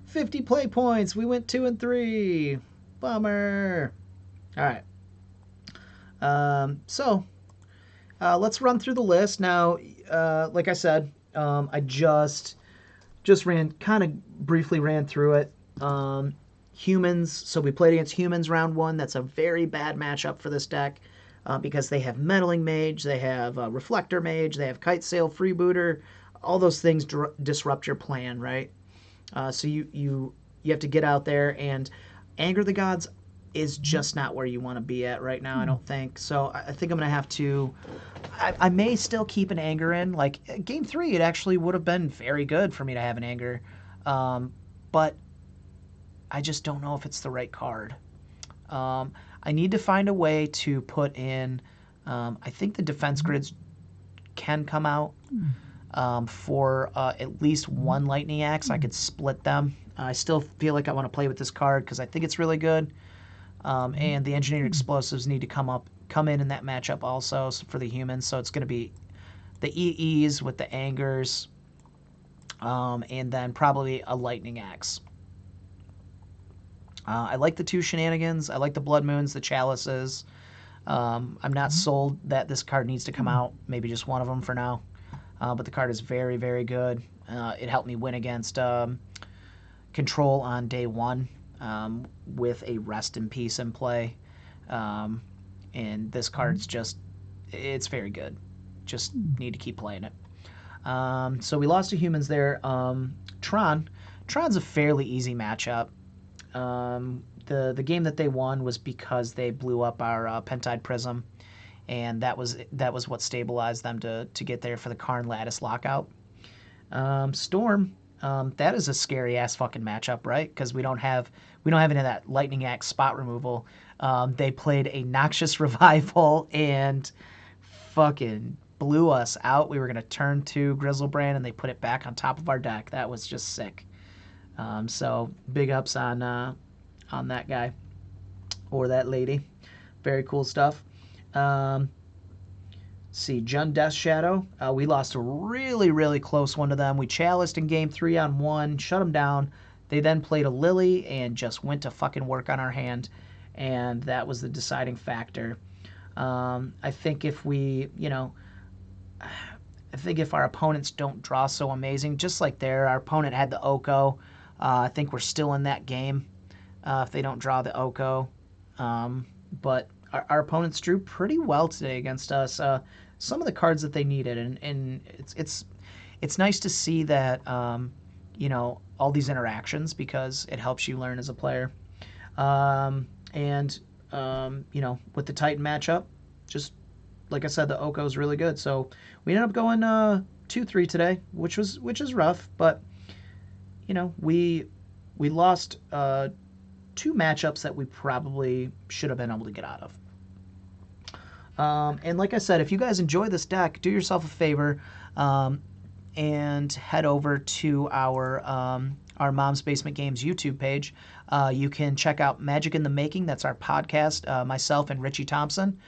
50 play points. We went 2 and 3. Bummer. All right. Let's run through the list now. Like I said, I just briefly ran through it. Humans. So we played against humans round 1. That's a very bad matchup for this deck because they have meddling mage, they have reflector mage, they have kite sail freebooter. All those things disrupt your plan, right? So you have to get out there, and Anger the Gods is just not where you want to be at right now, I don't think. So I think I'm going to have to... I may still keep an Anger in. Like, Game 3, it actually would have been very good for me to have an Anger. But I just don't know if it's the right card. I need to find a way to put in... I think the defense grids can come out for at least one Lightning Axe. I could split them. I still feel like I want to play with this card because I think it's really good. And the Engineered Explosives need to come in that matchup also for the humans. So it's going to be the EEs with the Angers, and then probably a Lightning Axe. I like the 2 Shenanigans. I like the Blood Moons, the Chalices. I'm not sold that this card needs to come out. Maybe just one of them for now. But the card is very, very good. It helped me win against Control on day 1 with a Rest in Peace in play. And this card's it's very good. Just need to keep playing it. So we lost to humans there. Tron's a fairly easy matchup. The game that they won was because they blew up our Pentide Prism, and that was what stabilized them to get there for the Karn Lattice lockout. Storm, that is a scary ass fucking matchup, right? Because we don't have any of that Lightning Axe spot removal. They played a Noxious Revival and fucking blew us out. We were gonna turn to Grizzlebrand, and they put it back on top of our deck. That was just sick. So big ups on that guy or that lady. Very cool stuff. see, Jund Death Shadow. We lost a really, really close one to them. We chaliced in game 3 on 1, shut them down. They then played a Lily and just went to fucking work on our hand, and that was the deciding factor. I think if we, I think if our opponents don't draw so amazing, just like our opponent had the Oko, I think we're still in that game if they don't draw the Oko. But our opponents drew pretty well today against us. Some of the cards that they needed, and it's nice to see that all these interactions because it helps you learn as a player. And with the Titan matchup, just like I said, the Oko is really good. So we ended up going 2-3 today, which is rough, but we lost 2 matchups that we probably should have been able to get out of. And like I said, if you guys enjoy this deck, do yourself a favor and head over to our Mom's Basement Games YouTube page. You can check out Magic in the Making. That's our podcast, myself and Richie Thompson.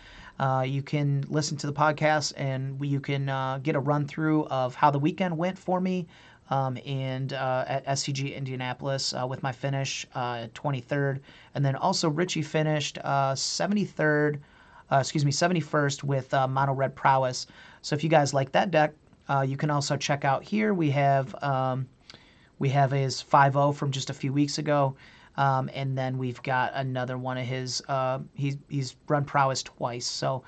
You can listen to the podcast and you can get a run through of how the weekend went for me and at SCG Indianapolis with my finish 23rd. And then also Richie finished 71st with Mono Red Prowess. So if you guys like that deck, you can also check out here. We have his 5-0 from just a few weeks ago. And then we've got another one of his. He's run Prowess twice, so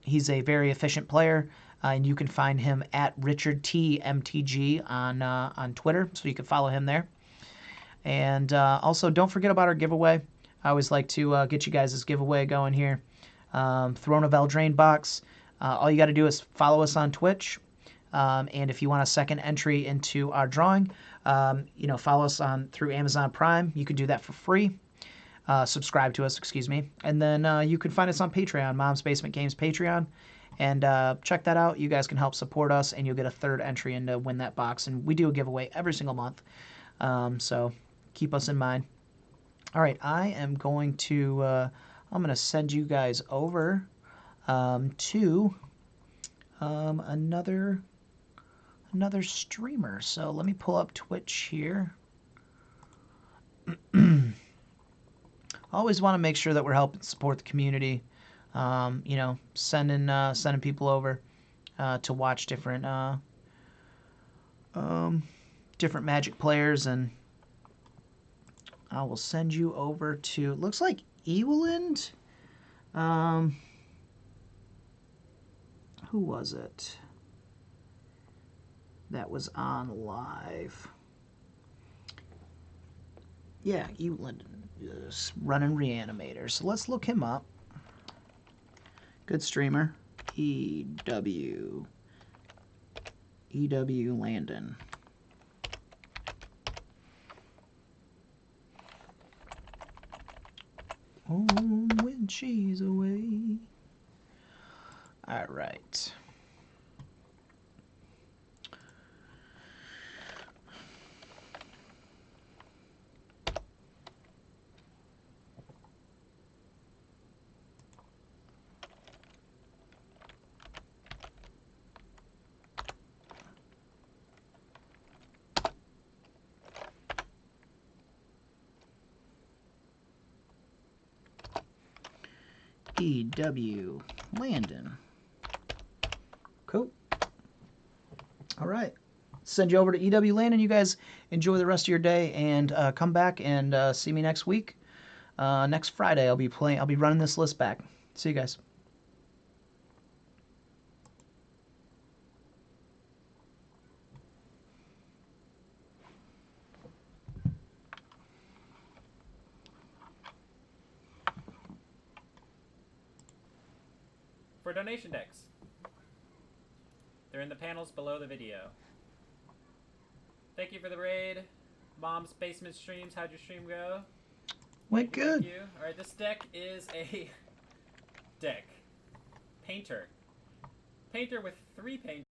he's a very efficient player, and you can find him at Richard T MTG on Twitter, so you can follow him there. And also, don't forget about our giveaway. I always like to get you guys this giveaway going here. Throne of Eldraine box. All you got to do is follow us on Twitch. And if you want a second entry into our drawing, follow us through Amazon Prime. You can do that for free. Subscribe to us, excuse me. And then you can find us on Patreon, Mom's Basement Games Patreon. And check that out. You guys can help support us, and you'll get a third entry in to win that box. And we do a giveaway every single month. So keep us in mind. All right, I am going to send you guys over to another streamer. So let me pull up Twitch here. Always want to make sure that we're helping support the community. Sending people over to watch different Magic players, and I will send you over to, looks like Eweland. Who was it that was on live? Yeah, Eweland is running Reanimator. So let's look him up. Good streamer. EW Landon. Home when she's away. All right. EW Landon. Cool. All right. Send you over to EW Landon. You guys enjoy the rest of your day and come back and see me next week. Next Friday, I'll be running this list back. See you guys. For donation decks. They're in the panels below the video. Thank you for the raid. Mom's Basement Streams, how'd your stream go? Went good. Thank you. Alright, this deck is a deck. Painter. Painter with 3 painters.